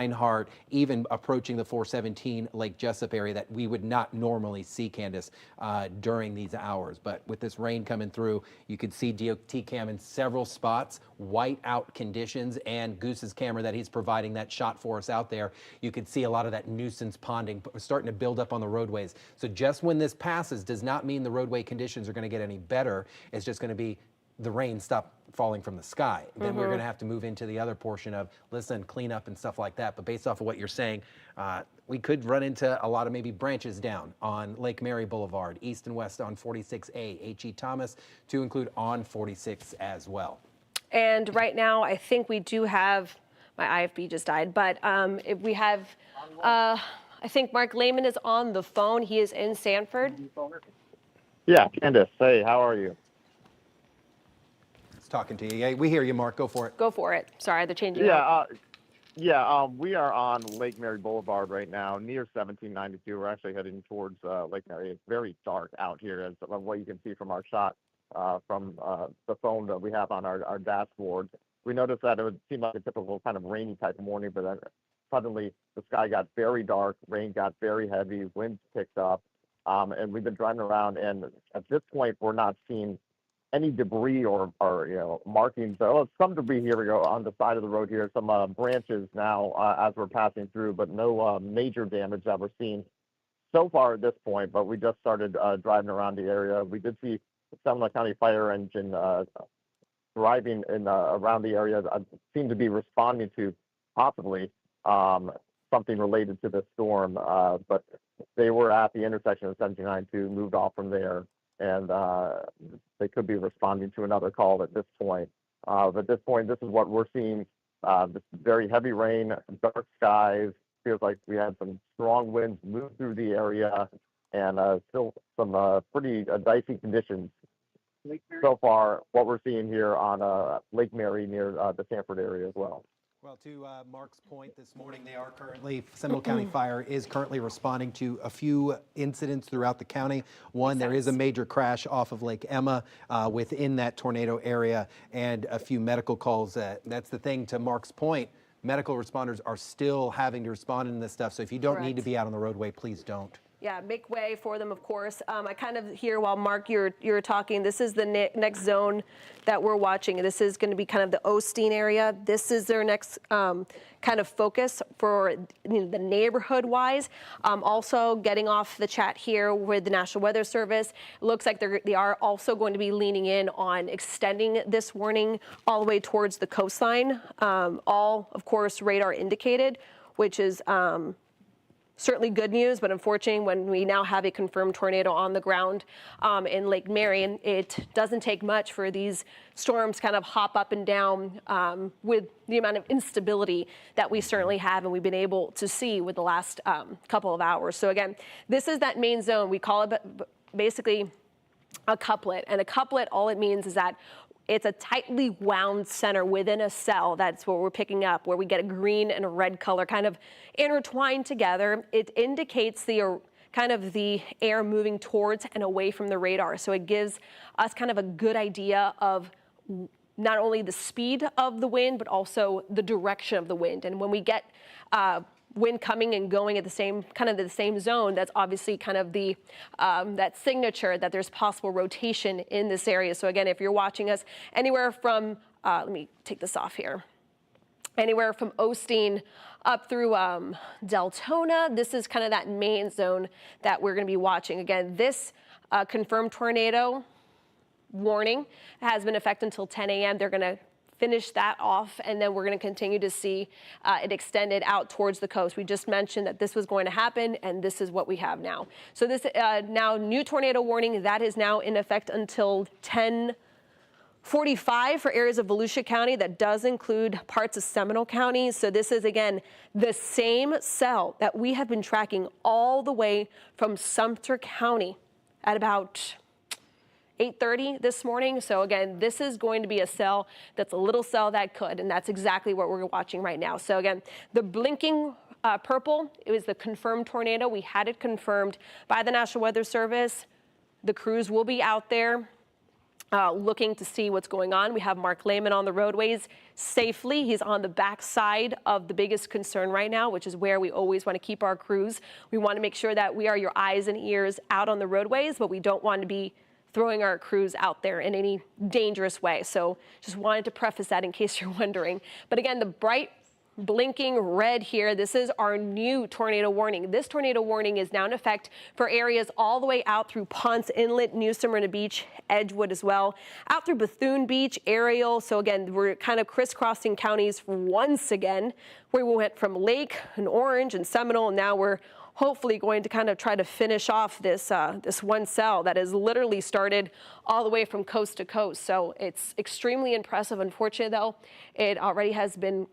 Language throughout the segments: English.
Reinhardt, even approaching the 417 Lake Jessup area that we would not normally see, Candace, during these hours. But with this rain coming through, you could see DOT cam in several spots, white out conditions, and Goose's camera that he's providing that shot for us out there. You could see a lot of that nuisance ponding starting to build up on the roadways. So just when this passes does not mean the roadway conditions are going to get any better. It's just going to be the rain stop falling from the sky. Then we're going to have to move into the other portion of, listen, clean up and stuff like that. But based off of what you're saying, we could run into a lot of maybe branches down on Lake Mary Boulevard, east and west on 46A, H.E. Thomas, to include on 46 as well. And right now, I think we do have, my IFB just died, but if we have, I think Mark Lehman is on the phone. He is in Sanford. Yeah, Candace, hey, how are you? Talking to you. Yeah, we hear you, Mark. Go for it. Go for it. Sorry, they're changing. We are on Lake Mary Boulevard right now, near 1792. We're actually heading towards Lake Mary. It's very dark out here, as what you can see from our shot from the phone that we have on our dashboard. We noticed that it would seem like a typical kind of rainy type of morning, but then suddenly the sky got very dark, rain got very heavy, winds picked up, and we've been driving around, and at this point, we're not seeing any debris or markings. Some debris here we go on the side of the road here, some branches now as we're passing through, but no major damage that we're seeing so far at this point. But we just started driving around the area. We did see the Seminole County Fire Engine driving in around the area, seemed to be responding to possibly something related to the storm, but they were at the intersection of 1792, moved off from there, and they could be responding to another call at this point. But at this point, this is what we're seeing, this very heavy rain, dark skies. Feels like we had some strong winds move through the area, and still some pretty dicey conditions. So far, what we're seeing here on Lake Mary near the Sanford area as well. Well, to Mark's point this morning, they are currently, Seminole County Fire is currently responding to a few incidents throughout the county. One, there is a major crash off of Lake Emma within that tornado area, and a few medical calls. That's the thing, to Mark's point, medical responders are still having to respond in this stuff. So if you don't need to be out on the roadway, please don't. Yeah, make way for them, of course. I kind of hear while Mark, you're talking, this is the next zone that we're watching. This is going to be kind of the Osteen area. This is their next kind of focus for the neighborhood-wise. Also getting off the chat here with the National Weather Service, it looks like they are also going to be leaning in on extending this warning all the way towards the coastline. All, of course, radar indicated, which is certainly good news, but unfortunately, when we now have a confirmed tornado on the ground in Lake Marion, it doesn't take much for these storms kind of hop up and down with the amount of instability that we certainly have and we've been able to see with the last couple of hours. So again, this is that main zone. We call it basically a couplet, and a couplet, all it means is that it's a tightly wound center within a cell. That's what we're picking up, where we get a green and a red color kind of intertwined together. It indicates the kind of the air moving towards and away from the radar. So it gives us kind of a good idea of not only the speed of the wind, but also the direction of the wind. And when we get wind coming and going at the same zone, that's obviously kind of the that signature that there's possible rotation in this area. So again, if you're watching us anywhere from, let me take this off here, anywhere from Osteen up through Deltona, this is kind of that main zone that we're going to be watching. Again, this confirmed tornado warning has been in effect until 10 a.m. They're going to finish that off, and then we're going to continue to see it extended out towards the coast. We just mentioned that this was going to happen, and this is what we have now. So this now new tornado warning that is now in effect until 10:45 for areas of Volusia County. That does include parts of Seminole County. So this is, again, the same cell that we have been tracking all the way from Sumter County at about 8:30 this morning. So again, this is going to be a cell that's a little cell that could, and that's exactly what we're watching right now. So again, the blinking purple, it was the confirmed tornado. We had it confirmed by the National Weather Service. The crews will be out there looking to see what's going on. We have Mark Lehman on the roadways safely. He's on the backside of the biggest concern right now, which is where we always want to keep our crews. We want to make sure that we are your eyes and ears out on the roadways, but we don't want to be throwing our crews out there in any dangerous way. So just wanted to preface that in case you're wondering. But again, the bright blinking red here, this is our new tornado warning. This tornado warning is now in effect for areas all the way out through Ponce Inlet, New Smyrna Beach, Edgewood as well, out through Bethune Beach, Ariel. So again, we're kind of crisscrossing counties once again, where we went from Lake and Orange and Seminole, and now we're hopefully going to kind of try to finish off this this one cell that has literally started all the way from coast to coast. So it's extremely impressive. Unfortunately, though, it already has been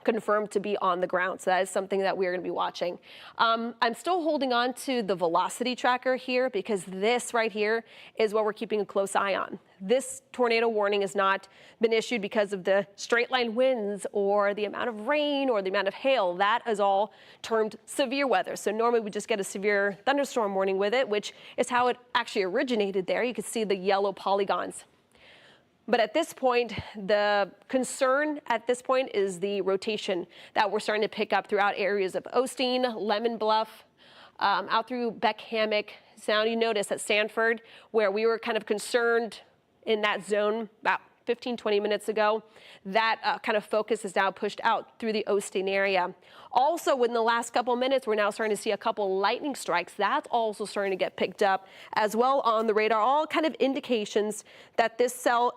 confirmed to be on the ground. So that is something that we're going to be watching. I'm still holding on to the velocity tracker here because this right here is what we're keeping a close eye on. This tornado warning has not been issued because of the straight line winds or the amount of rain or the amount of hail. That is all termed severe weather. So normally we just get a severe thunderstorm warning with it, which is how it actually originated there. You can see the yellow polygons. But at this point, the concern at this point is the rotation that we're starting to pick up throughout areas of Osteen, Lemon Bluff, out through Beck Hammock. So now you notice at Sanford, where we were kind of concerned in that zone about 15, 20 minutes ago, that kind of focus is now pushed out through the Osteen area. Also, within the last couple minutes, we're now starting to see a couple lightning strikes. That's also starting to get picked up as well on the radar. All kind of indications that this cell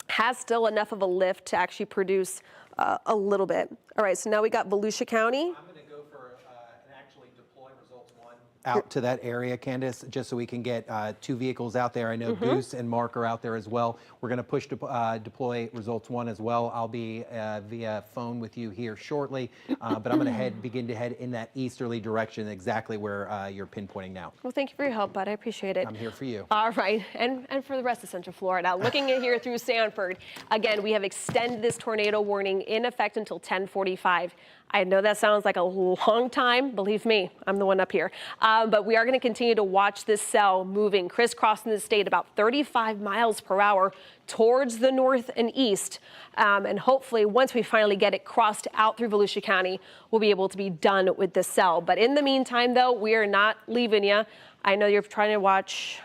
has still enough of a lift to actually produce a little bit. All right, so now we got Volusia County. I'm going to go for an actually deploy results 1 out to that area, Candace, just so we can get 2 vehicles out there. I know Goose and Mark are out there as well. We're going to push deploy results 1 as well. I'll be via phone with you here shortly, but I'm going to begin to head in that easterly direction, exactly where you're pinpointing now. Well, thank you for your help, bud. I appreciate it. I'm here for you. All right, and for the rest of Central Florida. Looking at here through Sanford, again, we have extended this tornado warning in effect until 10:45. I know that sounds like a long time. Believe me, I'm the one up here. But we are going to continue to watch this cell moving, crisscrossing the state about 35 miles per hour towards the north and east. And hopefully, once we finally get it crossed out through Volusia County, we'll be able to be done with this cell. But in the meantime, though, we are not leaving you. I know you're trying to watch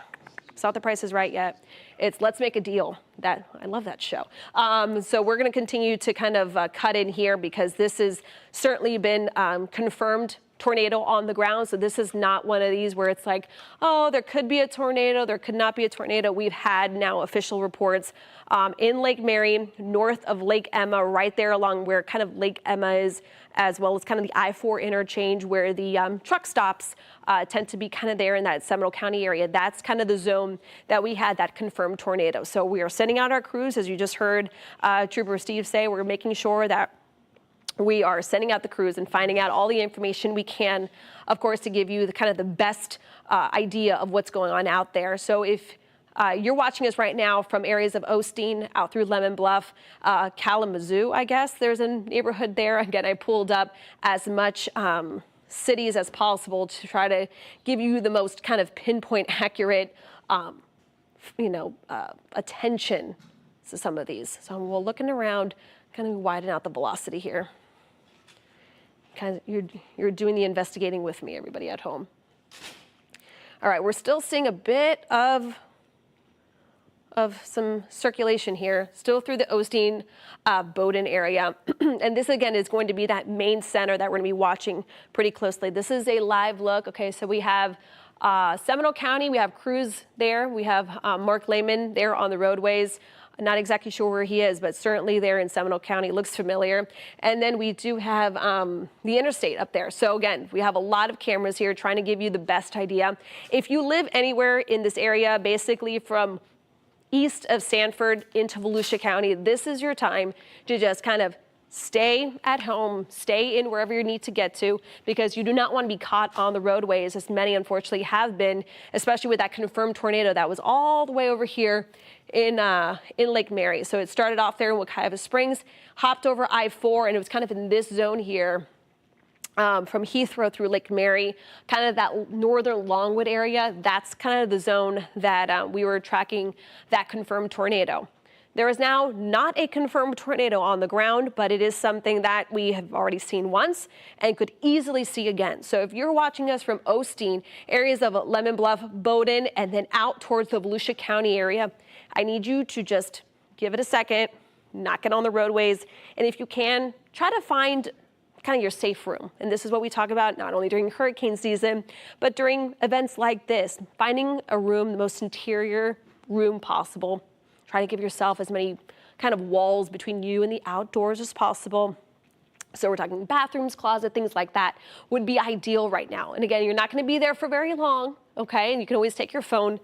It's not The Price is Right yet. It's Let's Make a Deal. I love that show. So we're going to continue to kind of cut in here because this has certainly been confirmed tornado on the ground. So this is not one of these where it's like, oh, there could be a tornado, there could not be a tornado. We've had now official reports in Lake Mary, north of Lake Emma, right there along where kind of Lake Emma is, as well as kind of the I-4 interchange where the truck stops tend to be kind of there in that Seminole County area. That's kind of the zone that we had that confirmed tornado. So we are sending out our crews, as you just heard Trooper Steve say. We're making sure that we are sending out the crews and finding out all the information we can, of course, to give you the kind of the best idea of what's going on out there. So if you're watching us right now from areas of Osteen out through Lemon Bluff, Kalamazoo, I guess there's a neighborhood there. Again, I pulled up as much cities as possible to try to give you the most kind of pinpoint accurate, attention to some of these. So we're looking around, kind of widen out the velocity here. Kind of, you're doing the investigating with me, everybody at home. All right, we're still seeing a bit of some circulation here, still through the Osteen, Bowdoin area. And this, again, is going to be that main center that we're going to be watching pretty closely. This is a live look. Okay, so we have Seminole County. We have crews there. We have Mark Lehman there on the roadways. Not exactly sure where he is, but certainly there in Seminole County. Looks familiar. And then we do have the interstate up there. So again, we have a lot of cameras here trying to give you the best idea. If you live anywhere in this area, basically from east of Sanford into Volusia County, this is your time to just kind of stay at home, stay in wherever you need to get to, because you do not want to be caught on the roadways, as many unfortunately have been, especially with that confirmed tornado that was all the way over here in Lake Mary. So it started off there in Wekiva Springs, hopped over I-4, and it was kind of in this zone here from Heathrow through Lake Mary, kind of that northern Longwood area, that's kind of the zone that we were tracking that confirmed tornado. There is now not a confirmed tornado on the ground, but it is something that we have already seen once and could easily see again. So if you're watching us from Osteen, areas of Lemon Bluff, Bowdoin, and then out towards the Volusia County area, I need you to just give it a second, not get on the roadways, and if you can, try to find kind of your safe room. And this is what we talk about not only during hurricane season, but during events like this, finding a room, the most interior room possible. Try to give yourself as many kind of walls between you and the outdoors as possible. So we're talking bathrooms, closet, things like that would be ideal right now. And again, you're not going to be there for very long, okay? And you can always take your phone,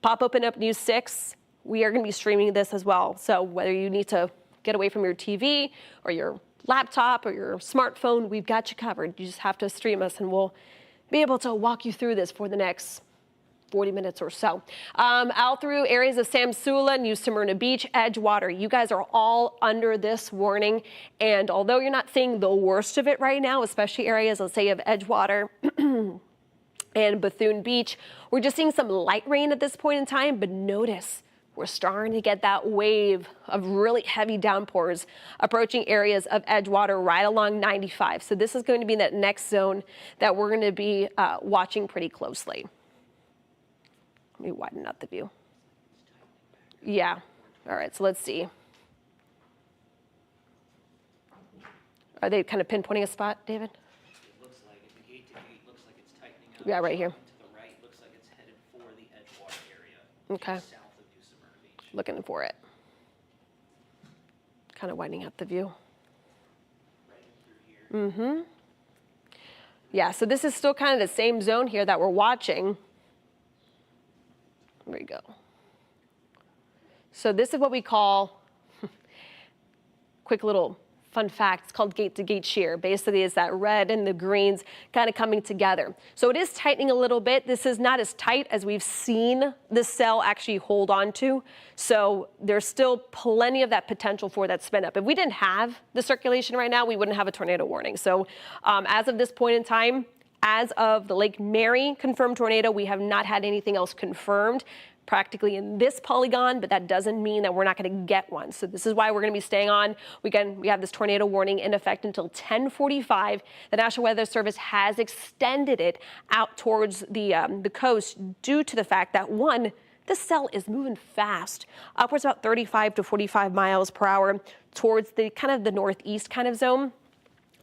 pop open up News 6. We are going to be streaming this as well. So whether you need to get away from your TV or your laptop or your smartphone, we've got you covered. You just have to stream us and we'll be able to walk you through this for the next 40 minutes or so. Out through areas of Samsula, New Smyrna Beach, Edgewater, you guys are all under this warning. And although you're not seeing the worst of it right now, especially areas, let's say, of Edgewater and Bethune Beach, we're just seeing some light rain at this point in time. But notice we're starting to get that wave of really heavy downpours approaching areas of Edgewater right along 95. So this is going to be that next zone that we're going to be watching pretty closely. Let me widen out the view. Yeah. All right, so let's see. Are they kind of pinpointing a spot, David? It looks like it. The gate to gate looks like it's tightening up. Yeah, right here. To the right, looks like it's headed for the Edgewater area. Okay. Just south of New Smyrna Beach. Looking for it. Kind of widening out the view. Right in through here. Yeah, so this is still kind of the same zone here that we're watching. There we go. So this is what we call, quick little fun fact, it's called gate-to-gate shear. Basically, it's that red and the greens kind of coming together. So it is tightening a little bit. This is not as tight as we've seen the cell actually hold on to. So there's still plenty of that potential for that spin up. If we didn't have the circulation right now, we wouldn't have a tornado warning. So as of this point in time, as of the Lake Mary confirmed tornado, we have not had anything else confirmed practically in this polygon, but that doesn't mean that we're not going to get one. So this is why we're going to be staying on. We have this tornado warning in effect until 10:45. The National Weather Service has extended it out towards the coast due to the fact that, one, this cell is moving fast, upwards about 35 to 45 miles per hour towards the kind of the northeast kind of zone.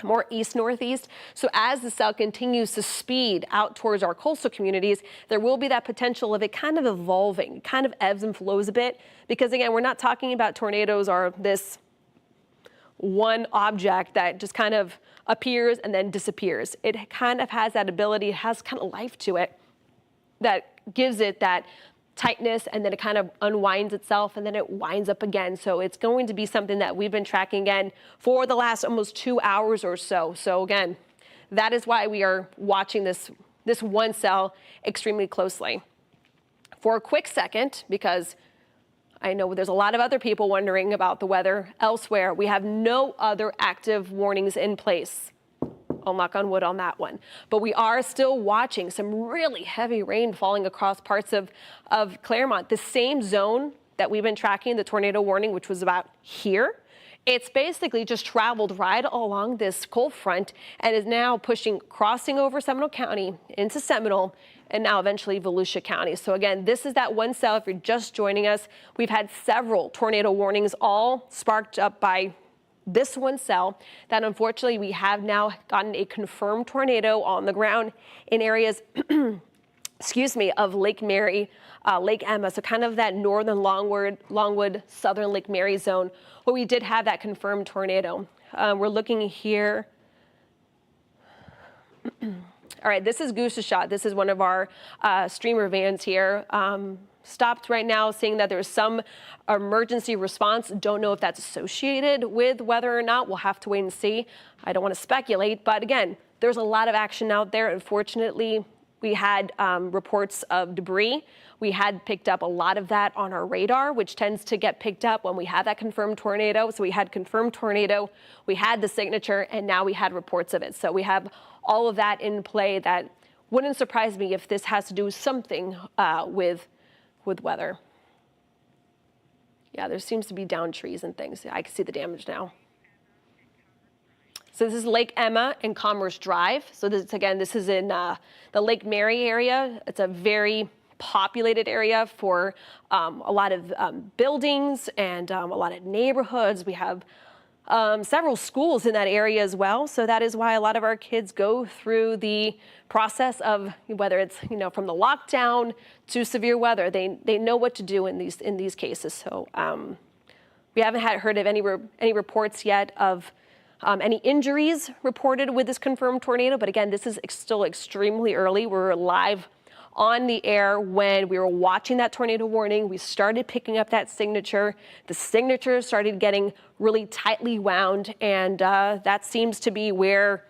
More east-northeast. So as the cell continues to speed out towards our coastal communities, there will be that potential of it kind of evolving, kind of ebbs and flows a bit. Because again, we're not talking about tornadoes or this one object that just kind of appears and then disappears. It kind of has that ability, it has kind of life to it that gives it that tightness, and then it kind of unwinds itself and then it winds up again. So it's going to be something that we've been tracking again for the last almost 2 hours or so. So again, that is why we are watching this one cell extremely closely. For a quick second, because I know there's a lot of other people wondering about the weather elsewhere, we have no other active warnings in place. I'll knock on wood on that one. But we are still watching some really heavy rain falling across parts of Claremont. The same zone that we've been tracking the tornado warning, which was about here, it's basically just traveled right along this cold front and is now crossing over Seminole County into Seminole and now eventually Volusia County. So again, this is that one cell. If you're just joining us, we've had several tornado warnings, all sparked up by this one cell that unfortunately we have now gotten a confirmed tornado on the ground in areas, excuse me, of Lake Mary, Lake Emma, so kind of that northern Longwood, southern Lake Mary zone where we did have that confirmed tornado. We're looking here. All right, this is Goose's Shot. This is one of our streamer vans here. Stopped right now, seeing that there's some emergency response. Don't know if that's associated with weather or not. We'll have to wait and see. I don't want to speculate, but again, there's a lot of action out there. Unfortunately, We had reports of debris. We had picked up a lot of that on our radar, which tends to get picked up when we have that confirmed tornado. So we had confirmed tornado, we had the signature, and now we had reports of it. So we have all of that in play. That wouldn't surprise me if this has to do something with weather. Yeah, there seems to be downed trees and things. I can see the damage now. So this is Lake Emma and Commerce Drive. So this is in the Lake Mary area. It's a very populated area for a lot of buildings and a lot of neighborhoods. We have several schools in that area as well. So that is why a lot of our kids go through the process of whether it's from the lockdown to severe weather. They know what to do in these cases. So we haven't heard of any reports yet of any injuries reported with this confirmed tornado. But again, this is still extremely early. We're live on the air when we were watching that tornado warning. We started picking up that signature. The signature started getting really tightly wound, and that seems to be where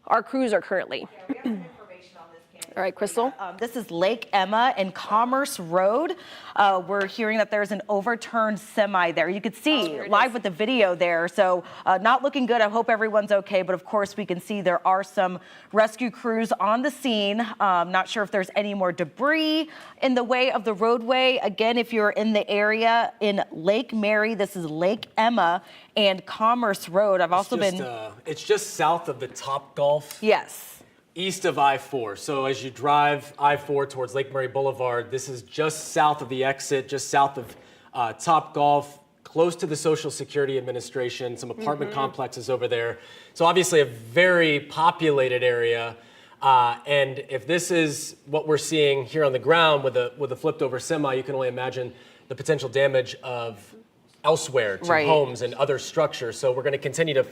our crews are currently. Yeah, we have some information on this, Candace. All right, Crystal. This is Lake Emma and Commerce Road. We're hearing that there's an overturned semi there. You could see live with the video there. So not looking good. I hope everyone's okay. But of course, we can see there are some rescue crews on the scene. Not sure if there's any more debris in the way of the roadway. Again, if you're in the area in Lake Mary, this is Lake Emma and Commerce Road. I've also been. It's just south of the Topgolf. Yes. East of I-4. So as you drive I-4 towards Lake Mary Boulevard, this is just south of the exit, just south of Topgolf, close to the Social Security Administration, some apartment complexes over there. So obviously a very populated area. And if this is what we're seeing here on the ground with a flipped over semi, you can only imagine the potential damage of elsewhere to homes and other structures. So we're going to continue to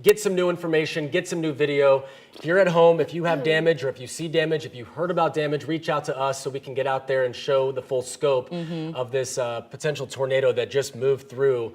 get some new information, get some new video. If you're at home, if you have damage or if you see damage, if you heard about damage, reach out to us so we can get out there and show the full scope of this potential tornado that just moved through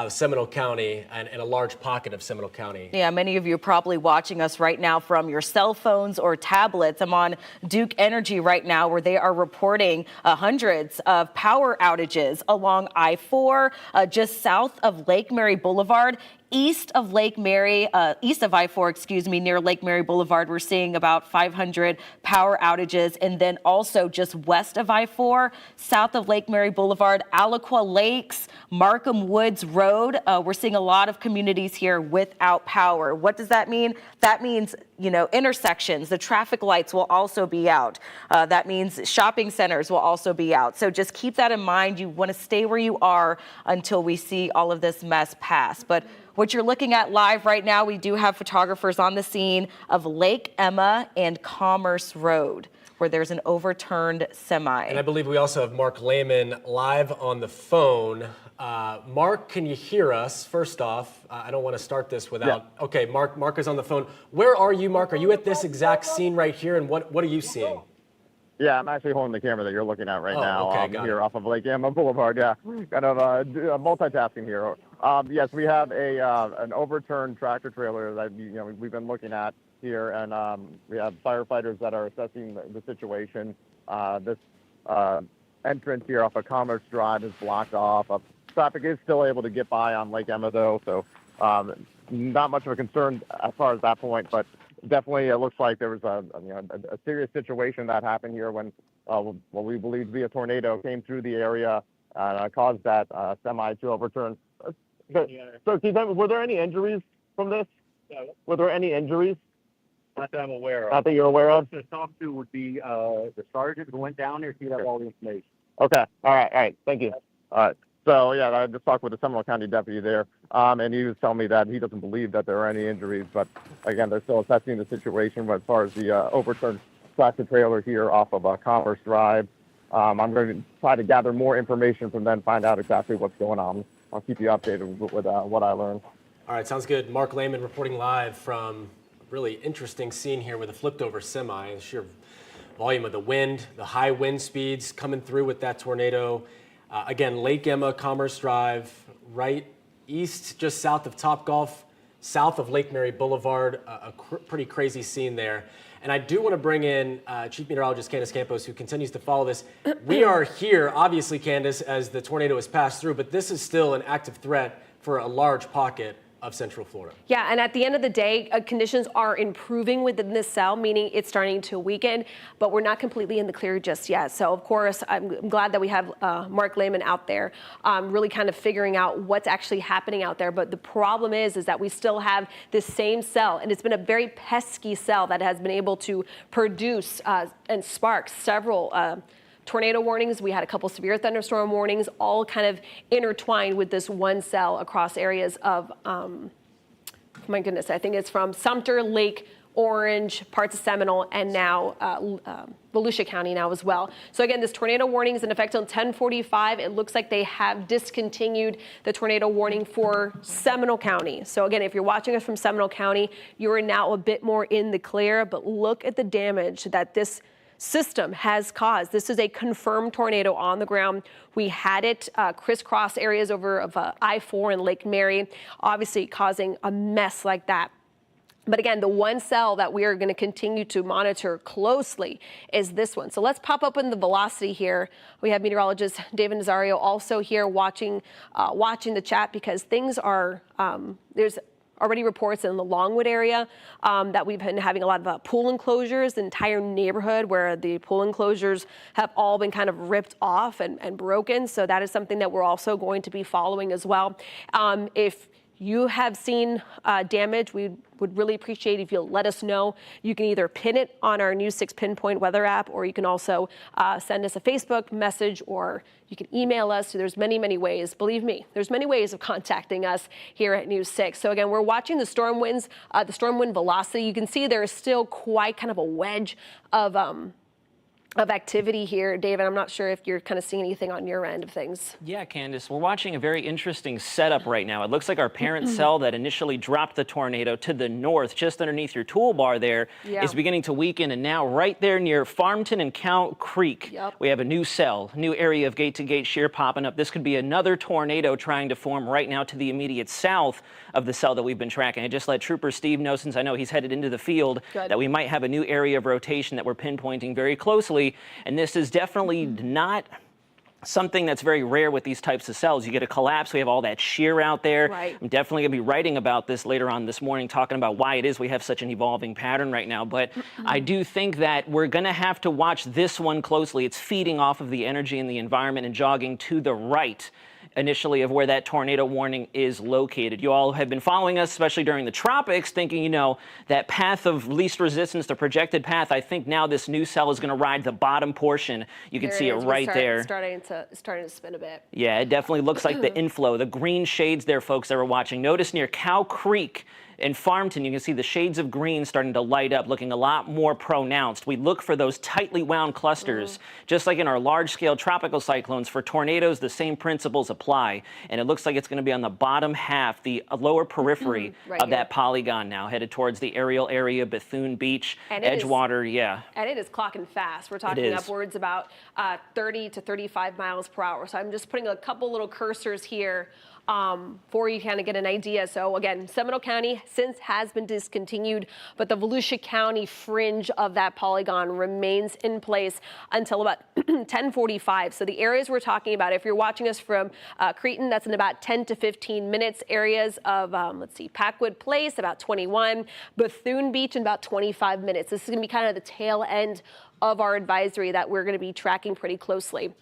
Seminole County and a large pocket of Seminole County. Yeah, many of you are probably watching us right now from your cell phones or tablets. I'm on Duke Energy right now where they are reporting hundreds of power outages along I-4 just south of Lake Mary Boulevard. East of Lake Mary, east of I-4, excuse me, near Lake Mary Boulevard, we're seeing about 500 power outages. And then also just west of I-4, south of Lake Mary Boulevard, Aliqua Lakes, Markham Woods Road, we're seeing a lot of communities here without power. What does that mean? That means, intersections, the traffic lights will also be out. That means shopping centers will also be out. So just keep that in mind. You want to stay where you are until we see all of this mess pass. But what you're looking at live right now, we do have photographers on the scene of Lake Emma and Commerce Road, where there's an overturned semi. And I believe we also have Mark Lehman live on the phone. Mark, can you hear us? First off, I don't want to start this without. Yeah. Okay, Mark is on the phone. Where are you, Mark? Are you at this exact scene right here? And what are you seeing? Yeah, I'm actually holding the camera that you're looking at right now. Okay, here off of Lake Emma Boulevard. Yeah, kind of multitasking here. Yes, we have an overturned tractor trailer that we've been looking at here, and we have firefighters that are assessing the situation. This entrance here off of Commerce Drive is blocked off. Traffic is still able to get by on Lake Emma though, so not much of a concern as far as that point, but definitely it looks like there was a serious situation that happened here when what we believe to be a tornado came through the area and caused that semi to overturn. So, were there any injuries from this? Yeah. Were there any injuries? Not that I'm aware of. Not that you're aware of? To talk to would be the sergeant who went down there. He'd have all the information. Okay. All right. Thank you. All right. So, yeah, I just talked with the Seminole County deputy there, and he was telling me that he doesn't believe that there are any injuries, but, again, they're still assessing the situation as far as the overturned tractor trailer here off of Commerce Drive. I'm going to try to gather more information from them, find out exactly what's going on. I'll keep you updated with what I learn. All right, sounds good. Mark Lehman reporting live from a really interesting scene here with a flipped over semi. The sheer volume of the wind, the high wind speeds coming through with that tornado. Again, Lake Emma, Commerce Drive, right east, just south of Topgolf, south of Lake Mary Boulevard, a pretty crazy scene there. And I do want to bring in Chief Meteorologist Candace Campos, who continues to follow this. We are here, obviously, Candace, as the tornado has passed through, but this is still an active threat for a large pocket of Central Florida. Yeah, and at the end of the day, conditions are improving within this cell, meaning it's starting to weaken, but we're not completely in the clear just yet. So, of course, I'm glad that we have Mark Lehman out there really kind of figuring out what's actually happening out there. But the problem is that we still have this same cell, and it's been a very pesky cell that has been able to produce and spark several tornado warnings. We had a couple severe thunderstorm warnings, all kind of intertwined with this one cell across areas of, my goodness, I think it's from Sumter, Lake, Orange, parts of Seminole, and now Volusia County now as well. So again, this tornado warning is in effect until 10:45. It looks like they have discontinued the tornado warning for Seminole County. So again, if you're watching us from Seminole County, you are now a bit more in the clear, but look at the damage that this system has caused. This is a confirmed tornado on the ground. We had it crisscross areas over of I-4 and Lake Mary, obviously causing a mess like that. But again, the one cell that we are going to continue to monitor closely is this one. So let's pop open the velocity here. We have meteorologist David Nazario also here watching the chat, because things are, there's already reports in the Longwood area that we've been having a lot of pool enclosures, the entire neighborhood where the pool enclosures have all been kind of ripped off and broken. So that is something that we're also going to be following as well. If you have seen damage, we would really appreciate if you'll let us know. You can either pin it on our News 6 Pinpoint Weather app, or you can also send us a Facebook message, or you can email us. So there's many, many ways. Believe me, there's many ways of contacting us here at News 6. So again, we're watching the storm winds, the storm wind velocity. You can see there is still quite kind of a wedge of activity here. David, I'm not sure if you're kind of seeing anything on your end of things. Yeah, Candace, we're watching a very interesting setup right now. It looks like our parent cell that initially dropped the tornado to the north, just underneath your toolbar there, is beginning to weaken. And now right there near Farmington and Cow Creek, we have a new cell, new area of gate-to-gate shear popping up. This could be another tornado trying to form right now to the immediate south of the cell that we've been tracking. I just let Trooper Steve know, since I know he's headed into the field, that we might have a new area of rotation that we're pinpointing very closely. And this is definitely not something that's very rare with these types of cells. You get a collapse, we have all that shear out there. I'm definitely going to be writing about this later on this morning, talking about why it is we have such an evolving pattern right now. But I do think that we're going to have to watch this one closely. It's feeding off of the energy in the environment and jogging to the right initially of where that tornado warning is located. You all have been following us, especially during the tropics, thinking, you know, that path of least resistance, the projected path. I think now this new cell is going to ride the bottom portion. You can see it right there. Starting to spin a bit. Yeah, it definitely looks like the inflow. The green shades there, folks that were watching. Notice near Cow Creek in Farmington, you can see the shades of green starting to light up, looking a lot more pronounced. We look for those tightly wound clusters, just like in our large-scale tropical cyclones. For tornadoes, the same principles apply. And it looks like it's going to be on the bottom half, the lower periphery of that polygon now, headed towards the Ariel area, Bethune Beach, and Edgewater, And it is clocking fast. We're talking upwards about 30 to 35 miles per hour. So I'm just putting a couple little cursors here for you to kind of get an idea. So again, Seminole County since has been discontinued, but the Volusia County fringe of that polygon remains in place until about 10:45. So the areas we're talking about, if you're watching us from Cretin, that's in about 10 to 15 minutes. Areas of, let's see, Packwood Place, about 21, Bethune Beach in about 25 minutes. This is going to be kind of the tail end of our advisory that we're going to be tracking pretty closely.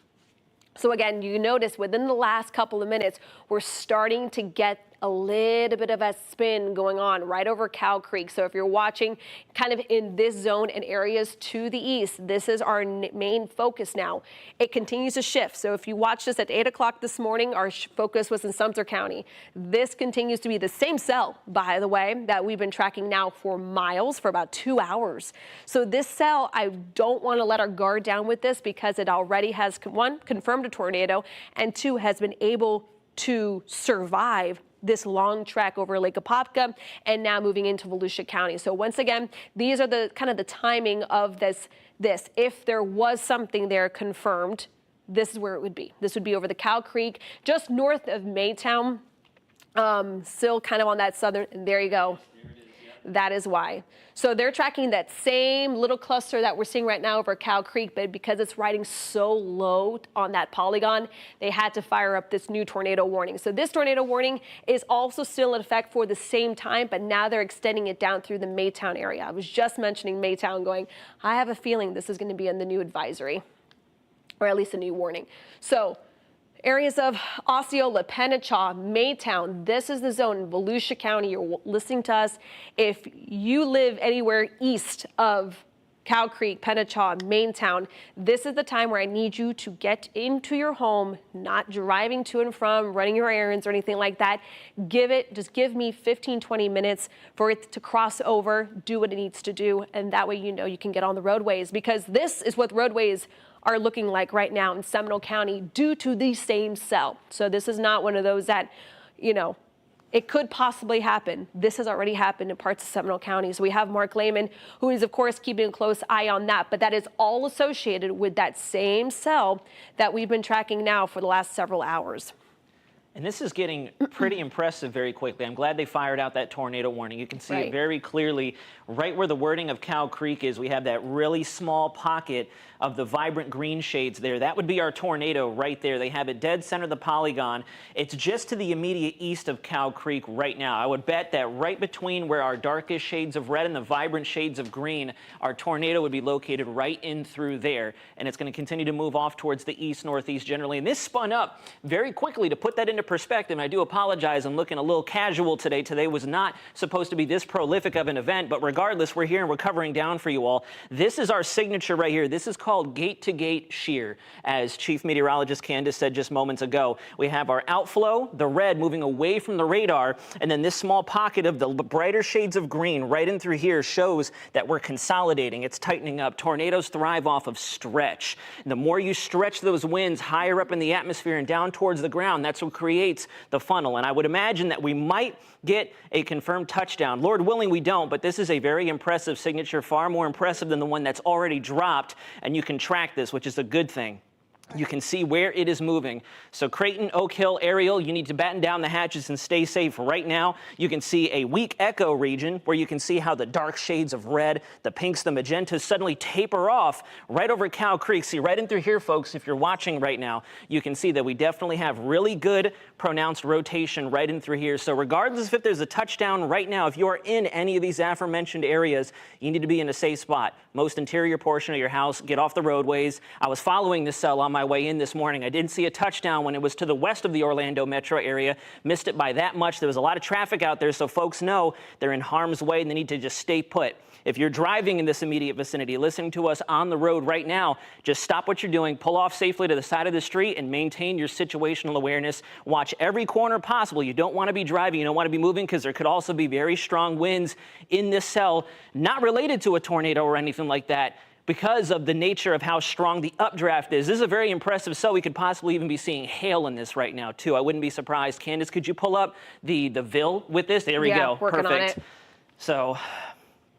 So again, you notice within the last couple of minutes, we're starting to get a little bit of a spin going on right over Cow Creek. So if you're watching kind of in this zone and areas to the east, this is our main focus now. It continues to shift. So if you watched us at 8 o'clock this morning, our focus was in Sumter County. This continues to be the same cell, by the way, that we've been tracking now for miles for about 2 hours. So this cell, I don't want to let our guard down with this, because it already has, one, confirmed a tornado, and two, has been able to survive this long trek over Lake Apopka and now moving into Volusia County. So once again, these are the kind of the timing of this. If there was something there confirmed, this is where it would be. This would be over the Cow Creek, just north of Maytown, still kind of on that southern, and there you go. That is why. So they're tracking that same little cluster that we're seeing right now over Cow Creek, but because it's riding so low on that polygon, they had to fire up this new tornado warning. So this tornado warning is also still in effect for the same time, but now they're extending it down through the Maytown area. I was just mentioning Maytown going, I have a feeling this is going to be in the new advisory, or at least a new warning. So areas of Osceola, Pennachaw, Maytown, this is the zone in Volusia County. You're listening to us. If you live anywhere east of Cow Creek, Pennachaw, Maytown, this is the time where I need you to get into your home, not driving to and from, running your errands or anything like that. Just give me 15, 20 minutes for it to cross over, do what it needs to do, and that way you know you can get on the roadways, because this is what roadways are looking like right now in Seminole County due to the same cell. So this is not one of those that, you know, it could possibly happen. This has already happened in parts of Seminole County. So we have Mark Lehman, who is, of course, keeping a close eye on that. But that is all associated with that same cell that we've been tracking now for the last several hours. And this is getting pretty impressive very quickly. I'm glad they fired out that tornado warning. You can see it very clearly right where the wording of Cow Creek is. We have that really small pocket of the vibrant green shades there. That would be our tornado right there. They have it dead center of the polygon. It's just to the immediate east of Cow Creek right now. I would bet that right between where our darkest shades of red and the vibrant shades of green, our tornado would be located right in through there. And it's going to continue to move off towards the east, northeast generally. And this spun up very quickly. To put that into perspective, and I do apologize, I'm looking a little casual today. Today was not supposed to be this prolific of an event, but regardless, we're here and we're covering down for you all. This is our signature right here. This is called gate-to-gate shear, as Chief Meteorologist Candace said just moments ago. We have our outflow, the red, moving away from the radar, and then this small pocket of the brighter shades of green right in through here shows that we're consolidating. It's tightening up. Tornadoes thrive off of stretch. The more you stretch those winds higher up in the atmosphere and down towards the ground, that's what creates the funnel. And I would imagine that we might get a confirmed touchdown. Lord willing, we don't, but this is a very impressive signature, far more impressive than the one that's already dropped, and you can track this, which is a good thing. You can see where it is moving. So Creighton, Oak Hill, Ariel, you need to batten down the hatches and stay safe right now. You can see a weak echo region where you can see how the dark shades of red, the pinks, the magentas suddenly taper off right over Cow Creek. See right in through here, folks, if you're watching right now, you can see that we definitely have really good pronounced rotation right in through here. So regardless if there's a touchdown right now, if you're in any of these aforementioned areas, you need to be in a safe spot. Most interior portion of your house, get off the roadways. I was following this cell on my way in this morning. I didn't see a touchdown when it was to the west of the Orlando metro area. Missed it by that much. There was a lot of traffic out there, so folks know they're in harm's way and they need to just stay put. If you're driving in this immediate vicinity, listening to us on the road right now, just stop what you're doing, pull off safely to the side of the street, and maintain your situational awareness. Watch every corner possible. You don't want to be driving. You don't want to be moving, because there could also be very strong winds in this cell, not related to a tornado or anything like that, because of the nature of how strong the updraft is. This is a very impressive cell. We could possibly even be seeing hail in this right now, too. I wouldn't be surprised. Candace, could you pull up the VIL with this? There we go. Working Perfect. on it. So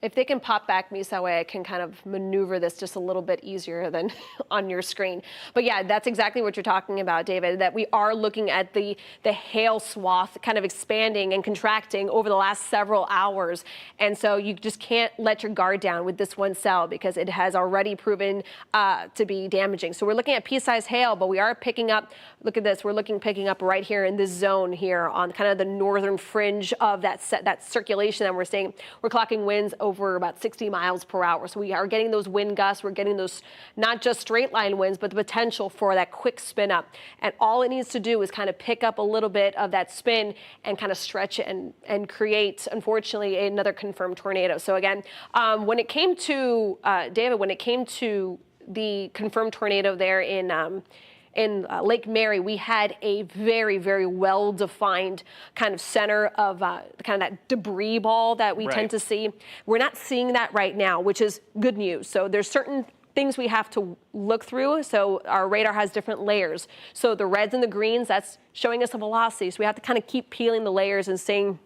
If they can pop back me so that way I can kind of maneuver this just a little bit easier than on your screen. But yeah, that's exactly what you're talking about, David, that we are looking at the hail swath kind of expanding and contracting over the last several hours. And so you just can't let your guard down with this one cell, because it has already proven to be damaging. So we're looking at pea-sized hail, but we are picking up, look at this, picking up right here in this zone here on kind of the northern fringe of that circulation that we're seeing. We're clocking winds over about 60 miles per hour. So we are getting those wind gusts. We're getting those not just straight line winds, but the potential for that quick spin up. And all it needs to do is kind of pick up a little bit of that spin and kind of stretch it and create, unfortunately, another confirmed tornado. So again, when it came to, David, when it came to the confirmed tornado there in Lake Mary, we had a very, very well-defined kind of center of kind of that debris ball that we tend to see. We're not seeing that right now, which is good news. So there's certain things we have to look through. So our radar has different layers. So the reds and the greens, that's showing us a velocity. So we have to kind of keep peeling the layers and seeing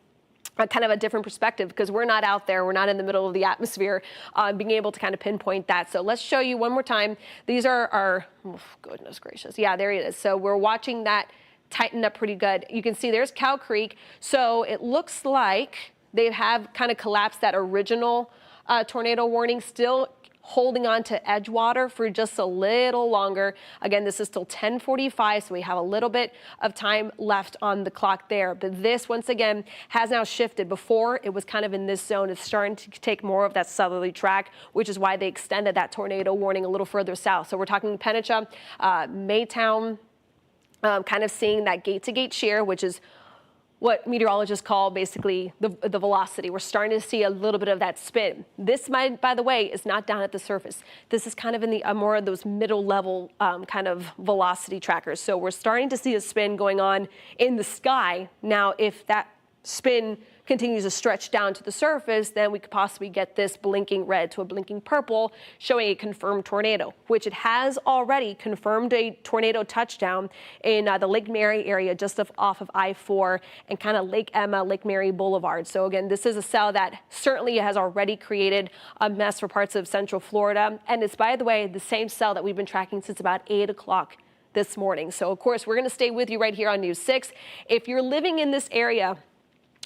kind of a different perspective, because we're not out there, we're not in the middle of the atmosphere, being able to kind of pinpoint that. So let's show you one more time. These are our, oh, goodness gracious. Yeah, there it is. So we're watching that tighten up pretty good. You can see there's Cow Creek. So it looks like they have kind of collapsed that original tornado warning, still holding on to Edgewater for just a little longer. Again, this is still 10:45, so we have a little bit of time left on the clock there. But this, once again, has now shifted. Before, it was kind of in this zone. It's starting to take more of that southerly track, which is why they extended that tornado warning a little further south. So we're talking Pennacha, Maytown, kind of seeing that gate-to-gate shear, which is what meteorologists call basically the velocity. We're starting to see a little bit of that spin. This, by the way, is not down at the surface. This is kind of in the more of those middle level kind of velocity trackers. So we're starting to see a spin going on in the sky. Now, if that spin continues to stretch down to the surface, then we could possibly get this blinking red to a blinking purple, showing a confirmed tornado, which it has already confirmed a tornado touchdown in the Lake Mary area, just off of I-4 and kind of Lake Emma, Lake Mary Boulevard. So again, this is a cell that certainly has already created a mess for parts of Central Florida. And it's, by the way, the same cell that we've been tracking since about 8 o'clock this morning. So of course, we're going to stay with you right here on News 6. If you're living in this area,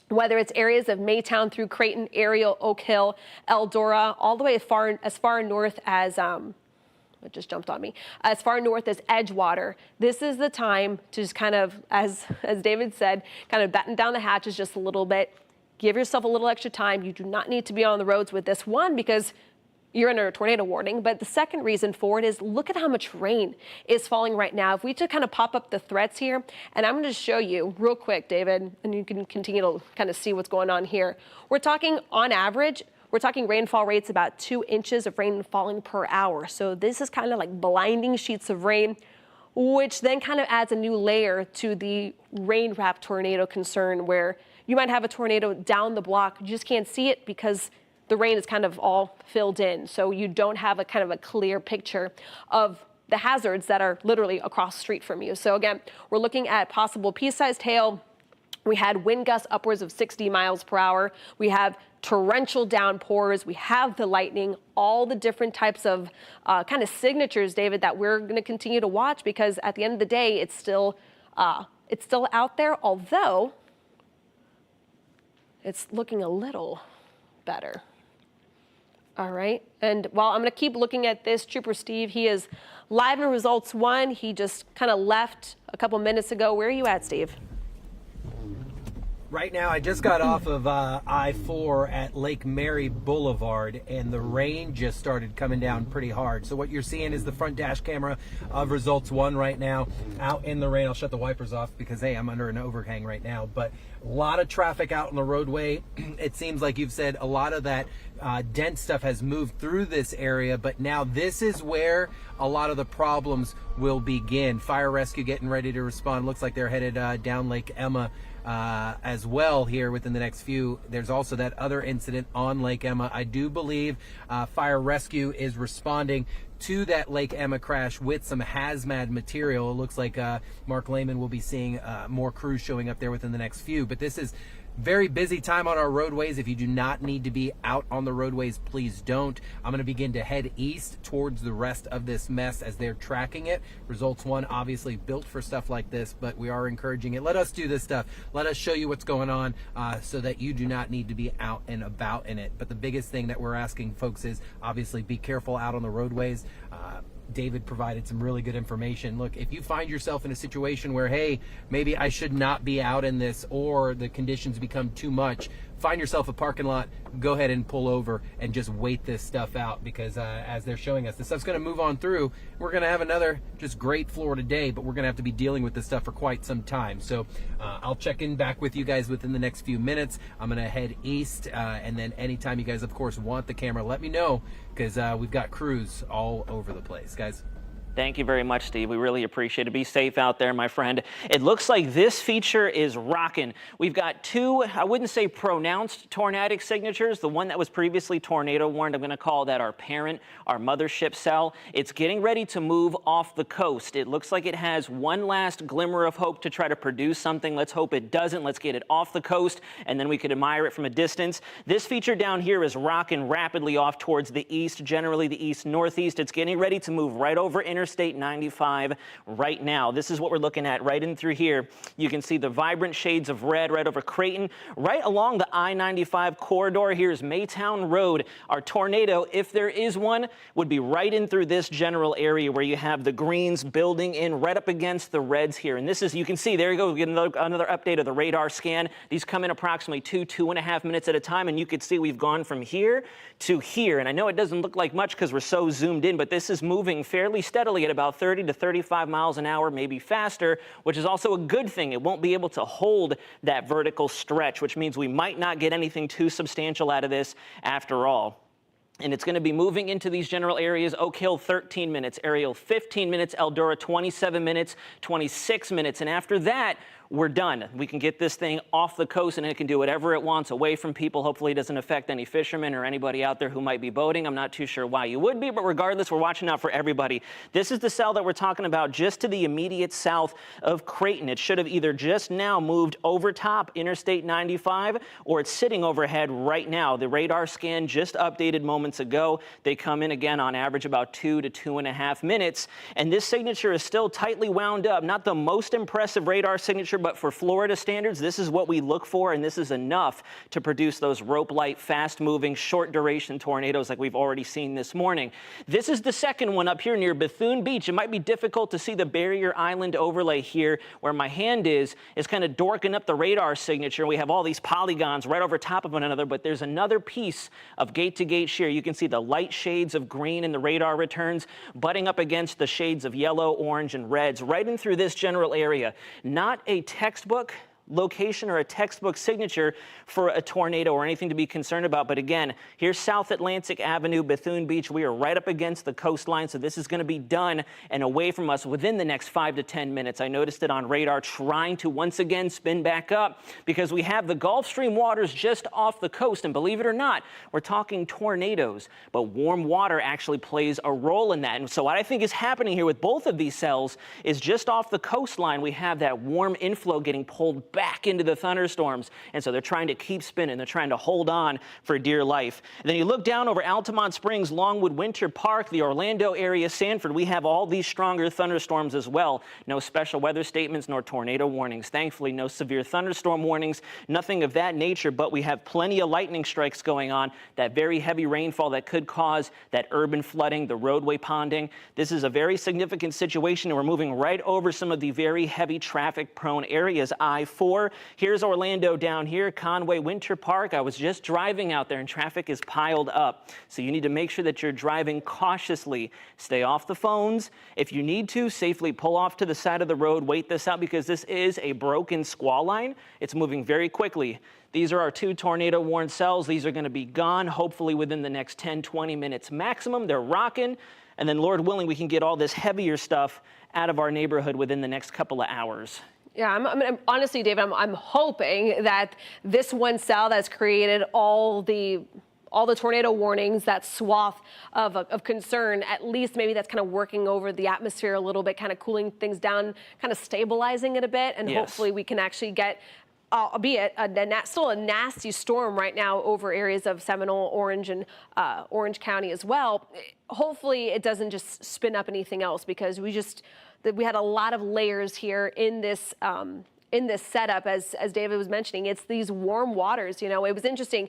whether it's areas of Maytown through Creighton, Ariel, Oak Hill, Eldora, all the way as far north as, it just jumped on me, as far north as Edgewater, this is the time to just kind of, as David said, kind of batten down the hatches just a little bit. Give yourself a little extra time. You do not need to be on the roads with this one because you're under a tornado warning. But the second reason for it is look at how much rain is falling right now. If we just kind of pop up the threats here, and I'm going to show you real quick, David, and you can continue to kind of see what's going on here. We're talking on average, we're talking rainfall rates about 2 inches of rain falling per hour. So this is kind of like blinding sheets of rain, which then kind of adds a new layer to the rain-wrapped tornado concern, where you might have a tornado down the block, you just can't see it because the rain is kind of all filled in. So you don't have a kind of a clear picture of the hazards that are literally across the street from you. So again, we're looking at possible pea-sized hail. We had wind gusts upwards of 60 miles per hour. We have torrential downpours. We have the lightning, all the different types of kind of signatures, David, that we're going to continue to watch, because at the end of the day, it's still out there, although it's looking a little better. All right, and while I'm going to keep looking at this, Trooper Steve, he is live in Results 1. He just kind of left a couple minutes ago. Where are you at, Steve? Right now, I just got off of I-4 at Lake Mary Boulevard, and the rain just started coming down pretty hard. So what you're seeing is the front dash camera of Results 1 right now, out in the rain. I'll shut the wipers off because, hey, I'm under an overhang right now. But a lot of traffic out on the roadway. It seems like you've said a lot of that dense stuff has moved through this area, but now this is where a lot of the problems will begin. Fire rescue getting ready to respond. Looks like they're headed down Lake Emma as well here within the next few. There's also that other incident on Lake Emma. I do believe fire rescue is responding to that Lake Emma crash with some hazmat material. It looks like Mark Lehman will be seeing more crews showing up there within the next few. But this is very busy time on our roadways. If you do not need to be out on the roadways, please don't. I'm going to begin to head east towards the rest of this mess as they're tracking it. Results 1 obviously built for stuff like this, but we are encouraging it. Let us do this stuff. Let us show you what's going on so that you do not need to be out and about in it. But the biggest thing that we're asking folks is obviously be careful out on the roadways. David provided some really good information. Look, if you find yourself in a situation where, hey, maybe I should not be out in this, or the conditions become too much, find yourself a parking lot, go ahead and pull over and just wait this stuff out, because as they're showing us, this stuff's going to move on through. We're going to have another just great Florida day, but we're going to have to be dealing with this stuff for quite some time. So I'll check in back with you guys within the next few minutes. I'm going to head east, and then anytime you guys, of course, want the camera, let me know, because we've got crews all over the place, guys. Thank you very much, Steve. We really appreciate it. Be safe out there, my friend. It looks like this feature is rocking. We've got 2, I wouldn't say pronounced tornadic signatures. The one that was previously tornado warned, I'm going to call that our parent, our mothership cell. It's getting ready to move off the coast. It looks like it has one last glimmer of hope to try to produce something. Let's hope it doesn't. Let's get it off the coast, and then we could admire it from a distance. This feature down here is rocking rapidly off towards the east, generally the east-northeast. It's getting ready to move right over interstate Interstate 95 right now. This is what we're looking at right in through here. You can see the vibrant shades of red right over Creighton, right along the I-95 corridor. Here's Maytown Road. Our tornado, if there is one, would be right in through this general area where you have the greens building in right up against the reds here. And this is, you can see, there you go, we get another update of the radar scan. These come in approximately 2.5 minutes at a time, and you can see we've gone from here to here. And I know it doesn't look like much because we're so zoomed in, but this is moving fairly steadily at about 30 to 35 miles an hour, maybe faster, which is also a good thing. It won't be able to hold that vertical stretch, which means we might not get anything too substantial out of this after all. And it's going to be moving into these general areas. Oak Hill, 13 minutes. Ariel, 15 minutes. Eldora, 27 minutes, 26 minutes. And after that, we're done. We can get this thing off the coast and it can do whatever it wants away from people. Hopefully it doesn't affect any fishermen or anybody out there who might be boating. I'm not too sure why you would be, but regardless, we're watching out for everybody. This is the cell that we're talking about just to the immediate south of Creighton. It should have either just now moved over top Interstate 95 or it's sitting overhead right now. The radar scan just updated moments ago. They come in again on average about 2 to 2.5 minutes. And this signature is still tightly wound up. Not the most impressive radar signature, but for Florida standards, this is what we look for, and this is enough to produce those rope-light, fast-moving, short-duration tornadoes like we've already seen this morning. This is the second one up here near Bethune Beach. It might be difficult to see the Barrier Island overlay here where my hand is kind of dorking up the radar signature. We have all these polygons right over top of one another, but there's another piece of gate-to-gate shear. You can see the light shades of green in the radar returns butting up against the shades of yellow, orange, and reds right in through this general area. Not a textbook location or a textbook signature for a tornado or anything to be concerned about. But again, here's South Atlantic Avenue, Bethune Beach. We are right up against the coastline, so this is going to be done and away from us within the next 5 to 10 minutes. I noticed it on radar trying to once again spin back up because we have the Gulf Stream waters just off the coast. And believe it or not, we're talking tornadoes, but warm water actually plays a role in that. And so what I think is happening here with both of these cells is just off the coastline, we have that warm inflow getting pulled back into the thunderstorms. And so they're trying to keep spinning. They're trying to hold on for dear life. And then you look down over Altamont Springs, Longwood, Winter Park, the Orlando area, Sanford. We have all these stronger thunderstorms as well. No special weather statements nor tornado warnings. Thankfully, no severe thunderstorm warnings, nothing of that nature, but we have plenty of lightning strikes going on, that very heavy rainfall that could cause that urban flooding, the roadway ponding. This is a very significant situation, and we're moving right over some of the very heavy traffic-prone areas. I-4. Here's Orlando down here, Conway, Winter Park. I was just driving out there and traffic is piled up. So you need to make sure that you're driving cautiously. Stay off the phones. If you need to, safely pull off to the side of the road. Wait this out because this is a broken squall line. It's moving very quickly. These are our 2 tornado warned cells. These are going to be gone hopefully within the next 10, 20 minutes maximum. They're rocking. And then Lord willing, we can get all this heavier stuff out of our neighborhood within the next couple of hours. Yeah, I'm honestly, David, I'm hoping that this one cell that's created all the tornado warnings, that swath of concern, at least maybe that's kind of working over the atmosphere a little bit, kind of cooling things down, kind of stabilizing it a bit, and hopefully we can actually get, albeit still a nasty storm right now over areas of Seminole, Orange, and Orange County as well. Hopefully it doesn't just spin up anything else because we had a lot of layers here in this setup, as David was mentioning. It's these warm waters. You know, it was interesting.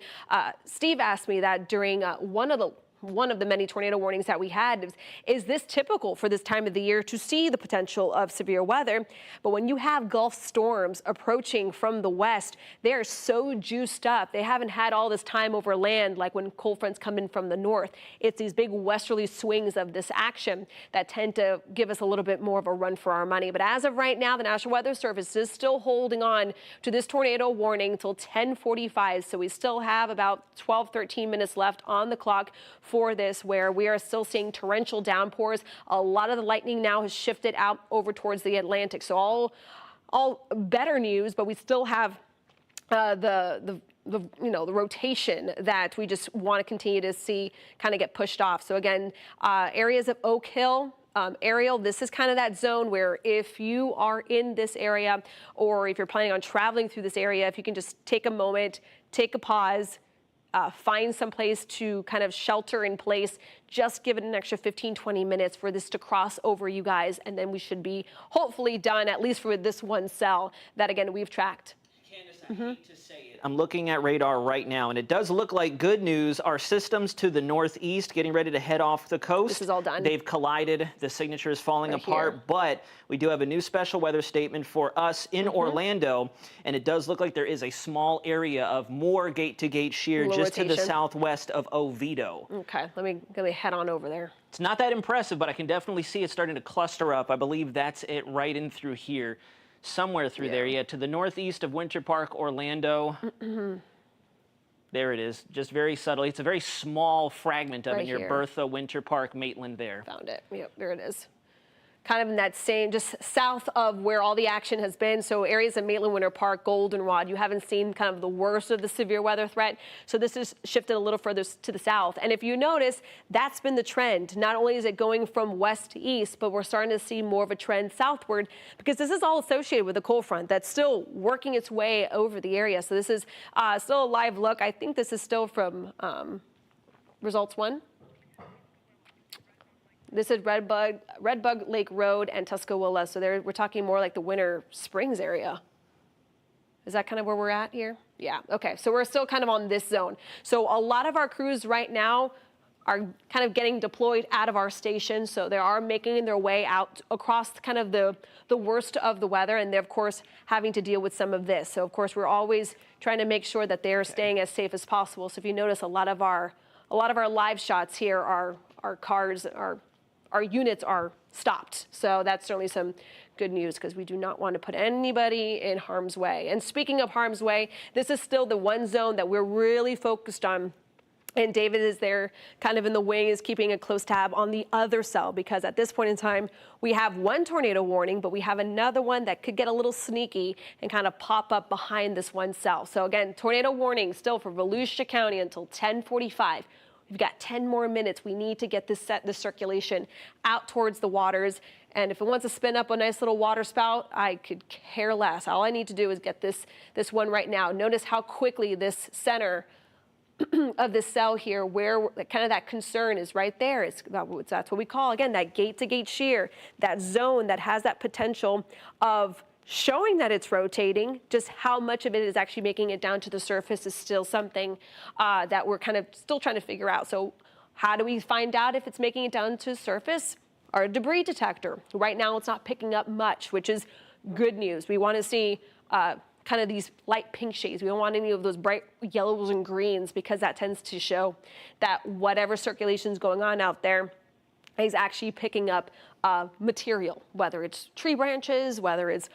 Steve asked me that during one of the many tornado warnings that we had. Is this typical for this time of the year to see the potential of severe weather? But when you have Gulf storms approaching from the west, they are so juiced up. They haven't had all this time over land like when cold fronts come in from the north. It's these big westerly swings of this action that tend to give us a little bit more of a run for our money. But as of right now, the National Weather Service is still holding on to this tornado warning until 10:45. So we still have about 12, 13 minutes left on the clock for this, where we are still seeing torrential downpours. A lot of the lightning now has shifted out over towards the Atlantic. So all better news, but we still have the rotation that we just want to continue to see kind of get pushed off. So again, areas of Oak Hill, Ariel, this is kind of that zone where if you are in this area or if you're planning on traveling through this area, if you can just take a moment, take a pause, find some place to kind of shelter in place. Just give it an extra 15, 20 minutes for this to cross over, you guys, and then we should be hopefully done, at least for this one cell that, again, we've tracked. Candace, I hate to say it. I'm looking at radar right now, and it does look like good news. Our systems to the northeast getting ready to head off the coast. This is all done. They've collided. The signature is falling Right apart, here. but we do have a new special weather statement for us in Orlando, and it does look like there is a small area of more gate-to-gate shear Little just to the rotation. southwest of Oviedo. Okay, let me head on over there. It's not that impressive, but I can definitely see it starting to cluster up. I believe that's it right in through here. Somewhere through there, yeah, to the northeast of Winter Park, Orlando. There it is, just very subtly. It's a very small fragment of it Right near here. Bertha, Winter Park, Maitland there. Found it. Yep, there it is. Kind of in that same, just south of where all the action has been. So areas of Maitland, Winter Park, Goldenrod, you haven't seen kind of the worst of the severe weather threat. So this is shifted a little further to the south. And if you notice, that's been the trend. Not only is it going from west to east, but we're starting to see more of a trend southward because this is all associated with the cold front that's still working its way over the area. So this is still a live look. I think this is still from Results 1. This is Redbug Lake Road and Tuscaloosa. So there, we're talking more like the Winter Springs area. Is that kind of where we're at here? Yeah, okay, so we're still kind of on this zone. So a lot of our crews right now are kind of getting deployed out of our station. So they are making their way out across kind of the worst of the weather. And they're, of course, having to deal with some of this. So, of course, we're always trying to make sure that they're staying as safe as possible. So if you notice, a lot of our live shots here are our cars, our units are stopped. So that's certainly some good news because we do not want to put anybody in harm's way. And speaking of harm's way, this is still the one zone that we're really focused on. And David is there kind of in the wings, keeping a close tab on the other cell because at this point in time, we have one tornado warning, but we have another one that could get a little sneaky and kind of pop up behind this one cell. So again, tornado warning still for Volusia County until 10:45. We've got 10 more minutes. We need to get this circulation out towards the waters. And if it wants to spin up a nice little water spout, I could care less. All I need to do is get this one right now. Notice how quickly this center of this cell here, where kind of that concern is right there. That's what we call, again, that gate-to-gate shear, that zone that has that potential of showing that it's rotating. Just how much of it is actually making it down to the surface is still something that we're kind of still trying to figure out. So how do we find out if it's making it down to the surface? Our debris detector. Right now it's not picking up much, which is good news. We want to see kind of these light pink shades. We don't want any of those bright yellows and greens because that tends to show that whatever circulation is going on out there is actually picking up material, whether it's tree branches, whether it's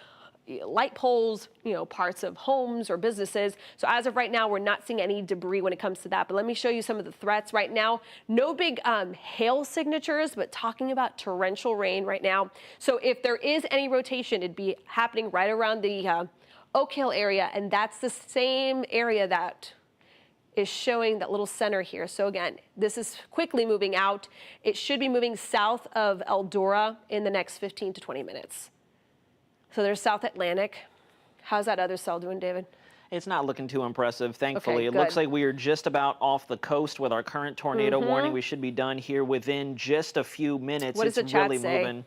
light poles, parts of homes or businesses. So as of right now, we're not seeing any debris when it comes to that. But let me show you some of the threats right now. No big hail signatures, but talking about torrential rain right now. So if there is any rotation, it'd be happening right around the Oak Hill area, and that's the same area that is showing that little center here. So again, this is quickly moving out. It should be moving south of Eldora in the next 15 to 20 minutes. So there's South Atlantic. How's that other cell doing, David? It's not looking too impressive, thankfully. Okay, it looks like we are just about off the coast with our current tornado warning. We should be done here within just a few minutes. What does the chat really say? moving.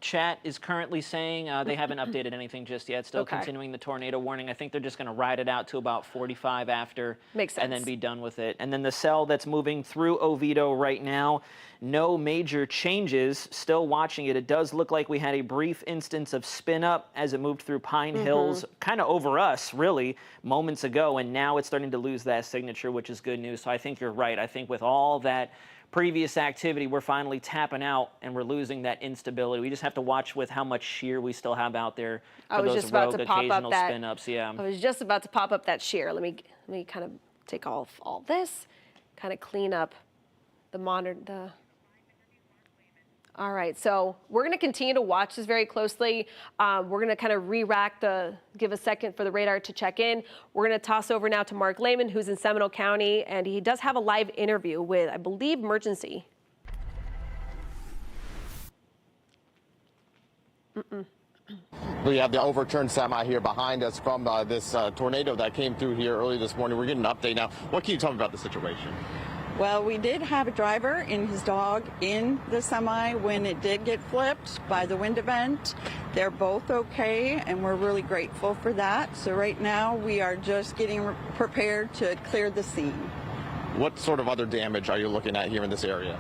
Chat is currently saying they haven't updated anything just yet. Still continuing the tornado warning. I think they're just going to ride it out to about 45 after. Makes sense. And then be done with it. And then the cell that's moving through Oviedo right now, no major changes. Still watching it. It does look like we had a brief instance of spin up as it moved through Pine Hills, kind of over us, really, moments ago. And now it's starting to lose that signature, which is good news. So I think you're right. I think with all that previous activity, we're finally tapping out and we're losing that instability. We just have to watch with how much shear we still have out there for those rogue occasional spin-ups. Yeah. I was just about to pop up that shear. Let me kind of take off all this, kind of clean up the monitor. All right, so we're going to continue to watch this very closely. We're going to kind of re-rack give a second for the radar to check in. We're going to toss over now to Mark Lehman, who's in Seminole County, and he does have a live interview with, I believe, Emergency. We have the overturned semi here behind us from this tornado that came through here early this morning. We're getting an update now. What can you tell me about the situation? Well, we did have a driver and his dog in the semi when it did get flipped by the wind event. They're both okay, and we're really grateful for that. So right now we are just getting prepared to clear the scene. What sort of other damage are you looking at here in this area?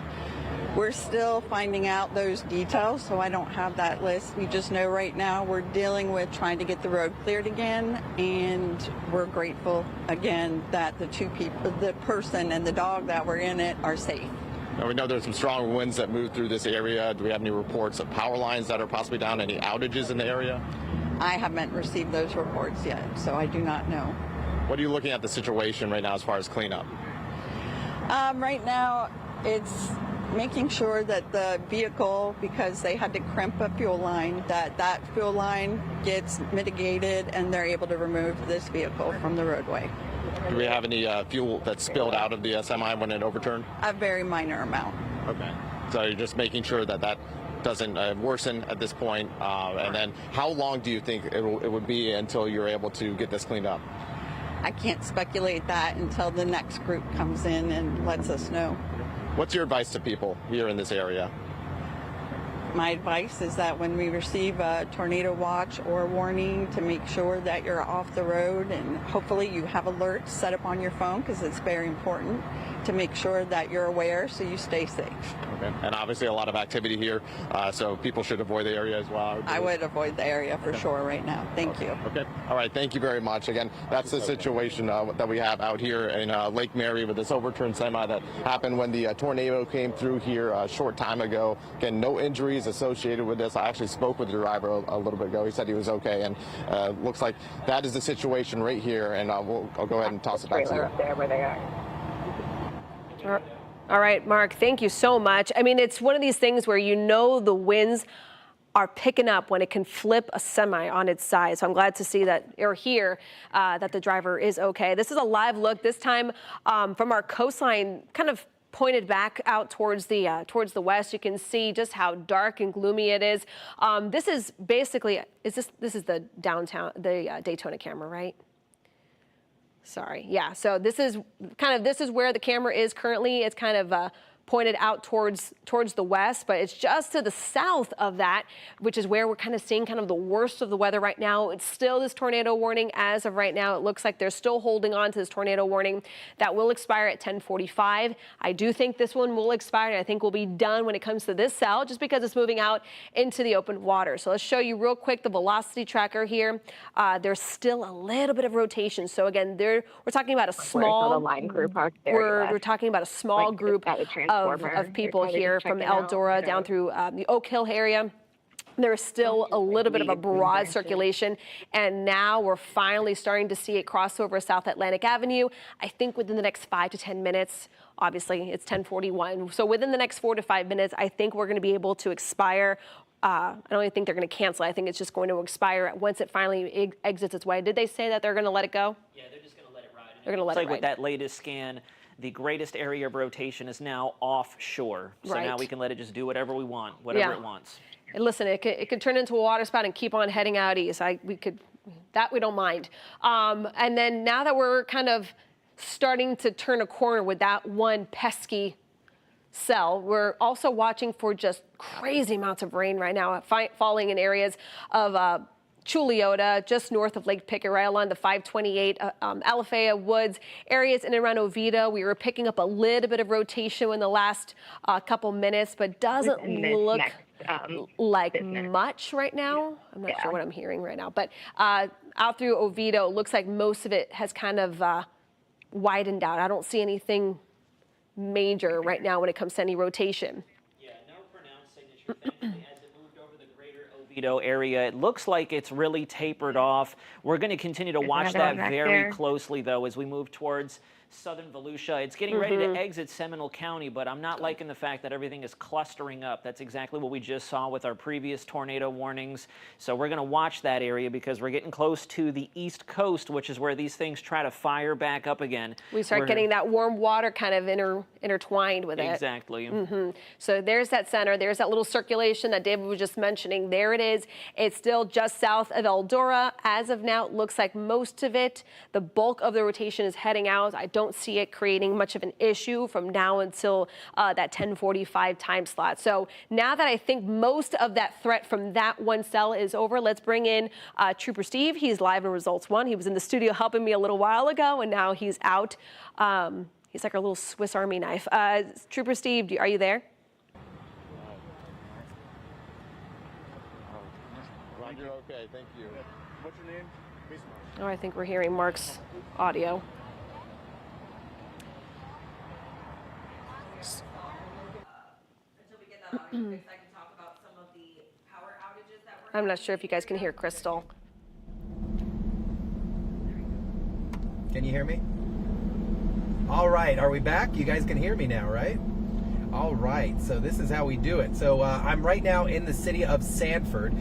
We're still finding out those details, so I don't have that list. We just know right now we're dealing with trying to get the road cleared again, and we're grateful again that the two people, the person and the dog that were in it, are safe. Now, we know there's some strong winds that move through this area. Do we have any reports of power lines that are possibly down? Any outages in the area? I haven't received those reports yet, so I do not know. What are you looking at the situation right now as far as cleanup? Right now, it's making sure that the vehicle, because they had to crimp a fuel line, that fuel line gets mitigated and they're able to remove this vehicle from the roadway. Do we have any fuel that spilled out of the semi when it overturned? A very minor amount. Okay. So you're just making sure that that doesn't worsen at this point. And then how long do you think it would be until you're able to get this cleaned up? I can't speculate that until the next group comes in and lets us know. What's your advice to people here in this area? My advice is that when we receive a tornado watch or warning, to make sure that you're off the road, and hopefully you have alerts set up on your phone, because it's very important to make sure that you're aware so you stay safe. Okay. And obviously a lot of activity here, so people should avoid the area as well. I would avoid the area for sure right now. Thank you. Okay. All right. Thank you very much. Again, that's the situation that we have out here in Lake Mary with this overturned semi that happened when the tornado came through here a short time ago. Again, no injuries associated with this. I actually spoke with the driver a little bit ago. He said he was okay, and looks like that is the situation right here. And I'll go ahead and toss it back to you. Up there where they are. All right, Mark, thank you so much. I mean, it's one of these things where you know the winds are picking up when it can flip a semi on its side. So I'm glad to see that, or hear that the driver is okay. This is a live look, this time from our coastline, kind of pointed back out towards the west. You can see just how dark and gloomy it is. This is basically, this is the downtown, the Daytona camera, right? Sorry, yeah, so this is where the camera is currently. It's kind of pointed out towards the west, but it's just to the south of that, which is where we're kind of seeing kind of the worst of the weather right now. It's still this tornado warning as of right now. It looks like they're still holding on to this tornado warning that will expire at 10:45. I do think this one will expire, and I think we'll be done when it comes to this cell, just because it's moving out into the open water. So let's show you real quick the velocity tracker here. There's still a little bit of rotation. So again, we're talking about a small line crew parked there. we're talking about a small group of people here from Eldora down through the Oak Hill area. There's still a little bit of a broad circulation, and now we're finally starting to see it cross over South Atlantic Avenue. I think within the next 5 to 10 minutes, obviously it's 10:41. So within the next 4 to 5 minutes, I think we're going to be able to expire. I don't even think they're going to cancel. I think it's just going to expire once it finally exits its way. Did they say that they're going to let it go? Yeah, they're just going to let it ride. They're going to let it It's like ride. with that latest scan, the greatest area of rotation is now offshore. So now Right. we can let it just do whatever we want, whatever Yeah. it wants. And listen, it could turn into a water spout and keep on heading out east. We don't mind. And then now that we're kind of starting to turn a corner with that one pesky cell, we're also watching for just crazy amounts of rain right now, falling in areas of Chuliota, just north of Lake Pickett, right along the 528 Alafaya Woods areas in and around Oviedo. We were picking up a little bit of rotation in the last couple minutes, but doesn't look like much right now. I'm not sure what I'm hearing right now, but out through Oviedo, it looks like most of it has kind of widened out. I don't see anything major right now when it comes to any rotation. Yeah, no pronounced signature. Thankfully, as it moved over the greater Oviedo area, it looks like it's really tapered off. We're going to continue to watch that very closely, though, as we move towards southern Volusia. It's getting ready to exit Seminole County, but I'm not liking the fact that everything is clustering up. That's exactly what we just saw with our previous tornado warnings. So we're going to watch that area because we're getting close to the East Coast, which is where these things try to fire back up again. We start getting that warm water kind of intertwined with it. Exactly. So there's that center. There's that little circulation that David was just mentioning. There it is. It's still just south of Eldora. As of now, it looks like most of it, the bulk of the rotation is heading out. I don't see it creating much of an issue from now until that 10:45 time slot. So now that I think most of that threat from that one cell is over, let's bring in Trooper Steve. He's live in Results 1. He was in the studio helping me a little while ago, and now he's out. He's like our little Swiss Army knife. Trooper Steve, are you there? Roger, okay, thank you. What's your name? Oh, I think we're hearing Mark's audio. I'm not sure if you guys can hear Crystal. Can you hear me? All right, are we back? You guys can hear me now, right? All right, so this is how we do it. So I'm right now in the city of Sanford.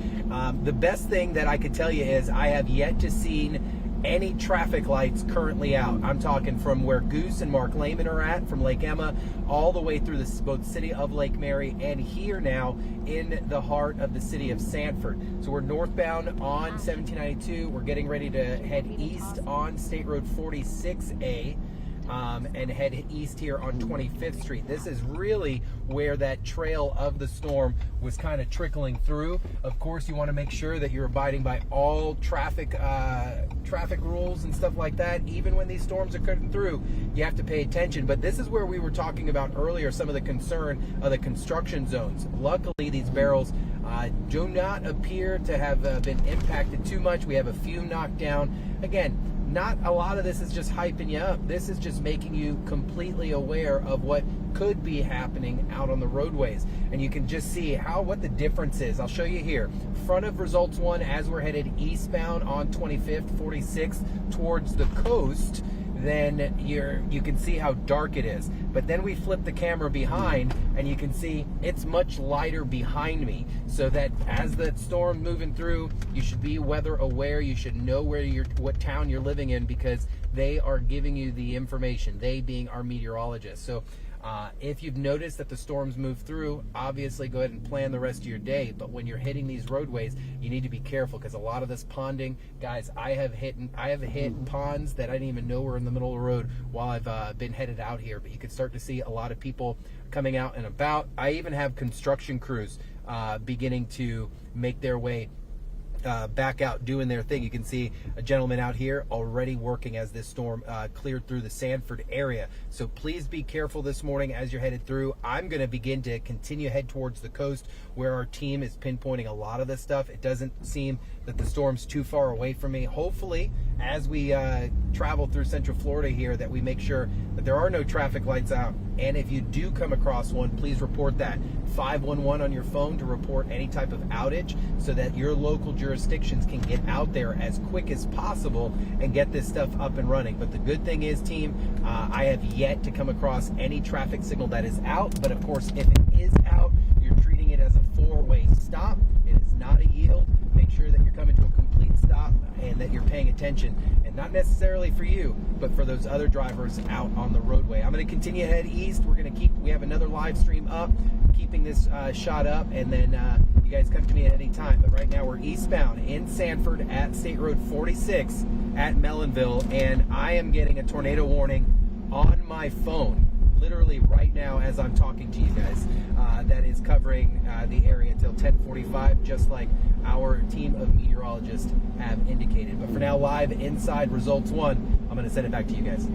The best thing that I could tell you is I have yet to see any traffic lights currently out. I'm talking from where Goose and Mark Lehman are at, from Lake Emma, all the way through both city of Lake Mary and here now in the heart of the city of Sanford. So we're northbound on 1792. We're getting ready to head east on State Road 46A. And head east here on 25th Street. This is really where that trail of the storm was kind of trickling through. Of course, you want to make sure that you're abiding by all traffic rules and stuff like that. Even when these storms are cutting through, you have to pay attention. But this is where we were talking about earlier, some of the concern of the construction zones. Luckily, these barrels do not appear to have been impacted too much. We have a few knocked down. Again, not a lot of this is just hyping you up. This is just making you completely aware of what could be happening out on the roadways. And you can just see what the difference is. I'll show you here. Front of Results 1 as we're headed eastbound on 25th, 46th towards the coast, then you can see how dark it is. But then we flip the camera behind and you can see it's much lighter behind me. So that as the storm moving through, you should be weather aware. You should know what town you're living in because they are giving you the information, they being our meteorologists. So if you've noticed that the storms move through, obviously go ahead and plan the rest of your day. But when you're hitting these roadways, you need to be careful because a lot of this ponding, guys, I have hit ponds that I didn't even know were in the middle of the road while I've been headed out here. But you can start to see a lot of people coming out and about. I even have construction crews beginning to make their way back out doing their thing. You can see a gentleman out here already working as this storm cleared through the Sanford area. So please be careful this morning as you're headed through. I'm going to begin to continue head towards the coast where our team is pinpointing a lot of this stuff. It doesn't seem that the storm's too far away from me. Hopefully, as we travel through Central Florida here, that we make sure that there are no traffic lights out. And if you do come across one, please report that. 511 on your phone to report any type of outage so that your local jurisdictions can get out there as quick as possible and get this stuff up and running. But the good thing is, team, I have yet to come across any traffic signal that is out. But of course, if it is out, you're treating it as a four-way stop. It is not a yield. Make sure that you're coming to a complete stop and that you're paying attention. And not necessarily for you, but for those other drivers out on the roadway. I'm going to continue to head east. We have another live stream up, keeping this shot up, and then you guys come to me at any time. But right now we're eastbound in Sanford at State Road 46 at Mellonville, and I am getting a tornado warning on my phone literally right now as I'm talking to you guys. That is covering the area until 10:45, just like our team of meteorologists have indicated. But for now, live inside Results 1, I'm going to send it back to you guys.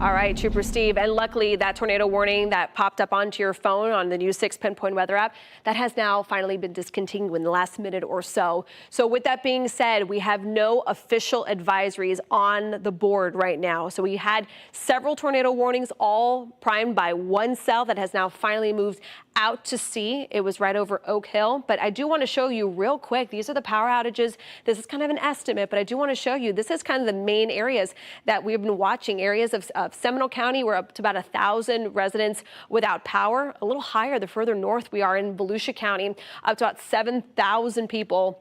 All right, Trooper Steve, and luckily that tornado warning that popped up onto your phone on the new 6 Pinpoint Weather app, that has now finally been discontinued in the last minute or so. So with that being said, we have no official advisories on the board right now. So we had several tornado warnings, all primed by one cell that has now finally moved out to sea. It was right over Oak Hill, but I do want to show you real quick. These are the power outages. This is kind of an estimate, but I do want to show you, this is kind of the main areas that we've been watching, areas of of Seminole County. We're up to about 1,000 residents without power. A little higher the further north we are in Volusia County, up to about 7,000 people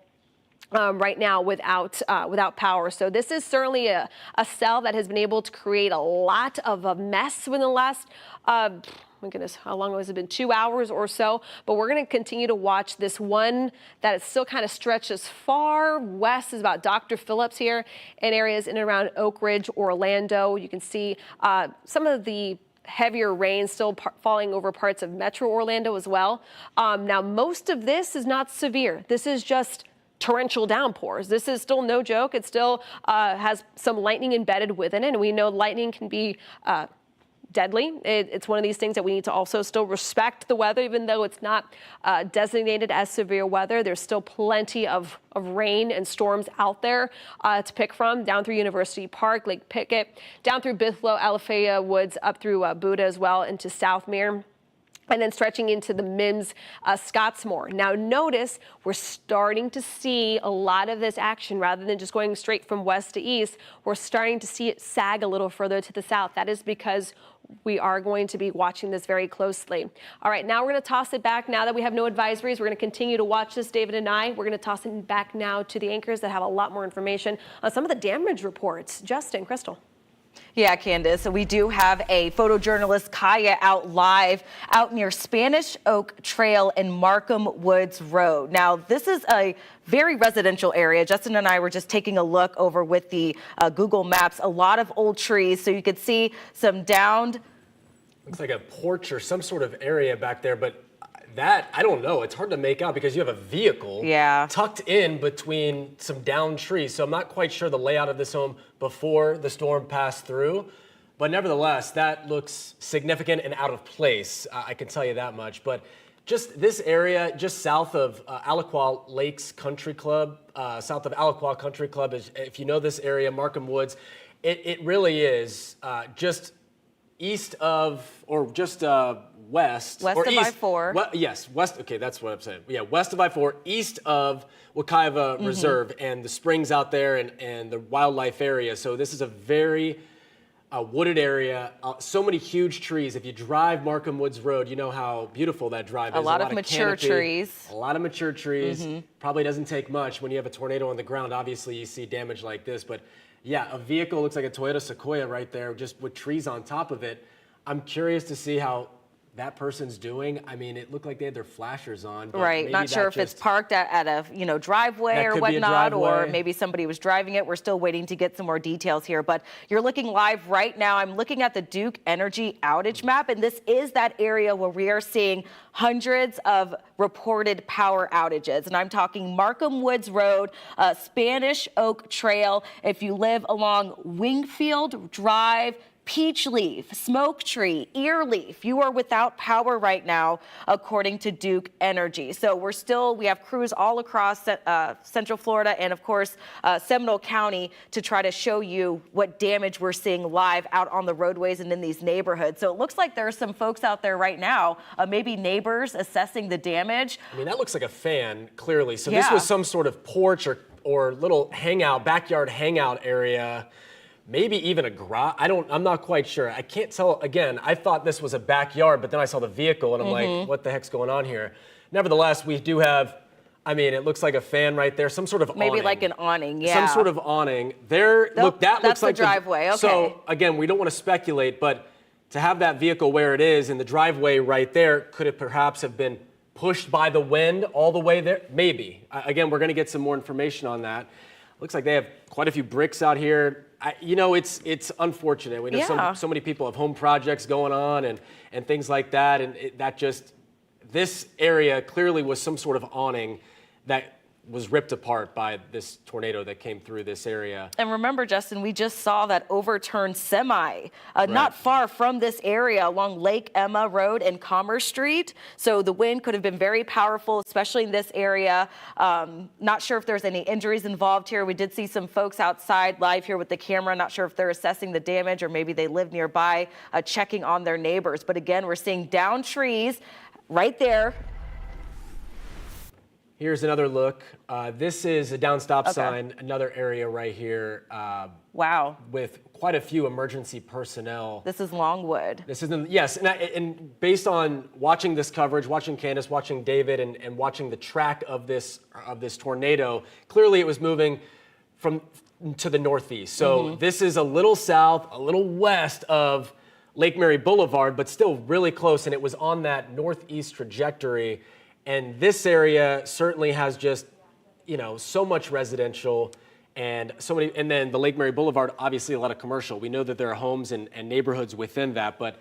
right now without power. So this is certainly a cell that has been able to create a lot of a mess within the last my goodness, how long has it been? 2 hours or so. But we're going to continue to watch this one that is still kind of stretches far west, is about Dr. Phillips here, in areas in and around Oak Ridge, Orlando. You can see some of the heavier rain still falling over parts of Metro Orlando as well. Now, most of this is not severe. This is just torrential downpours. This is still no joke. It still has some lightning embedded within it, and we know lightning can be deadly. It's one of these things that we need to also still respect the weather, even though it's not designated as severe weather. There's still plenty of rain and storms out there to pick from, down through University Park, Lake Pickett, down through Bithlo, Alafaya Woods, up through Buda as well, into Southmere, and then stretching into the Mims, Scottsmore. Now notice we're starting to see a lot of this action rather than just going straight from west to east. We're starting to see it sag a little further to the south. That is because we are going to be watching this very closely. All right, now we're going to toss it back. Now that we have no advisories, we're going to continue to watch this, David and I. We're going to toss it back now to the anchors that have a lot more information on some of the damage reports. Justin, Crystal. Yeah, Candace, so we do have a photojournalist, Kaya, out live out near Spanish Oak Trail and Markham Woods Road. Now, this is a very residential area. Justin and I were just taking a look over with the Google Maps, a lot of old trees. So you could see some downed. Looks like a porch or some sort of area back there, but that, I don't know. It's hard to make out because you have a vehicle tucked in between some downed trees. So I'm not quite sure the layout of this home before the storm passed through. But nevertheless, that looks significant and out of place. I can tell you that much. But just this area, just south of Alaqua Lakes Country Club, south of Alaqua Country Club, is, if you know this area, Markham Woods, it really is just east of, or just west of east, I-4. Yes, west. Okay, that's what I'm saying. Yeah, west of I-4, east of Wekiva Reserve and the springs out there and the wildlife area. So this is a very wooded area. So many huge trees. If you drive Markham Woods Road, you know how beautiful that drive is. A lot of mature canopy, trees. A lot of mature trees. Probably doesn't take much when you have a tornado on the ground. Obviously, you see damage like this, but yeah, a vehicle looks like a Toyota Sequoia right there, just with trees on top of it. I'm curious to see how that person's doing. I mean, it looked like they had their flashers on. But right, not sure if it's parked at a driveway or whatnot, or maybe somebody was driving it. We're still waiting to get some more details here, but you're looking live right now. I'm looking at the Duke Energy outage map, and this is that area where we are seeing hundreds of reported power outages. And I'm talking Markham Woods Road, Spanish Oak Trail. If you live along Wingfield Drive, Peachleaf, Smoke Tree, Earleaf, you are without power right now, according to Duke Energy. So we have crews all across Central Florida and, of course, Seminole County to try to show you what damage we're seeing live out on the roadways and in these neighborhoods. So it looks like there are some folks out there right now, maybe neighbors assessing the damage. I mean, that looks like a fan, clearly. So this was some sort of porch or little backyard hangout area. Maybe even a garage. I'm not quite sure. I can't tell. Again, I thought this was a backyard, but then I saw the vehicle and I'm like, what the heck's going on here? Nevertheless, we do have, I mean, it looks like a fan right there, some sort of maybe awning. Like an awning, yeah. Some sort of awning. There, look, that looks like the driveway, okay. So again, we don't want to speculate, but to have that vehicle where it is in the driveway right there, could it perhaps have been pushed by the wind all the way there? Maybe. Again, we're going to get some more information on that. Looks like they have quite a few bricks out here. It's unfortunate. We know so many people have home projects going on and things like that. And this area clearly was some sort of awning that was ripped apart by this tornado that came through this area. And remember, Justin, we just saw that overturned semi not far from this area along Lake Emma Road and Commerce Street. So the wind could have been very powerful, especially in this area. Not sure if there's any injuries involved here. We did see some folks outside live here with the camera. Not sure if they're assessing the damage or maybe they live nearby, checking on their neighbors. But again, we're seeing downed trees right there. Here's another look. This is a down stop sign, another area right here. Wow. With quite a few emergency personnel. This is Longwood. This is, yes, and based on watching this coverage, watching Candace, watching David, and watching the track of this tornado, clearly it was moving to the northeast. So this is a little south, a little west of Lake Mary Boulevard, but still really close, and it was on that northeast trajectory. And this area certainly has just, so much residential and so many, and then the Lake Mary Boulevard, obviously a lot of commercial. We know that there are homes and neighborhoods within that, but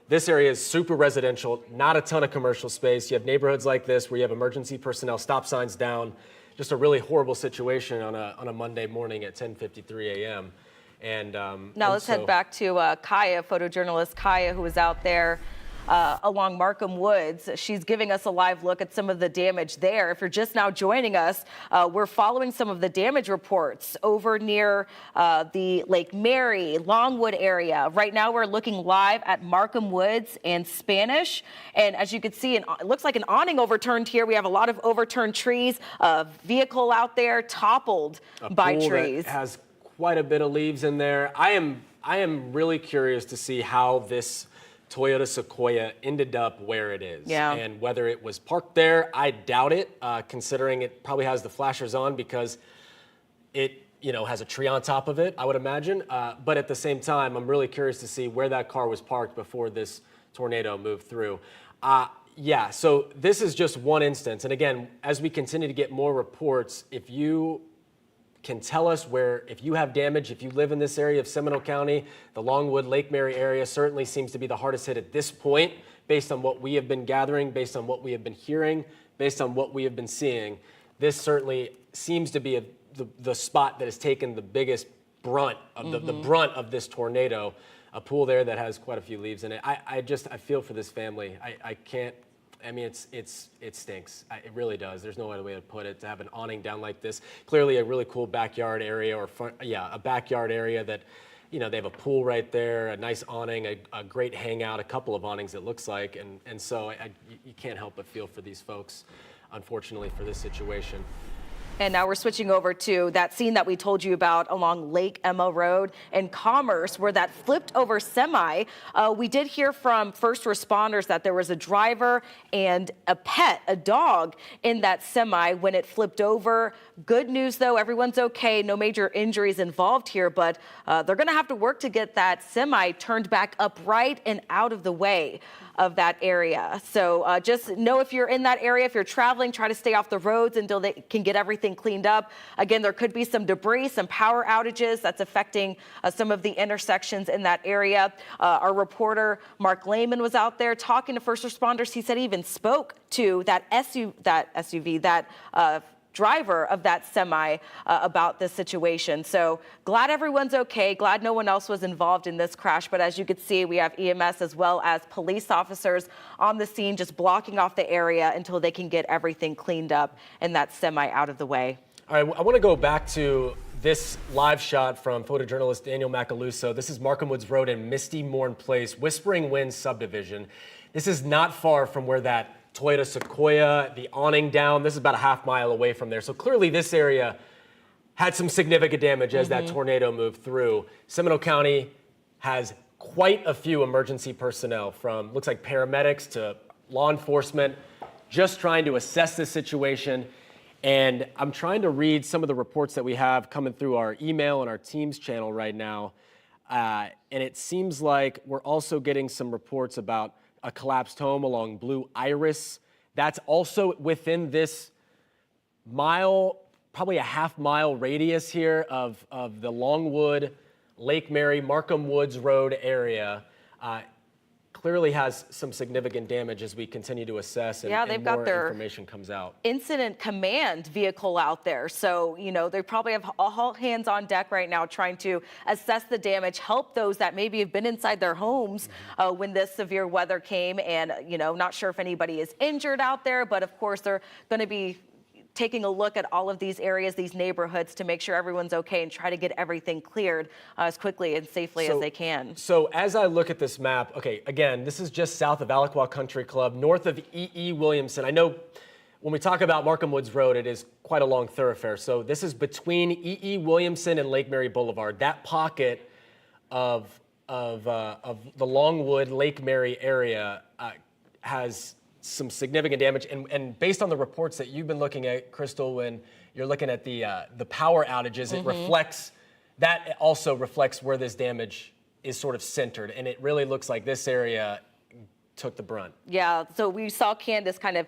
this area is super residential, not a ton of commercial space. You have neighborhoods like this where you have emergency personnel, stop signs down, just a really horrible situation on a Monday morning at 10:53 a.m. And now let's head back to Kaya, photojournalist Kaya, who was out there along Markham Woods. She's giving us a live look at some of the damage there. If you're just now joining us, we're following some of the damage reports over near the Lake Mary, Longwood area. Right now we're looking live at Markham Woods and Spanish. And as you can see, it looks like an awning overturned here. We have a lot of overturned trees, a vehicle out there toppled by trees. That has quite a bit of leaves in there. I am really curious to see how this Toyota Sequoia ended up where it is. Yeah. And whether it was parked there, I doubt it, considering it probably has the flashers on because it has a tree on top of it, I would imagine. But at the same time, I'm really curious to see where that car was parked before this tornado moved through. Yeah, so this is just one instance. And again, as we continue to get more reports, if you can tell us if you have damage, if you live in this area of Seminole County, the Longwood, Lake Mary area certainly seems to be the hardest hit at this point, based on what we have been gathering, based on what we have been hearing, based on what we have been seeing. This certainly seems to be the spot that has taken the biggest brunt of the brunt of this tornado. A pool there that has quite a few leaves in it. I feel for this family. I can't. I mean, it stinks. It really does. There's no other way to put it. To have an awning down like this, clearly a really cool backyard area a backyard area that, they have a pool right there, a nice awning, a great hangout, a couple of awnings it looks like, and so you can't help but feel for these folks, unfortunately, for this situation. And now we're switching over to that scene that we told you about along Lake Emma Road in Commerce, where that flipped over semi. We did hear from first responders that there was a driver and a pet, a dog, in that semi when it flipped over. Good news, though, everyone's okay. No major injuries involved here, but they're going to have to work to get that semi turned back upright and out of the way of that area. So just know if you're in that area, if you're traveling, try to stay off the roads until they can get everything cleaned up. Again, there could be some debris, some power outages that's affecting some of the intersections in that area. Our reporter, Mark Lehman, was out there talking to first responders. He said he even spoke to that driver of that semi about this situation. So glad everyone's okay. Glad no one else was involved in this crash. But as you can see, we have EMS as well as police officers on the scene, just blocking off the area until they can get everything cleaned up and that semi out of the way. All right, I want to go back to this live shot from photojournalist Daniel Macaluso. This is Markham Woods Road in Misty Morn Place, Whispering Winds subdivision. This is not far from where that Toyota Sequoia, the awning down. This is about a half mile away from there. So clearly this area had some significant damage as that tornado moved through. Seminole County has quite a few emergency personnel, from looks like paramedics to law enforcement, just trying to assess the situation. And I'm trying to read some of the reports that we have coming through our email and our Teams channel right now. And it seems like we're also getting some reports about a collapsed home along Blue Iris. That's also within this mile, probably a half-mile radius here of the Longwood, Lake Mary, Markham Woods Road area. Clearly has some significant damage as we continue to assess and more information comes out. Incident command vehicle out there. So, they probably have all hands on deck right now trying to assess the damage, help those that maybe have been inside their homes when this severe weather came. And, not sure if anybody is injured out there, but of course they're going to be taking a look at all of these areas, these neighborhoods, to make sure everyone's okay and try to get everything cleared as quickly and safely as they can. So as I look at this map, okay, again, this is just south of Alaqua Country Club, north of E.E. Williamson. I know when we talk about Markham Woods Road, it is quite a long thoroughfare. So this is between E.E. Williamson and Lake Mary Boulevard. That pocket of the Longwood, Lake Mary area has some significant damage. And based on the reports that you've been looking at, Crystal, when you're looking at the power outages, it reflects, that also reflects where this damage is sort of centered. And it really looks like this area took the brunt. Yeah, so we saw Candace kind of,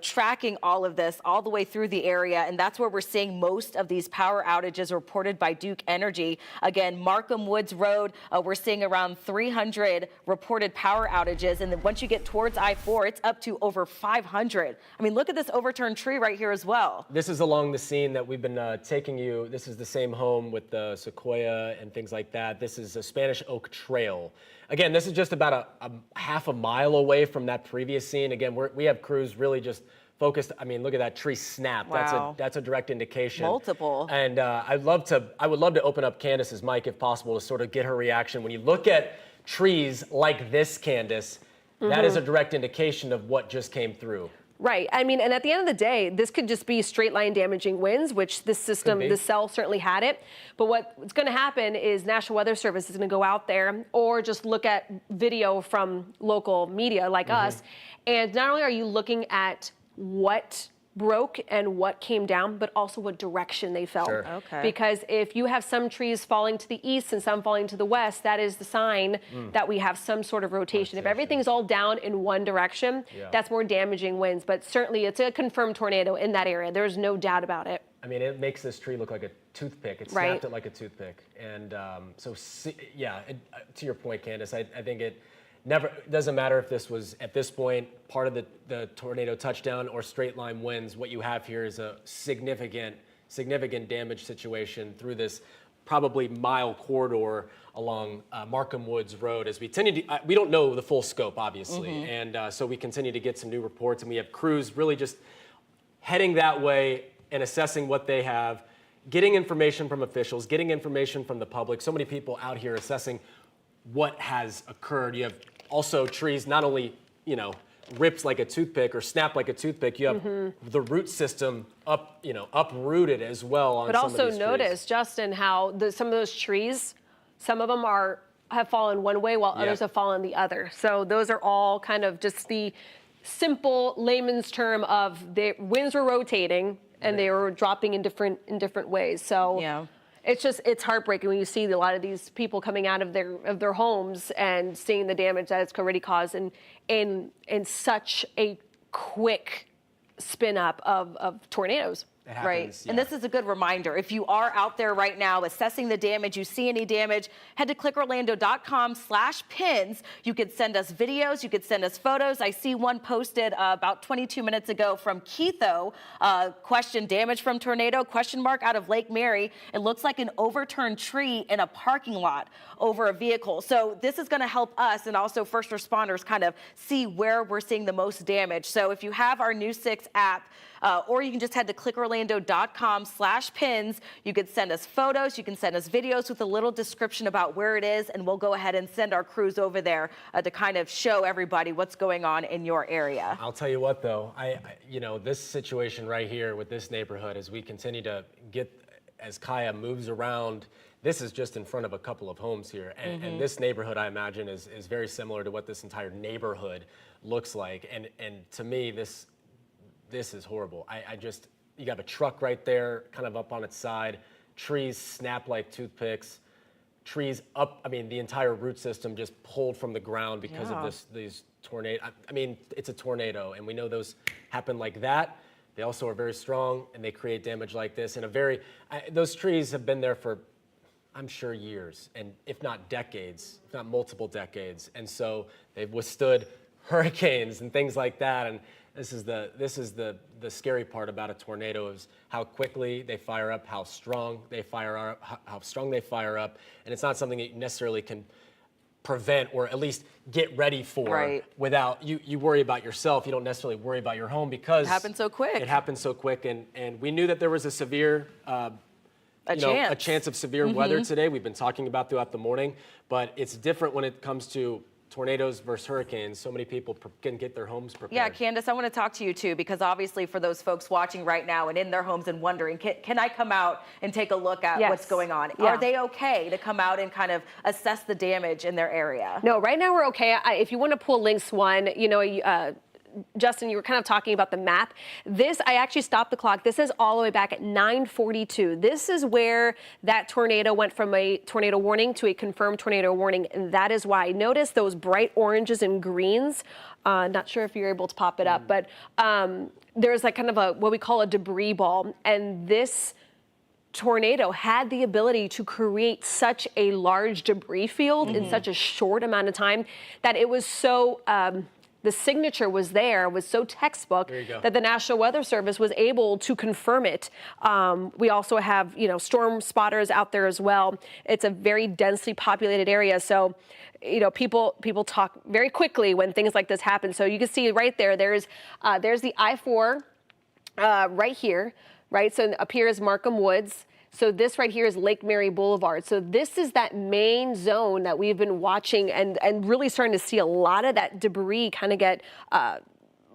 tracking all of this all the way through the area, and that's where we're seeing most of these power outages reported by Duke Energy. Again, Markham Woods Road, we're seeing around 300 reported power outages, and then once you get towards I-4, it's up to over 500. I mean, look at this overturned tree right here as well. This is along the scene that we've been taking you. This is the same home with the sequoia and things like that. This is a Spanish Oak Trail. Again, this is just about a half a mile away from that previous scene. Again, we have crews really just focused. I mean, look at that tree snap. Wow. That's a direct indication. Multiple. And I would love to open up Candace's mic if possible to sort of get her reaction. When you look at trees like this, Candace, that is a direct indication of what just came through. Right. I mean, and at the end of the day, this could just be straight line damaging winds, which this system, this cell certainly had it. But what's going to happen is National Weather Service is going to go out there or just look at video from local media like us. And not only are you looking at what broke and what came down, but also what direction they fell. Sure. Okay. Because if you have some trees falling to the east and some falling to the west, that is the sign that we have some sort of rotation. If everything's all down in one direction, that's more damaging winds. But certainly it's a confirmed tornado in that area. There's no doubt about it. I mean, it makes this tree look like a toothpick. It Right. snapped it like a toothpick. And to your point, Candace, I think it doesn't matter if this was, at this point, part of the tornado touchdown or straight line winds. What you have here is a significant damage situation through this probably mile corridor along Markham Woods Road. As we we don't know the full scope, obviously. And so we continue to get some new reports, and we have crews really just heading that way and assessing what they have, getting information from officials, getting information from the public. So many people out here assessing what has occurred. You have also trees not only, ripped like a toothpick or snapped like a toothpick, you have the root system uprooted as well on But some also of these notice, trees. Justin, how some of those trees, some of them have fallen one way while others have fallen the other. So those are all kind of just the simple layman's term of the winds were rotating and they were dropping in different ways. So Yeah. it's heartbreaking when you see a lot of these people coming out of their homes and seeing the damage that it's already caused in such a quick spin up of tornadoes. It happens, Right. And this is a good reminder. If you are out there right now assessing the damage, you see any damage, head to clickorlando.com/pins. You could send us videos. You could send us photos. I see one posted about 22 minutes ago from Keitho. Question, damage from tornado, ? Out of Lake Mary. It looks like an overturned tree in a parking lot over a vehicle. So this is going to help us and also first responders kind of see where we're seeing the most damage. So if you have our News 6 app, or you can just head to clickorlando.com/pins. You could send us photos. You can send us videos with a little description about where it is, and we'll go ahead and send our crews over there to kind of show everybody what's going on in your area. I'll tell you what, though, this situation right here with this neighborhood, as we continue to as Kaya moves around, this is just in front of a couple of homes here. And this neighborhood, I imagine, is very similar to what this entire neighborhood looks like. And to me, this is horrible. You got a truck right there, kind of up on its side. Trees snap like toothpicks. Trees up, the entire root system just pulled from the ground because of these tornadoes. It's a tornado, and we know those happen like that. They also are very strong, and they create damage like this. And those trees have been there for, I'm sure, years, and if not decades, if not multiple decades. And so they've withstood hurricanes and things like that. And this is the scary part about a tornado is how quickly they fire up, how strong they fire up, and it's not something that you necessarily can prevent or at least get ready for without you worry about yourself. You don't necessarily worry about your home because It happened so quick. It happened so quick, and we knew that there was a severe a chance of severe weather today. We've been talking about throughout the morning, but it's different when it comes to tornadoes versus hurricanes, so many people can get their homes prepared. Yeah, Candace, I want to talk to you too, because obviously for those folks watching right now and in their homes and wondering, can I come out and take a look at what's going on? Yeah. Are they okay to come out and kind of assess the damage in their area? No, right now we're okay. If you want to pull links one, Justin, you were kind of talking about the map. I actually stopped the clock. This is all the way back at 9:42. This is where that tornado went from a tornado warning to a confirmed tornado warning, and that is why. Notice those bright oranges and greens. Not sure if you're able to pop it up, but there's like kind of what we call a debris ball, and this tornado had the ability to create such a large debris field in such a short amount of time that it was so the signature was so textbook that the National Weather Service was able to confirm it. We also have, storm spotters out there as well. It's a very densely populated area. So, people talk very quickly when things like this happen. So you can see right there, there's the I-4 right here, right? So up here is Markham Woods. So this right here is Lake Mary Boulevard. So this is that main zone that we've been watching and really starting to see a lot of that debris kind of get, a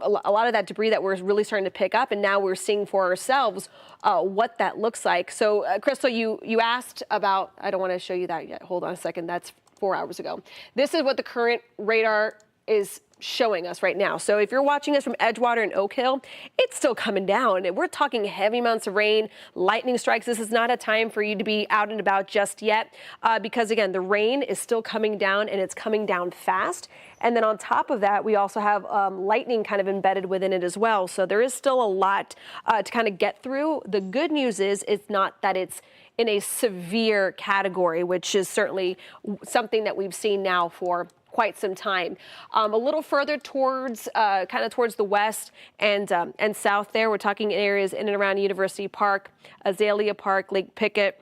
lot of that debris that we're really starting to pick up. And now we're seeing for ourselves what that looks like. So Crystal, you asked about, I don't want to show you that yet. Hold on a second. That's 4 hours ago. This is what the current radar is showing us right now. So if you're watching us from Edgewater and Oak Hill, it's still coming down. And we're talking heavy amounts of rain, lightning strikes. This is not a time for you to be out and about just yet because, again, the rain is still coming down and it's coming down fast. And then on top of that, we also have lightning kind of embedded within it as well. So there is still a lot to kind of get through. The good news is it's not that it's in a severe category, which is certainly something that we've seen now for quite some time. A little further towards, kind of towards the west and south there, we're talking areas in and around University Park, Azalea Park, Lake Pickett.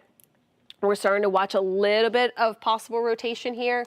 We're starting to watch a little bit of possible rotation here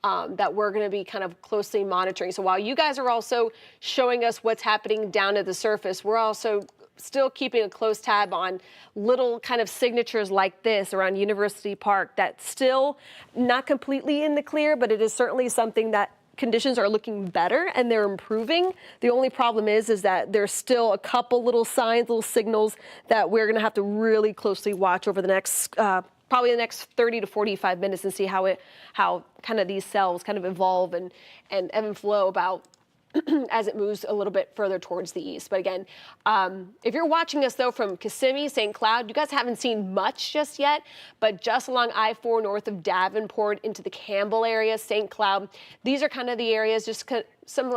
that we're going to be kind of closely monitoring. So while you guys are also showing us what's happening down at the surface, we're also still keeping a close tab on little kind of signatures like this around University Park that's still not completely in the clear, but it is certainly something that conditions are looking better and they're improving. The only problem is that there's still a couple little signs, little signals that we're going to have to really closely watch over the next probably the next 30 to 45 minutes and see how kind of these cells kind of evolve and ebb and flow about as it moves a little bit further towards the east. But again, if you're watching us though from Kissimmee, St. Cloud, you guys haven't seen much just yet, but just along I-4 north of Davenport into the Campbell area, St. Cloud, these are kind of the areas, just some of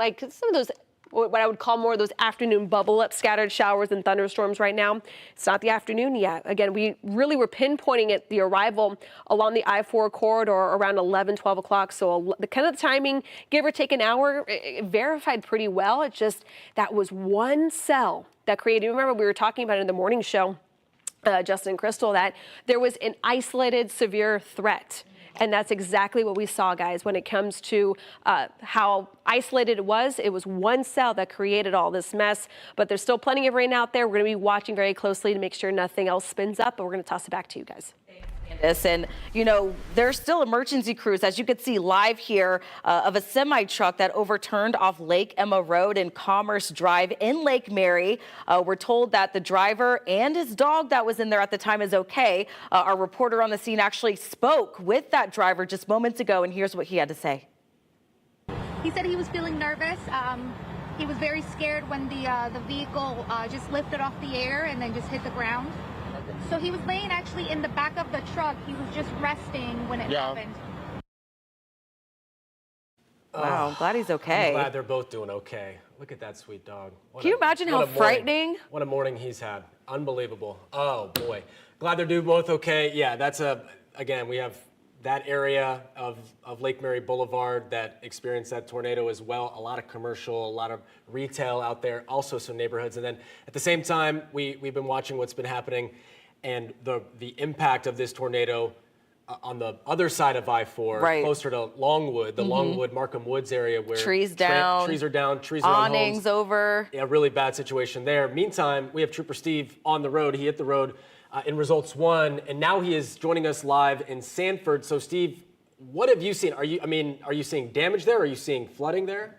those what I would call more of those afternoon bubble up scattered showers and thunderstorms right now. It's not the afternoon yet. Again, we really were pinpointing it, the arrival along the I-4 corridor around 11, 12 o'clock. So the kind of timing, give or take an hour, it verified pretty well. It's just that was one cell that created, remember we were talking about it in the morning show, Justin and Crystal, that there was an isolated severe threat. And that's exactly what we saw, guys, when it comes to how isolated it was. It was one cell that created all this mess. But there's still plenty of rain out there. We're going to be watching very closely to make sure nothing else spins up. But we're going to toss it back to you guys. And, there's still emergency crews, as you can see live here, of a semi-truck that overturned off Lake Emma Road and Commerce Drive in Lake Mary. We're told that the driver and his dog that was in there at the time is okay. Our reporter on the scene actually spoke with that driver just moments ago, and here's what he had to say. He said he was feeling nervous. He was very scared when the vehicle just lifted off the air and then just hit the ground. So he was laying actually in the back of the truck. He was just resting when it happened. Wow, I'm glad he's okay. I'm glad they're both doing okay. Look at that sweet dog. Can you imagine how frightening? What a morning he's had. Unbelievable. Oh, boy. Glad they're doing both okay. Yeah, that's again, we have that area of Lake Mary Boulevard that experienced that tornado as well. A lot of commercial, a lot of retail out there, also some neighborhoods. And then at the same time, we've been watching what's been happening and the impact of this tornado on the other side of I-4, closer to Longwood, the Longwood, Markham Woods area where trees down, trees are down, trees are on homes. Awnings over. Yeah, really bad situation there. Meantime, we have Trooper Steve on the road. He hit the road in Results 1, and now he is joining us live in Sanford. So, Steve, What have you seen? Are you seeing damage there? Are you seeing flooding there?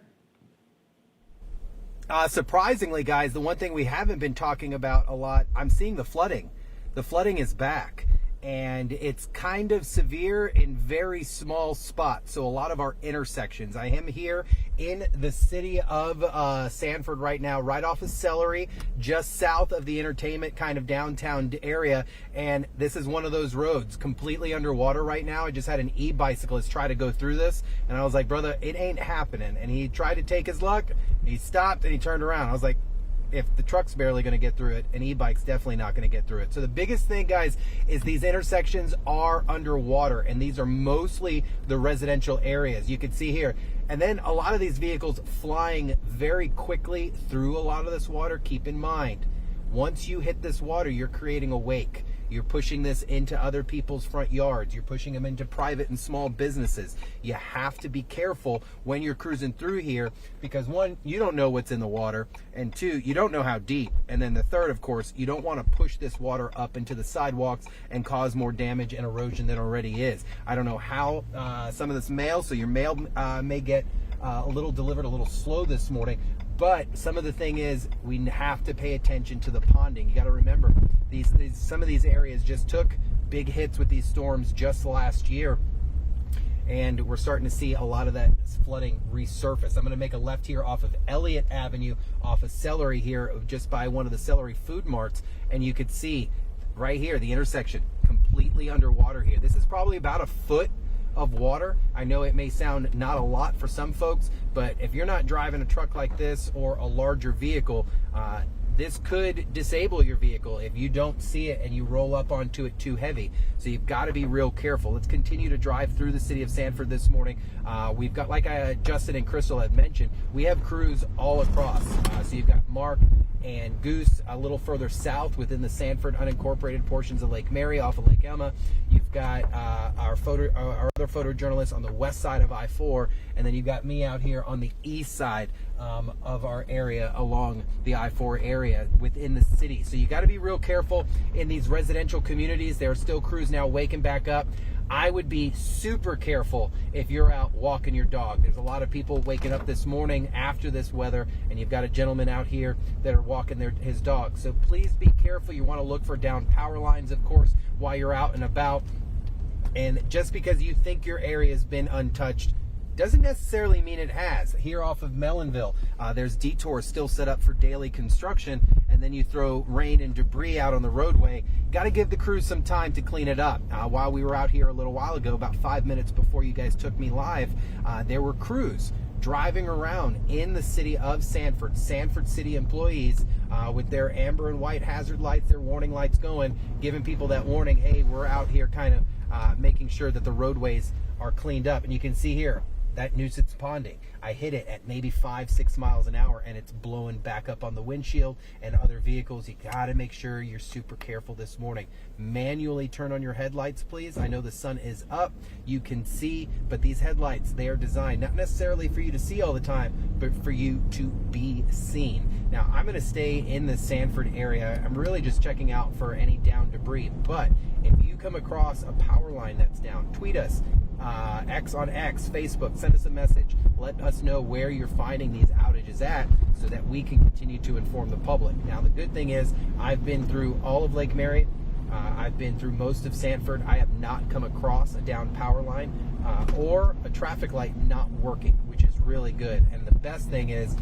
Surprisingly, guys, the one thing we haven't been talking about a lot, I'm seeing the flooding. The flooding is back, and it's kind of severe in very small spots. So a lot of our intersections. I am here in the city of Sanford right now, right off of Celery, just south of the entertainment kind of downtown area. And this is one of those roads completely underwater right now. I just had an e-bicyclist try to go through this, and I was like, brother, it ain't happening. And he tried to take his luck. He stopped and he turned around. I was like, if the truck's barely going to get through it, an e-bike's definitely not going to get through it. So the biggest thing, guys, is these intersections are underwater, and these are mostly the residential areas. You can see here. And then a lot of these vehicles flying very quickly through a lot of this water. Keep in mind, once you hit this water, you're creating a wake. You're pushing this into other people's front yards. You're pushing them into private and small businesses. You have to be careful when you're cruising through here because, one, you don't know what's in the water, and two, you don't know how deep. And then the third, of course, you don't want to push this water up into the sidewalks and cause more damage and erosion than already is. I don't know how some of this mail, so your mail may get a little delivered a little slow this morning. But some of the thing is, we have to pay attention to the ponding. You got to remember, some of these areas just took big hits with these storms just last year, and we're starting to see a lot of that flooding resurface. I'm going to make a left here off of Elliott Avenue, off of Celery here, just by one of the Celery food marts, and you could see right here the intersection completely underwater here. This is probably about a foot of water. I know it may sound not a lot for some folks, but if you're not driving a truck like this or a larger vehicle, this could disable your vehicle if you don't see it and you roll up onto it too heavy. So you've got to be real careful. Let's continue to drive through the city of Sanford this morning. We've got, like Justin and Crystal had mentioned, we have crews all across. So you've got Mark and Goose a little further south within the Sanford unincorporated portions of Lake Mary off of Lake Emma. You've got our other photojournalists on the west side of I-4, and then you've got me out here on the east side of our area along the I-4 area within the city. So you got to be real careful in these residential communities. There are still crews now waking back up. I would be super careful if you're out walking your dog. There's a lot of people waking up this morning after this weather, and you've got a gentleman out here that are walking his dog. So please be careful. You want to look for down power lines, of course, while you're out and about. And just because you think your area has been untouched doesn't necessarily mean it has. Here off of Mellonville, there's detours still set up for daily construction, and then you throw rain and debris out on the roadway. Got to give the crews some time to clean it up. While we were out here a little while ago, about 5 minutes before you guys took me live, there were crews driving around in the city of Sanford city employees with their amber and white hazard lights, their warning lights going, giving people that warning, hey, we're out here kind of making sure that the roadways are cleaned up. And you can see here, that nuisance ponding, I hit it at maybe 5-6 miles an hour, and it's blowing back up on the windshield and other vehicles. You got to make sure you're super careful this morning. Manually turn on your headlights, please. I know the sun is up, you can see, but these headlights, they are designed not necessarily for you to see all the time, but for you to be seen. Now, I'm going to stay in the Sanford area. I'm really just checking out for any down debris, but if you come across a power line that's down, tweet us. X on X, Facebook, send us a message. Let us know where you're finding these outages at so that we can continue to inform the public. Now, the good thing is I've been through all of Lake Mary. I've been through most of Sanford. I have not come across a down power line or a traffic light not working, which is really good. And the best thing is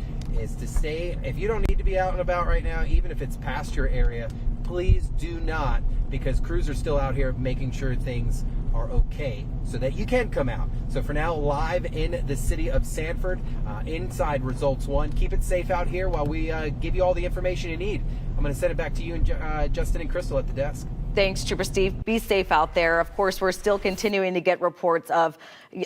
to stay, if you don't need to be out and about right now, even if it's past your area, please do not, because crews are still out here making sure things are okay so that you can come out. So for now, live in the city of Sanford, inside Results One. Keep it safe out here while we give you all the information you need. I'm going to send it back to you and Justin and Crystal at the desk. Thanks, Trooper Steve. Be safe out there. Of course, we're still continuing to get reports of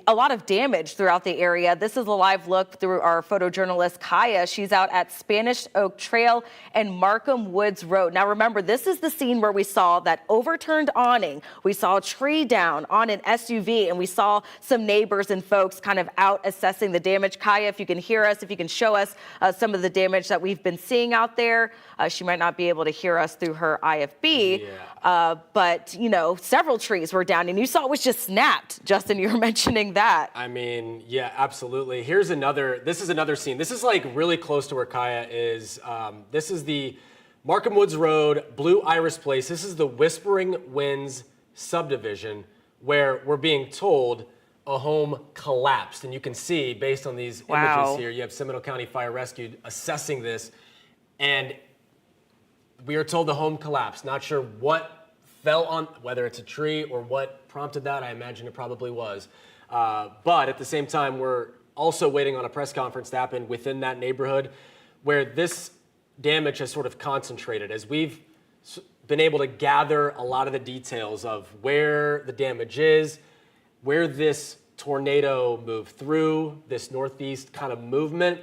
a lot of damage throughout the area. This is a live look through our photojournalist, Kaya. She's out at Spanish Oak Trail and Markham Woods Road. Now, remember, this is the scene where we saw that overturned awning. We saw a tree down on an SUV, and we saw some neighbors and folks kind of out assessing the damage. Kaya, if you can hear us, if you can show us some of the damage that we've been seeing out there. She might not be able to hear us through her IFB. But, you know, several trees were down, and you saw it was just snapped. Justin, you were mentioning that. I mean, yeah, absolutely. This is another scene. This is like really close to where Kaya is. This is the Markham Woods Road, Blue Iris Place. This is the Whispering Winds subdivision where we're being told a home collapsed. And you can see, based on these images here, you have Seminole County Fire Rescue assessing this. And we are told the home collapsed. Not sure what fell on, whether it's a tree or what prompted that. I imagine it probably was. But at the same time, we're also waiting on a press conference to happen within that neighborhood where this damage has sort of concentrated. As we've been able to gather a lot of the details of where the damage is, where this tornado moved through, this northeast kind of movement,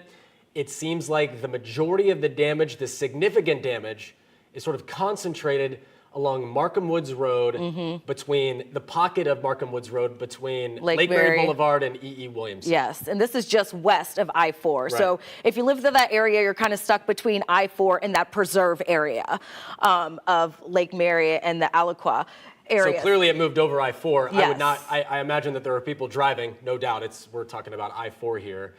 it seems like the majority of the damage, the significant damage, is sort of concentrated along Markham Woods Road, between the pocket of Markham Woods Road between Lake Mary Boulevard and E.E. Williamson. Yes, and this is just west of I-4. Right. So if you live in that area, you're kind of stuck between I-4 and that preserve area of Lake Mary and the Alaqua area. So clearly it moved over I-4. Yes. I imagine that there are people driving, no doubt. We're talking about I-4 here.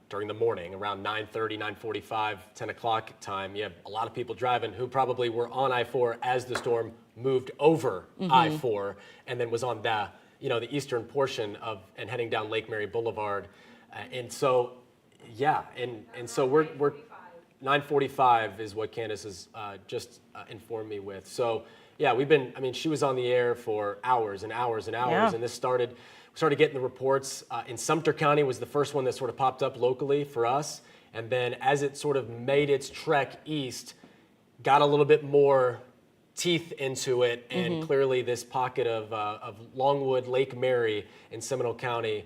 During the morning, around 9:30, 9:45, 10 o'clock time, you have a lot of people driving who probably were on I-4 as the storm moved over I-4 and then was on the eastern portion of and heading down Lake Mary Boulevard. And so, yeah, and so we're 9:45 is what Candace has just informed me with. So, yeah, she was on the air for hours and hours and hours, and this started getting the reports. In Sumter County was the first one that sort of popped up locally for us. And then as it sort of made its trek east, got a little bit more teeth into it. And clearly this pocket of Longwood, Lake Mary in Seminole County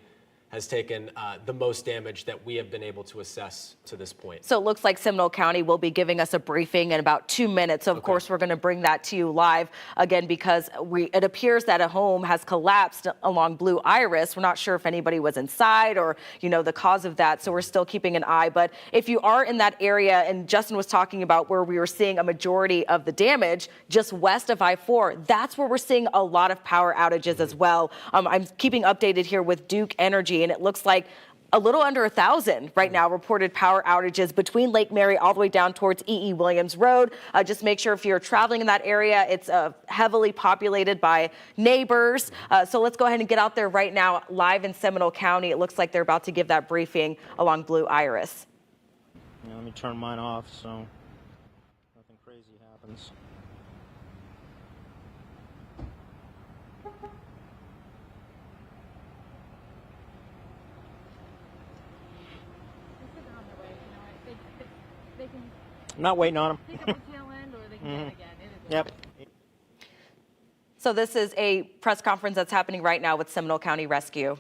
has taken the most damage that we have been able to assess to this point. So it looks like Seminole County will be giving us a briefing in about 2 minutes. So of course, we're going to bring that to you live again, because it appears that a home has collapsed along Blue Iris. We're not sure if anybody was inside or, the cause of that. So we're still keeping an eye. But if you are in that area, and Justin was talking about where we were seeing a majority of the damage just west of I-4, that's where we're seeing a lot of power outages as well. I'm keeping updated here with Duke Energy, and it looks like a little under 1,000 right now reported power outages between Lake Mary all the way down towards E.E. Williams Road. Just make sure if you're traveling in that area, it's heavily populated by neighbors. So let's go ahead and get out there right now live in Seminole County. It looks like they're about to give that briefing along Blue Iris. Yeah, let me turn mine off so nothing crazy happens. I'm not waiting on them. Yep. So this is a press conference that's happening right now with Seminole County Rescue.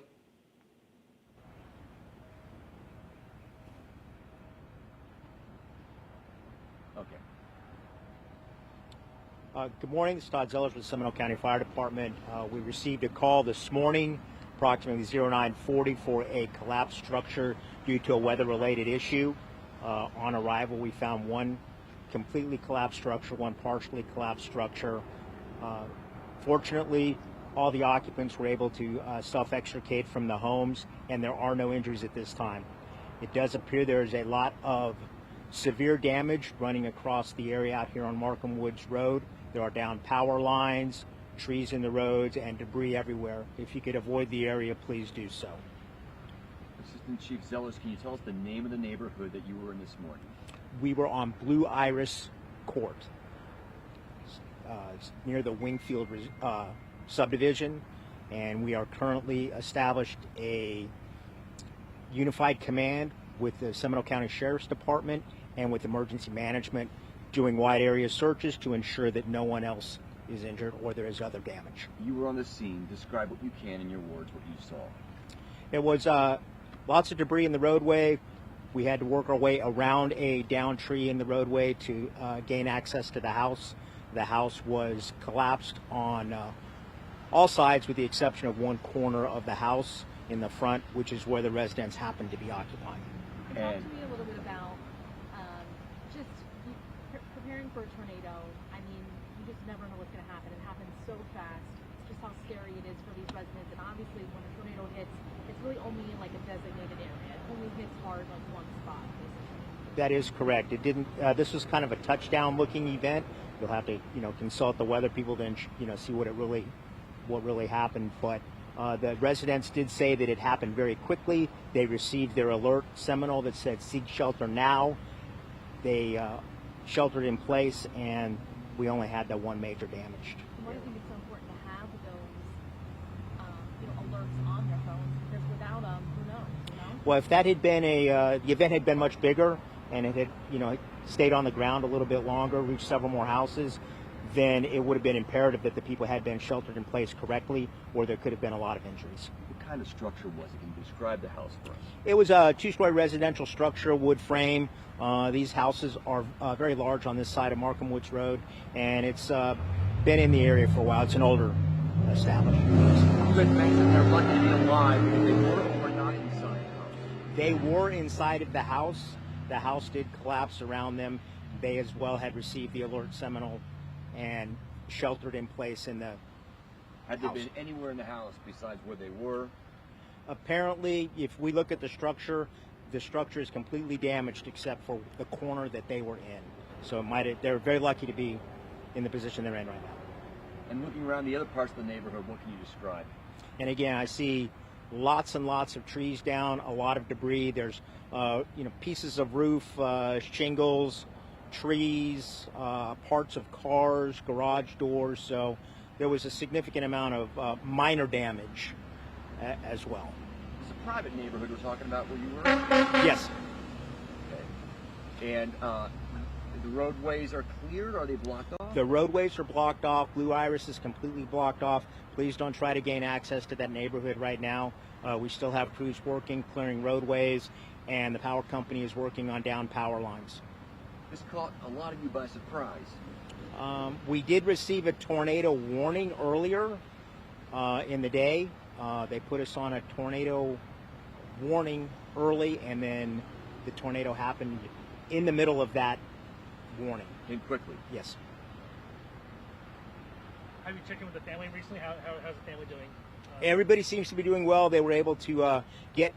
Okay. Good morning. This is Todd Zellers with the Seminole County Fire Department. We received a call this morning, approximately 0940, for a collapsed structure due to a weather-related issue. On arrival, we found one completely collapsed structure, one partially collapsed structure. Fortunately, all the occupants were able to self-extricate from the homes, and there are no injuries at this time. It does appear there is a lot of severe damage running across the area out here on Markham Woods Road. There are down power lines, trees in the roads, and debris everywhere. If you could avoid the area, please do so. Assistant Chief Zellers, can you tell us the name of the neighborhood that you were in this morning? We were on Blue Iris Court, near the Wingfield subdivision, and we are currently established a unified command with the Seminole County Sheriff's Department and with emergency management, doing wide area searches to ensure that no one else is injured or there is other damage. You were on the scene. Describe what you can in your words, what you saw. It was lots of debris in the roadway. We had to work our way around a downed tree in the roadway to gain access to the house. The house was collapsed on all sides with the exception of one corner of the house in the front, which is where the residents happened to be occupying. Talk to me a little bit about just preparing for a tornado. I mean, you just never know what's going to happen. It happens so fast. It's just how scary it is for these residents. And obviously, when a tornado hits, it's really only in like a designated area. It only hits hard like one spot, basically. That is correct. It didn't. This was kind of a touchdown-looking event. You'll have to, consult the weather people, then see what really happened. But the residents did say that it happened very quickly. They received their alert Seminole that said "Seek shelter now." They sheltered in place, and we only had that one major damage. Why do you think it's so important to have those, alerts on their phones? Because without them, who knows? Well, if that had been the event had been much bigger and it had, stayed on the ground a little bit longer, reached several more houses, then it would have been imperative that the people had been sheltered in place correctly, or there could have been a lot of injuries. What kind of structure was it? Can you describe the house for us? It was a two-story residential structure, wood frame. These houses are very large on this side of Markham Woods Road, and it's been in the area for a while. It's an older establishment. You had mentioned they're lucky to be alive. They were or were not inside the house? They were inside of the house. The house did collapse around them. They as well had received the alert Seminole and sheltered in place in the Had they been anywhere in the house besides where they were? Apparently, if we look at the structure is completely damaged except for the corner that they were in. So they're very lucky to be in the position they're in right now. And looking around the other parts of the neighborhood, what can you describe? And again, I see lots and lots of trees down, a lot of debris. There's pieces of roof, shingles, trees, parts of cars, garage doors. So there was a significant amount of minor damage as well. It's a private neighborhood we're talking about where you were? Yes. Okay. And the roadways are cleared? Are they blocked off? The roadways are blocked off. Blue Iris is completely blocked off. Please don't try to gain access to that neighborhood right now. We still have crews working, clearing roadways, and the power company is working on down power lines. This caught a lot of you by surprise. We did receive a tornado warning earlier in the day. They put us on a tornado warning early, and then the tornado happened in the middle of that warning. Came quickly. Yes. Have you checked in with the family recently? How's the family doing? Everybody seems to be doing well. They were able to get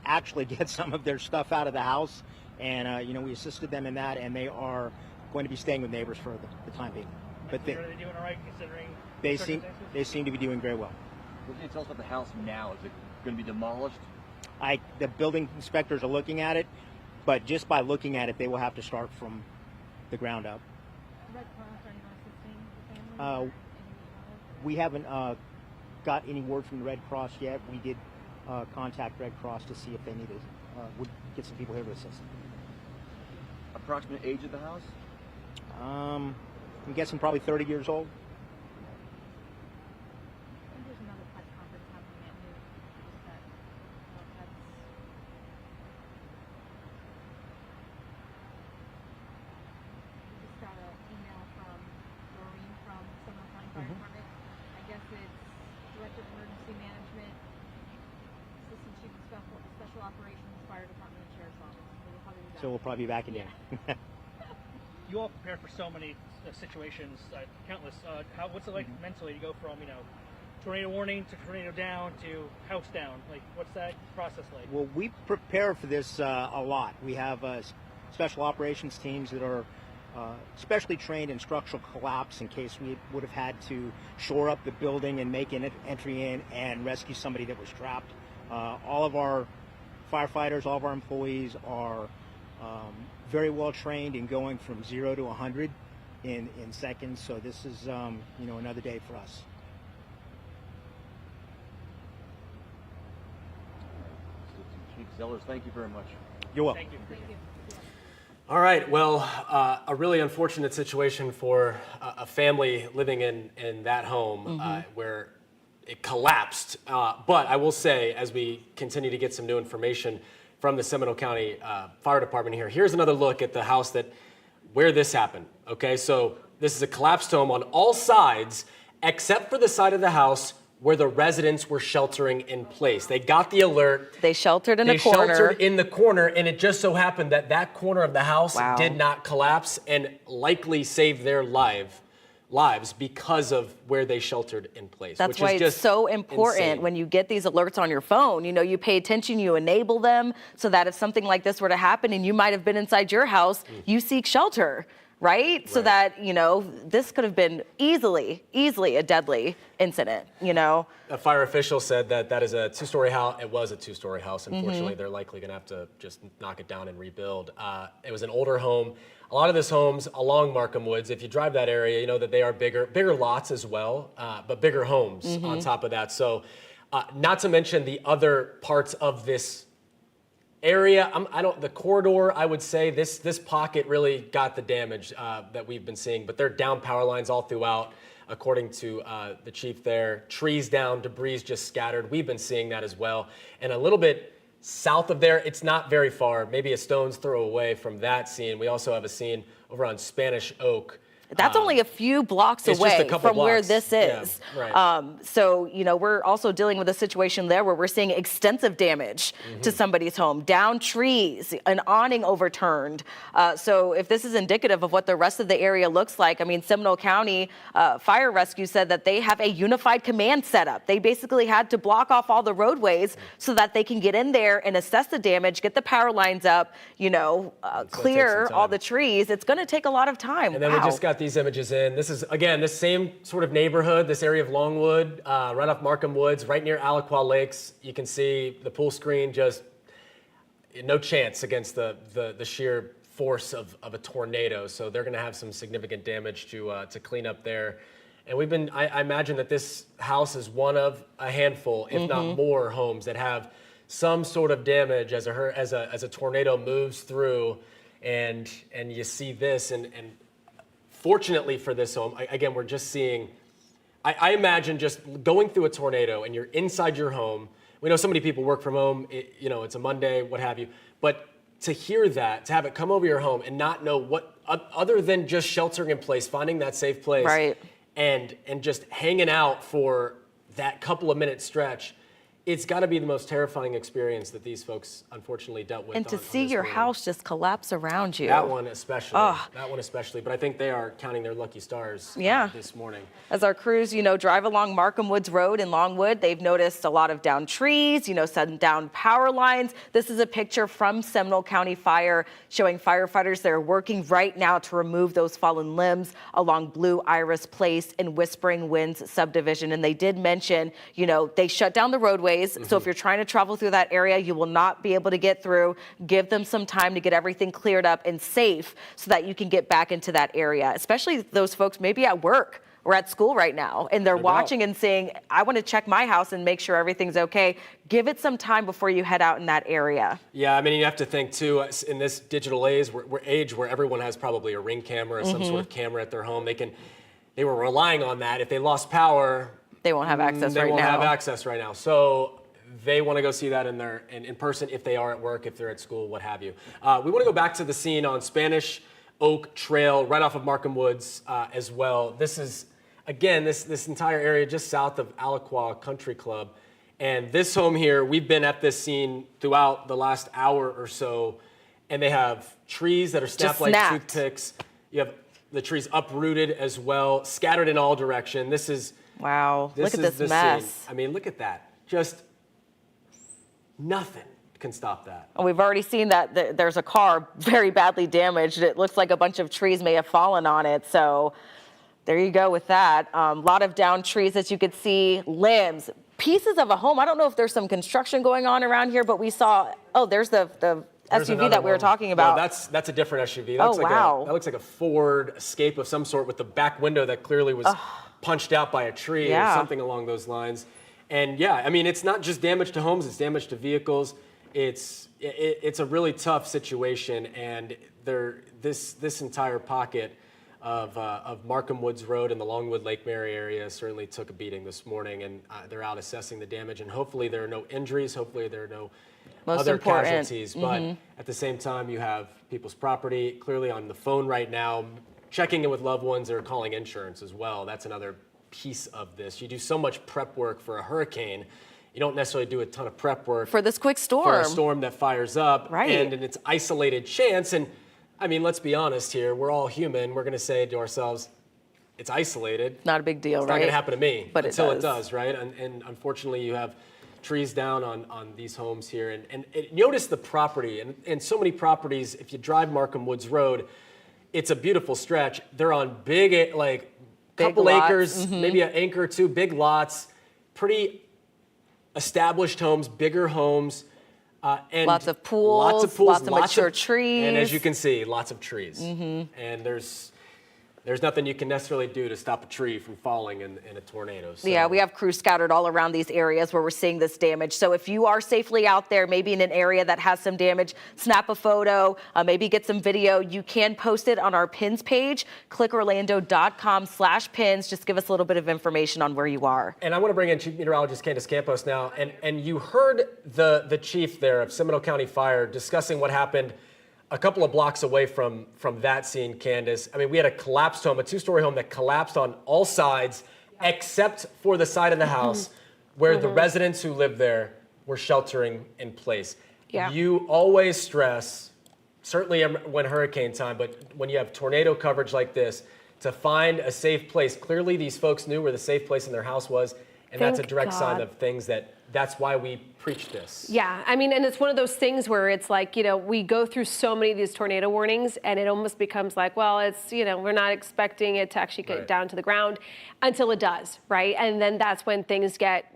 some of their stuff out of the house, and we assisted them in that, and they are going to be staying with neighbors for the time being. But are they doing all right considering they seem to be doing very well. What can you tell us about the house now? Is it going to be demolished? The building inspectors are looking at it, but just by looking at it, they will have to start from the ground up. Red Cross, are you assisting the family? We haven't got any word from the Red Cross yet. We did contact Red Cross to see if they needed would get some people here to assist. Approximate age of the house? I'm guessing probably 30 years old. There's another press conference happening at noon. We just got an email from Doreen from Seminole County Fire Department. I guess it's Director of Emergency Management, Assistant Chief of Special Operations, Fire Department, and Sheriff's Office. So we'll probably be back again. You all prepare for so many situations, countless. What's it like mentally to go from tornado warning to tornado down to house down? Like, what's that process like? Well, we prepare for this a lot. We have special operations teams that are specially trained in structural collapse in case we would have had to shore up the building and make an entry in and rescue somebody that was trapped. All of our firefighters, all of our employees are very well trained in going from 0 to 100 in seconds. So this is another day for us. Chief Zellers, thank you very much. You're welcome. Thank you. Thank you. All right, well, a really unfortunate situation for a family living in that home where it collapsed. But I will say, as we continue to get some new information from the Seminole County Fire Department here's another look at the house where this happened. Okay, so this is a collapsed home on all sides, except for the side of the house where the residents were sheltering in place. They got the alert. They sheltered in a corner. They sheltered in the corner, and it just so happened that corner of the house did not collapse and likely saved their life. lives because of where they sheltered in place. That's which why is it's just so important insane. when you get these alerts on your phone. You know, you pay attention, you enable them so that if something like this were to happen and you might have been inside your house, you seek shelter, right? So that, you know, this could have been easily a deadly incident, you know? A fire official said that that is a two-story house. It was a two-story house. Unfortunately, they're likely going to have to just knock it down and rebuild. It was an older home. A lot of these homes along Markham Woods, if you drive that area, you know that they are bigger lots as well, but bigger homes on top of that. So not to mention the other parts of this area. The corridor, I would say this pocket really got the damage that we've been seeing, but there are down power lines all throughout, according to the chief there. Trees down, debris just scattered. We've been seeing that as well. And a little bit south of there, it's not very far, maybe a stone's throw away from that scene. We also have a scene over on Spanish Oak. That's only a few blocks it's just a away couple from where blocks. this is. Yeah, right. So, you know, we're also dealing with a situation there where we're seeing extensive damage to somebody's home, down trees, an awning overturned. So if this is indicative of what the rest of the area looks like, I mean, Seminole County Fire Rescue said that they have a unified command set up. They basically had to block off all the roadways so that they can get in there and assess the damage, get the power lines up, you know, clear all the trees. It's going to take a lot of time. And then we just got these images in. This is, again, this same sort of neighborhood, this area of Longwood, right off Markham Woods, right near Aliqua Lakes. You can see the pool screen, just no chance against the sheer force of a tornado. So they're going to have some significant damage to clean up there. And I imagine that this house is one of a handful, if not more, homes that have some sort of damage as a tornado moves through, and you see this, and fortunately for this home, again, we're just seeing, I imagine just going through a tornado and you're inside your home. We know so many people work from home, it's a Monday, what have you, but to hear that, to have it come over your home and not know what, other than just sheltering in place, finding that safe place, right, and just hanging out for that couple of minute stretch, it's got to be the most terrifying experience that these folks unfortunately dealt with. And to see your house just collapse around you. That one especially. That one especially. But I think they are counting their lucky stars this morning. As our crews, drive along Markham Woods Road in Longwood, they've noticed a lot of down trees, some down power lines. This is a picture from Seminole County Fire showing firefighters that are working right now to remove those fallen limbs along Blue Iris Place in Whispering Winds subdivision. And they did mention, they shut down the roadway. So if you're trying to travel through that area, you will not be able to get through. Give them some time to get everything cleared up and safe so that you can get back into that area, especially those folks maybe at work or at school right now, and they're watching and saying, I want to check my house and make sure everything's okay. Give it some time before you head out in that area. Yeah, I mean, you have to think too, in this digital age where everyone has probably a Ring camera or some sort of camera at their home, they were relying on that. If they lost power, they won't have access right now. They won't have access right now. So they want to go see that in person if they are at work, if they're at school, what have you. We want to go back to the scene on Spanish Oak Trail, right off of Markham Woods as well. This is, again, this entire area just south of Aliqua Country Club. And this home here, we've been at this scene throughout the last hour or so, and they have trees that are snapped like toothpicks. You have the trees uprooted as well, scattered in all direction. This is wow. Look at this mess. Scene. I mean, look at that. Just nothing can stop that. And we've already seen that there's a car very badly damaged. It looks like a bunch of trees may have fallen on it. So there you go with that. A lot of down trees, as you could see, limbs, pieces of a home. I don't know if there's some construction going on around here, but we saw, there's the SUV that we were talking about. No, that's a different SUV. That looks like a Ford Escape of some sort with the back window that clearly was punched out by a tree or something along those lines. And yeah, I mean, it's not just damage to homes, it's damage to vehicles. It's a really tough situation, and this entire pocket of Markham Woods Road and the Longwood Lake Mary area certainly took a beating this morning, and they're out assessing the damage, and hopefully there are no injuries, hopefully there are no other casualties, but at the same time you have people's property clearly on the phone right now, checking in with loved ones or calling insurance as well. That's another piece of this. You do so much prep work for a hurricane, you don't necessarily do a ton of prep work for this quick storm. For a storm that fires up, right? And in its isolated chance. And I mean, let's be honest here. We're all human. We're going to say to ourselves, it's isolated. Not a big deal, It's right? not going to happen to me But until it it does, right? And unfortunately, you have trees down on these homes here. And notice the property. And so many properties, if you drive Markham Woods Road, it's a beautiful stretch. They're on big couple lots. acres, maybe an acre or two, big lots, pretty established homes, bigger homes. And lots of pools, lots of mature trees. And as you can see, lots of trees. And there's nothing you can necessarily do to stop a tree from falling in a tornado. So. Yeah, we have crews scattered all around these areas where we're seeing this damage. So if you are safely out there, maybe in an area that has some damage, snap a photo, maybe get some video. You can post it on our pins page, clickorlando.com/pins. Just give us a little bit of information on where you are. And I want to bring in Chief Meteorologist Candace Campos now. And you heard the chief there of Seminole County Fire discussing what happened a couple of blocks away from that scene, Candace. I mean, we had a collapsed home, a two-story home that collapsed on all sides, except for the side of the house where the residents who lived there were sheltering in place. Yeah. You always stress, certainly when hurricane time, but when you have tornado coverage like this, to find a safe place. Clearly, these folks knew where the safe place in their house was, and that's a direct sign of things that's why we preach this. Yeah, I mean, and it's one of those things where it's like, we go through so many of these tornado warnings and it almost becomes like, well, it's, we're not expecting it to actually get down to the ground until it does, right? And then that's when things get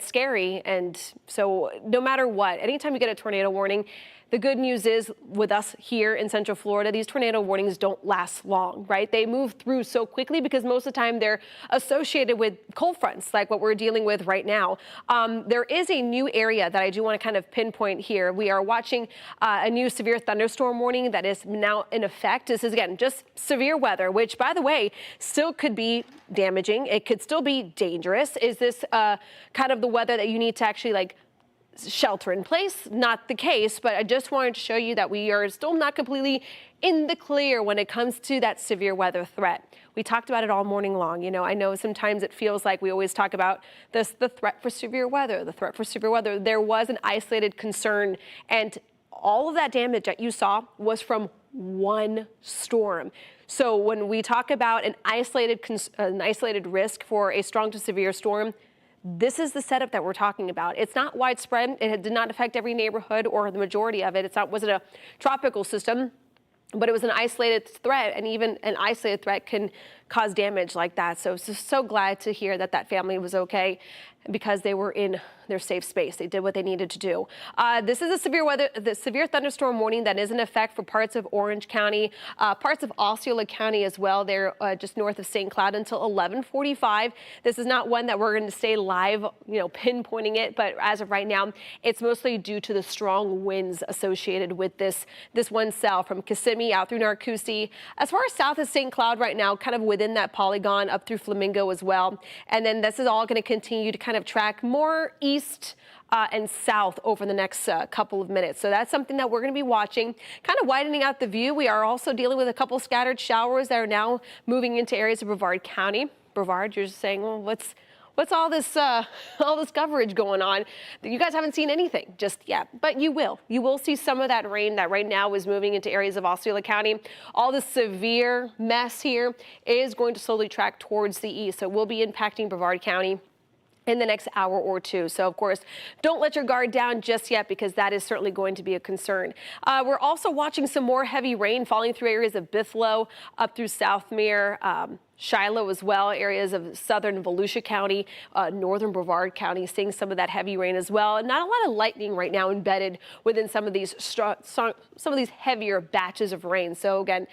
scary. And so no matter what, anytime you get a tornado warning, the good news is with us here in Central Florida, these tornado warnings don't last long, right? They move through so quickly because most of the time they're associated with cold fronts like what we're dealing with right now. There is a new area that I do want to kind of pinpoint here. We are watching a new severe thunderstorm warning that is now in effect. This is, again, just severe weather, which, by the way, still could be damaging. It could still be dangerous. Is this kind of the weather that you need to actually shelter in place? Not the case, but I just wanted to show you that we are still not completely in the clear when it comes to that severe weather threat. We talked about it all morning long. I know sometimes it feels like we always talk about the threat for severe weather, the threat for severe weather. There was an isolated concern, and all of that damage that you saw was from one storm. So when we talk about an isolated risk for a strong to severe storm, this is the setup that we're talking about. It's not widespread. It did not affect every neighborhood or the majority of it. Wasn't a tropical system, but it was an isolated threat, and even an isolated threat can cause damage like that. So glad to hear that family was okay because they were in their safe space. They did what they needed to do. This is the severe thunderstorm warning that is in effect for parts of Orange County, parts of Osceola County as well. They're just north of St. Cloud until 11:45. This is not one that we're going to stay live, pinpointing it, but as of right now, it's mostly due to the strong winds associated with this one cell from Kissimmee out through Narcoossee. As far as south of St. Cloud right now, kind of within that polygon up through Flamingo as well. And then this is all going to continue to kind of track more east and south over the next couple of minutes. So that's something that we're going to be watching, kind of widening out the view. We are also dealing with a couple scattered showers that are now moving into areas of Brevard County. Brevard, you're just saying, well, what's all this coverage going on? You guys haven't seen anything just yet, but you will. You will see some of that rain that right now is moving into areas of Osceola County. All the severe mess here is going to slowly track towards the east, so it will be impacting Brevard County in the next hour or two. So, of course, don't let your guard down just yet because that is certainly going to be a concern. We're also watching some more heavy rain falling through areas of Bithlo, up through Southmere, Shiloh as well, areas of southern Volusia County, northern Brevard County, seeing some of that heavy rain as well. Not a lot of lightning right now embedded within some of these heavier batches of rain. So again,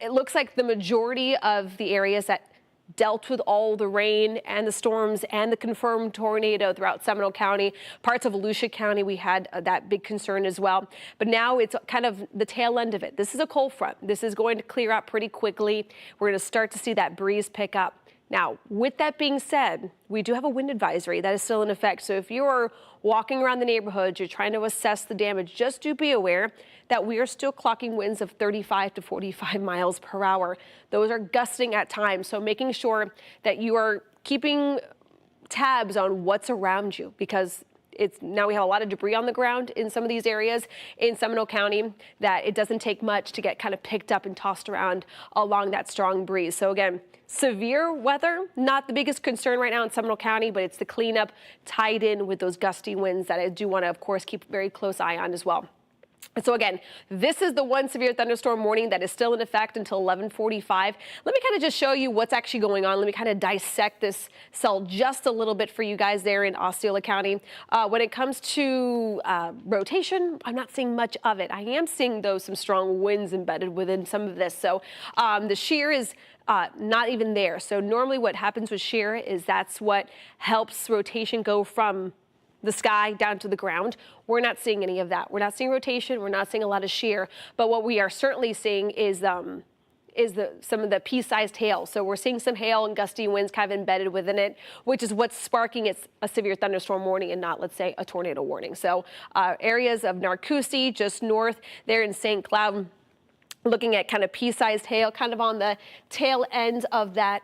it looks like the majority of the areas that dealt with all the rain and the storms and the confirmed tornado throughout Seminole County, parts of Volusia County, we had that big concern as well. But now it's kind of the tail end of it. This is a cold front. This is going to clear out pretty quickly. We're going to start to see that breeze pick up. Now, with that being said, we do have a wind advisory that is still in effect. So if you're walking around the neighborhood, you're trying to assess the damage, just do be aware that we are still clocking winds of 35 to 45 miles per hour. Those are gusting at times, so making sure that you are keeping tabs on what's around you, because now we have a lot of debris on the ground in some of these areas in Seminole County that it doesn't take much to get kind of picked up and tossed around along that strong breeze. So again, severe weather, not the biggest concern right now in Seminole County, but it's the cleanup tied in with those gusty winds that I do want to, of course, keep a very close eye on as well. And so again, this is the one severe thunderstorm warning that is still in effect until 11:45. Let me kind of just show you what's actually going on. Let me kind of dissect this cell just a little bit for you guys there in Osceola County. When it comes to rotation, I'm not seeing much of it. I am seeing, though, some strong winds embedded within some of this. So the shear is not even there. So normally what happens with shear is that's what helps rotation go from the sky down to the ground. We're not seeing any of that. We're not seeing rotation. We're not seeing a lot of shear. But what we are certainly seeing is some of the pea-sized hail. So we're seeing some hail and gusty winds kind of embedded within it, which is what's sparking a severe thunderstorm warning and not, let's say, a tornado warning. So areas of Narcoossee, just north there in St. Cloud, looking at kind of pea-sized hail, kind of on the tail end of that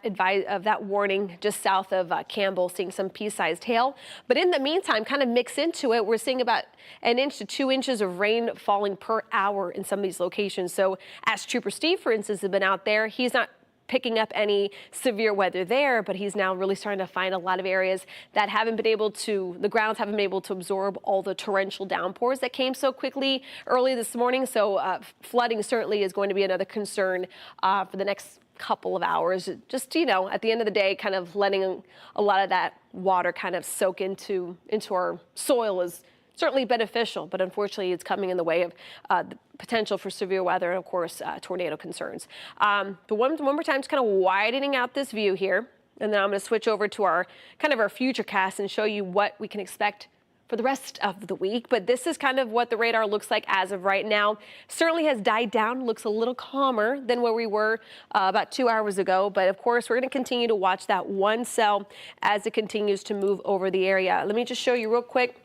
warning, just south of Campbell, seeing some pea-sized hail. But in the meantime, kind of mix into it, we're seeing about 1 inch to 2 inches of rain falling per hour in some of these locations. So as Trooper Steve, for instance, has been out there, he's not picking up any severe weather there, but he's now really starting to find a lot of areas that the grounds haven't been able to absorb all the torrential downpours that came so quickly early this morning. So flooding certainly is going to be another concern for the next couple of hours. Just, at the end of the day, kind of letting a lot of that water kind of soak into our soil is certainly beneficial, but unfortunately it's coming in the way of the potential for severe weather and, of course, tornado concerns. But one more time, just kind of widening out this view here, and then I'm going to switch over to our future cast and show you what we can expect for the rest of the week. But this is kind of what the radar looks like as of right now. Certainly has died down, looks a little calmer than where we were about 2 hours ago. But of course, we're going to continue to watch that one cell as it continues to move over the area. Let me just show you real quick.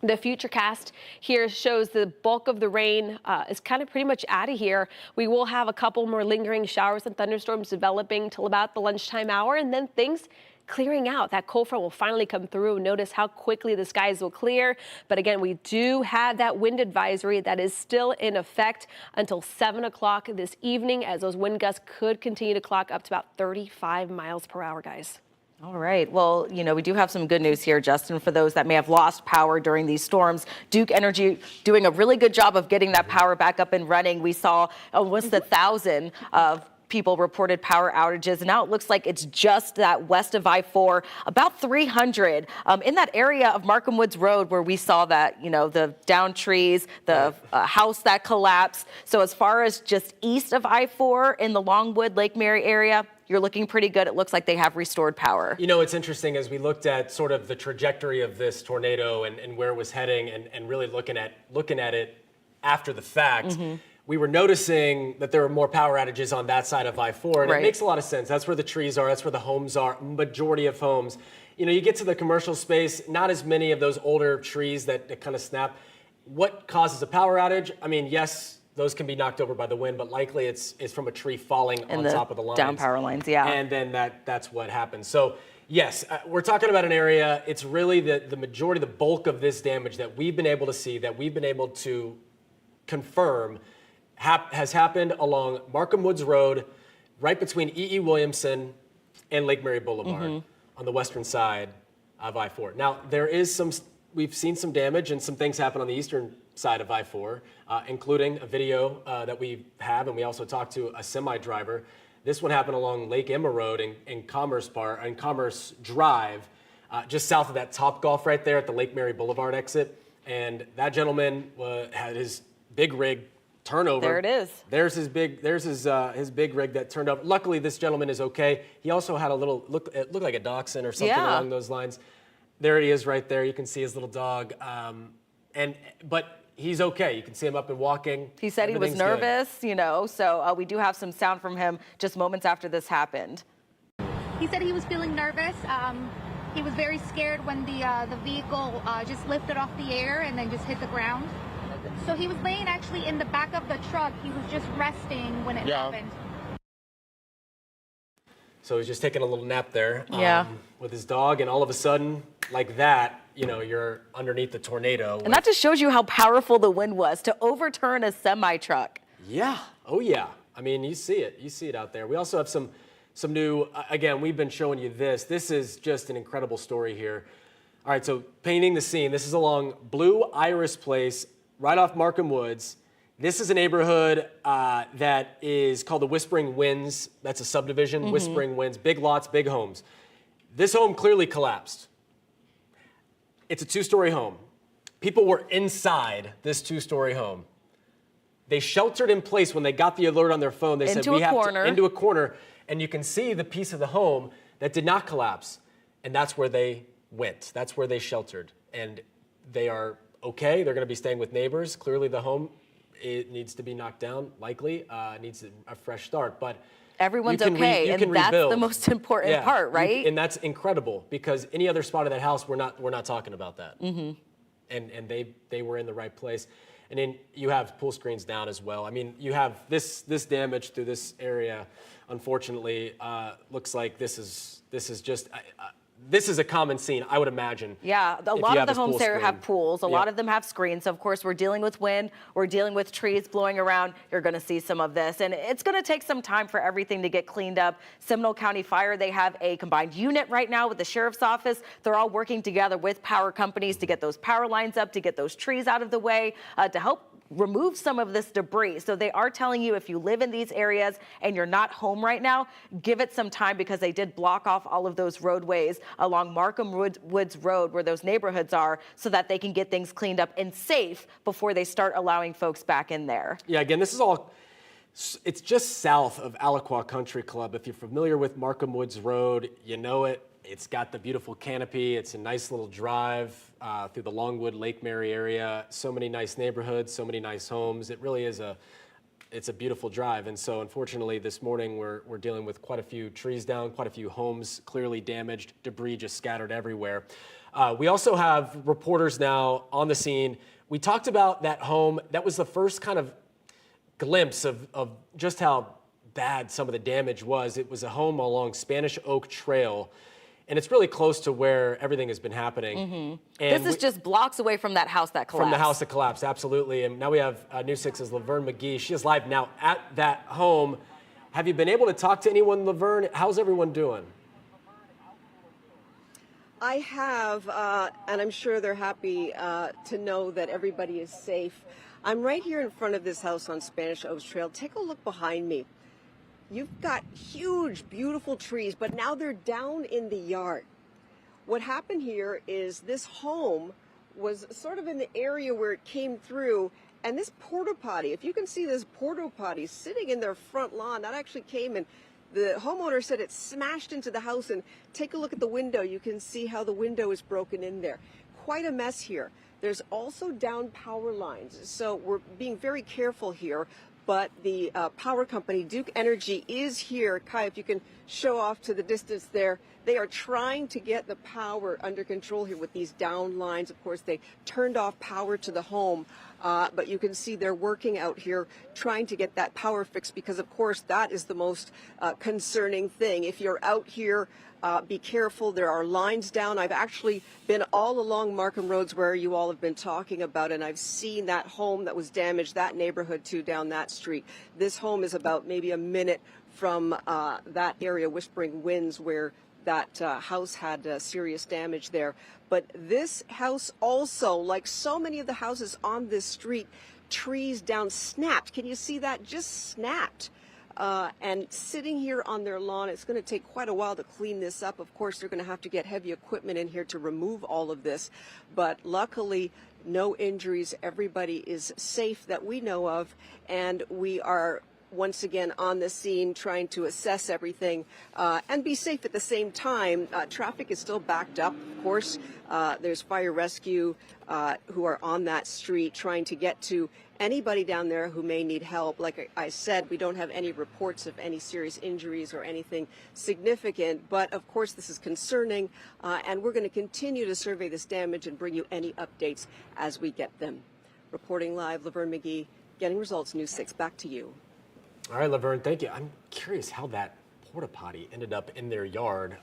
The future cast here shows the bulk of the rain is kind of pretty much out of here. We will have a couple more lingering showers and thunderstorms developing till about the lunchtime hour, and then things clearing out. That cold front will finally come through. Notice how quickly the skies will clear. But again, we do have that wind advisory that is still in effect until 7 o'clock this evening, as those wind gusts could continue to clock up to about 35 miles per hour, guys. All right. Well, we do have some good news here, Justin, for those that may have lost power during these storms. Duke Energy doing a really good job of getting that power back up and running. We saw almost 1,000 of people reported power outages, and now it looks like it's just that west of I-4, about 300 in that area of Markham Woods Road where we saw that, the down trees, the house that collapsed. So as far as just east of I-4 in the Longwood, Lake Mary area, you're looking pretty good. It looks like they have restored power. It's interesting as we looked at sort of the trajectory of this tornado and where it was heading and really looking at it after the fact. Mm-hmm. We were noticing that there were more power outages on that side of I-4, and It makes a lot of sense. That's where the trees are. That's where the homes are, majority of homes. You get to the commercial space, not as many of those older trees that kind of snap. What causes a power outage? I mean, yes, those can be knocked over by the wind, but likely it's from a tree falling on top of the lines. Down power lines, yeah. And then that's what happens. So yes, we're talking about an area, it's really the majority, the bulk of this damage that we've been able to see, that we've been able to confirm has happened along Markham Woods Road, right between E.E. Williamson and Lake Mary Boulevard on the western side of I-4. Now, we've seen some damage and some things happen on the eastern side of I-4, including a video that we have, and we also talked to a semi-driver. This one happened along Lake Emma Road in Commerce Drive, just south of that Topgolf right there at the Lake Mary Boulevard exit. And that gentleman had his big rig turnover. There it is. There's his big rig that turned over. Luckily, this gentleman is okay. He also had it looked like a dachshund or something along those lines. There he is right there. You can see his little dog. But he's okay. You can see him up and walking. He said he was nervous, so we do have some sound from him just moments after this happened. He said he was feeling nervous. He was very scared when the vehicle just lifted off the air and then just hit the ground. So he was laying actually in the back of the truck. He was just resting when it happened. So he's just taking a little nap there Yeah. with his dog, and all of a sudden, like that, you're underneath the tornado. And that just shows you how powerful the wind was to overturn a semi-truck. Yeah. Oh, yeah. I mean, you see it. You see it out there. We also have some new, again, we've been showing you this. This is just an incredible story here. All right, so painting the scene. This is along Blue Iris Place, right off Markham Woods. This is a neighborhood that is called the Whispering Winds. That's a subdivision, Whispering Winds, big lots, big homes. This home clearly collapsed. It's a two-story home. People were inside this two-story home. They sheltered in place when they got the alert on their phone. They said, we have to into a corner, and you can see the piece of the home that did not collapse, and that's where they went. That's where they sheltered, and they are okay. They're going to be staying with neighbors. Clearly, the home, it needs to be knocked down. Likely, needs a fresh start, but everyone's okay, and that's the most important part, right? And that's incredible, because any other spot of that house, we're not talking about that. And they were in the right place. And then you have pool screens down as well. I mean, you have this damage through this area. Unfortunately, looks like this is just. This is a common scene, I would imagine. Yeah, a lot of the homes there have pools. A lot of them have screens. So of course, we're dealing with wind. We're dealing with trees blowing around. You're going to see some of this. And it's going to take some time for everything to get cleaned up. Seminole County Fire, they have a combined unit right now with the sheriff's office. They're all working together with power companies to get those power lines up, to get those trees out of the way, to help remove some of this debris. So they are telling you, if you live in these areas and you're not home right now, give it some time, because they did block off all of those roadways along Markham Woods Road where those neighborhoods are, so that they can get things cleaned up and safe before they start allowing folks back in there. Yeah, again, this is all, it's just south of Alaqua Country Club. If you're familiar with Markham Woods Road, you know it. It's got the beautiful canopy. It's a nice little drive through the Longwood, Lake Mary area. So many nice neighborhoods, so many nice homes. It really is it's a beautiful drive. And so unfortunately this morning we're dealing with quite a few trees down, quite a few homes clearly damaged, debris just scattered everywhere. We also have reporters now on the scene. We talked about that home. That was the first kind of glimpse of just how bad some of the damage was. It was a home along Spanish Oak Trail, and it's really close to where everything has been happening. And this is just blocks away from that house that collapsed. From the house that collapsed, absolutely. And now we have News 6's Laverne McGee. She is live now at that home. Have you been able to talk to anyone, Laverne? How's everyone doing? I have, and I'm sure they're happy to know that everybody is safe. I'm right here in front of this house on Spanish Oaks Trail. Take a look behind me. You've got huge, beautiful trees, but now they're down in the yard. What happened here is this home was sort of in the area where it came through, and this porta potty, if you can see this porta potty sitting in their front lawn, that actually came and the homeowner said it smashed into the house. And take a look at the window. You can see how the window is broken in there. Quite a mess here. There's also down power lines, so we're being very careful here. But the power company, Duke Energy, is here. Kai, if you can show off to the distance there, they are trying to get the power under control here with these down lines. Of course, they turned off power to the home, but you can see they're working out here trying to get that power fixed, because, of course, that is the most concerning thing. If you're out here, be careful. There are lines down. I've actually been all along Markham Roads where you all have been talking about, and I've seen that home that was damaged, that neighborhood too, down that street. This home is about maybe a minute from that area, Whispering Winds, where that house had serious damage there. But this house also, like so many of the houses on this street, trees down, snapped. Can you see that? Just snapped. And sitting here on their lawn, it's going to take quite a while to clean this up. Of course, they're going to have to get heavy equipment in here to remove all of this. But luckily, no injuries. Everybody is safe that we know of. And we are once again on the scene trying to assess everything and be safe at the same time. Traffic is still backed up, of course. There's fire rescue who are on that street trying to get to anybody down there who may need help. Like I said, we don't have any reports of any serious injuries or anything significant, but of course this is concerning, and we're going to continue to survey this damage and bring you any updates as we get them. Reporting live, Laverne McGee, Getting Results, News 6. Back to you. All right, Laverne, thank you. I'm curious how that porta potty ended up in their yard.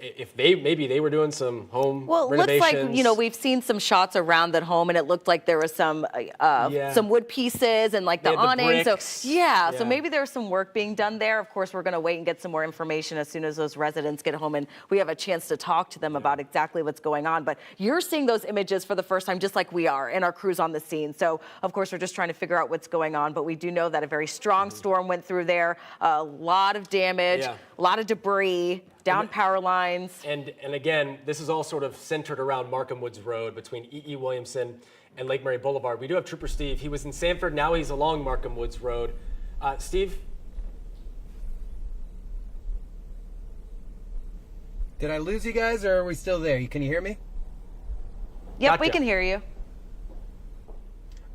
if maybe they were doing some home Well, it renovations. looks like, you know, we've seen some shots around that home, and it looked like there was some wood pieces and like the awning. So so maybe there's some work being done there. Of course, we're going to wait and get some more information as soon as those residents get home and we have a chance to talk to them about exactly what's going on. But you're seeing those images for the first time, just like we are, and our crews on the scene. So of course, we're just trying to figure out what's going on. But we do know that a very strong storm went through there, a lot of damage, a lot of debris, down power lines. And again, this is all sort of centered around Markham Woods Road between E.E. Williamson and Lake Mary Boulevard. We do have Trooper Steve. He was in Sanford, now he's along Markham Woods Road. Steve? Did I lose you guys, or are we still there? Can you hear me? Yep, we can hear you.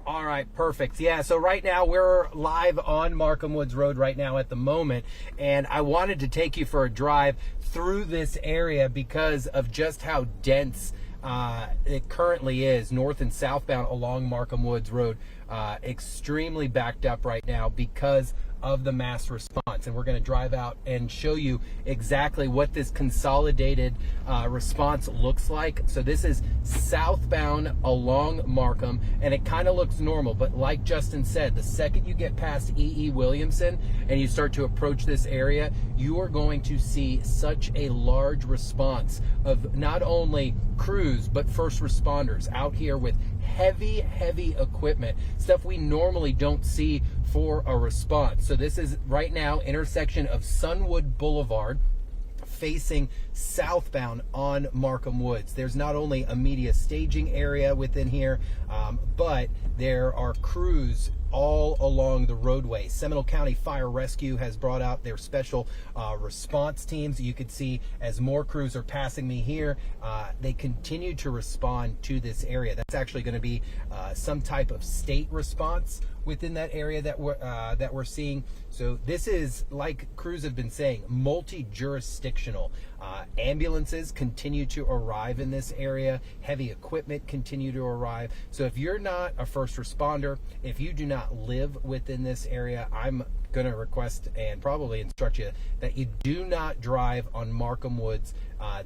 All right, perfect. Yeah, so right now we're live on Markham Woods Road right now at the moment, and I wanted to take you for a drive through this area because of just how dense it currently is, north and southbound along Markham Woods Road. Extremely backed up right now because of the mass response, and we're going to drive out and show you exactly what this consolidated response looks like. So this is southbound along Markham, and it kind of looks normal, but like Justin said, the second you get past E.E. Williamson and you start to approach this area, you are going to see such a large response of not only crews but first responders out here with heavy equipment, stuff we normally don't see for a response. So this is right now intersection of Sunwood Boulevard facing southbound on Markham Woods. There's not only a media staging area within here, but there are crews all along the roadway. Seminole County Fire Rescue has brought out their special response teams. You can see as more crews are passing me here, they continue to respond to this area. That's actually going to be some type of state response within that area that we're seeing. So this is, like crews have been saying, multi-jurisdictional. Ambulances continue to arrive in this area. Heavy equipment continue to arrive. So if you're not a first responder, if you do not live within this area, I'm going to request and probably instruct you that you do not drive on Markham Woods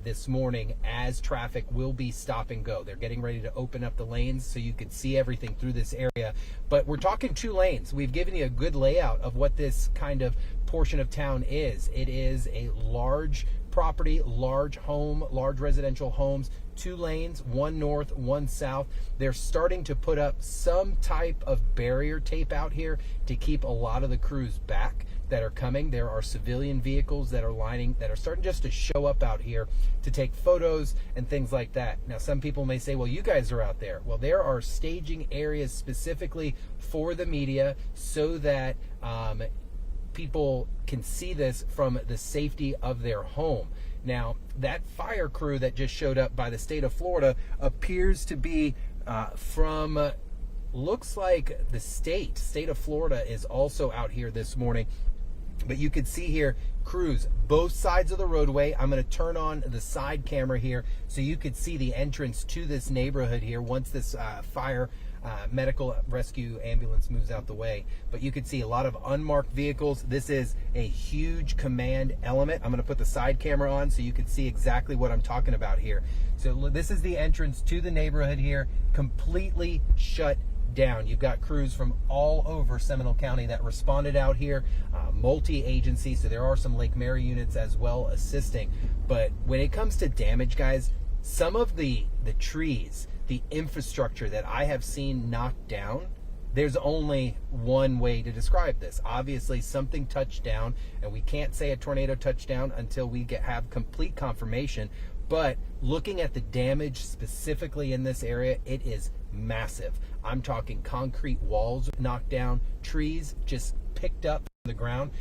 this morning, as traffic will be stop and go. They're getting ready to open up the lanes so you can see everything through this area. But we're talking 2 lanes. We've given you a good layout of what this kind of portion of town is. It is a large property, large home, large residential homes, 2 lanes, 1 north, 1 south. They're starting to put up some type of barrier tape out here to keep a lot of the crews back that are coming. There are civilian vehicles that are starting just to show up out here to take photos and things like that. Now, some people may say, well, you guys are out there. Well, there are staging areas specifically for the media so that people can see this from the safety of their home. Now, that fire crew that just showed up by the state of Florida appears to be from, looks like the state of Florida is also out here this morning. But you can see here crews both sides of the roadway. I'm going to turn on the side camera here so you could see the entrance to this neighborhood here once this fire medical rescue ambulance moves out the way. But you can see a lot of unmarked vehicles. This is a huge command element. I'm going to put the side camera on so you can see exactly what I'm talking about here. So this is the entrance to the neighborhood here, completely shut down. You've got crews from all over Seminole County that responded out here, multi-agency, so there are some Lake Mary units as well assisting. But when it comes to damage, guys, some of the trees, the infrastructure that I have seen knocked down, there's only one way to describe this. Obviously, something touched down, and we can't say a tornado touched down until we have complete confirmation. But looking at the damage specifically in this area, it is massive. I'm talking concrete walls knocked down, trees just picked up from the ground.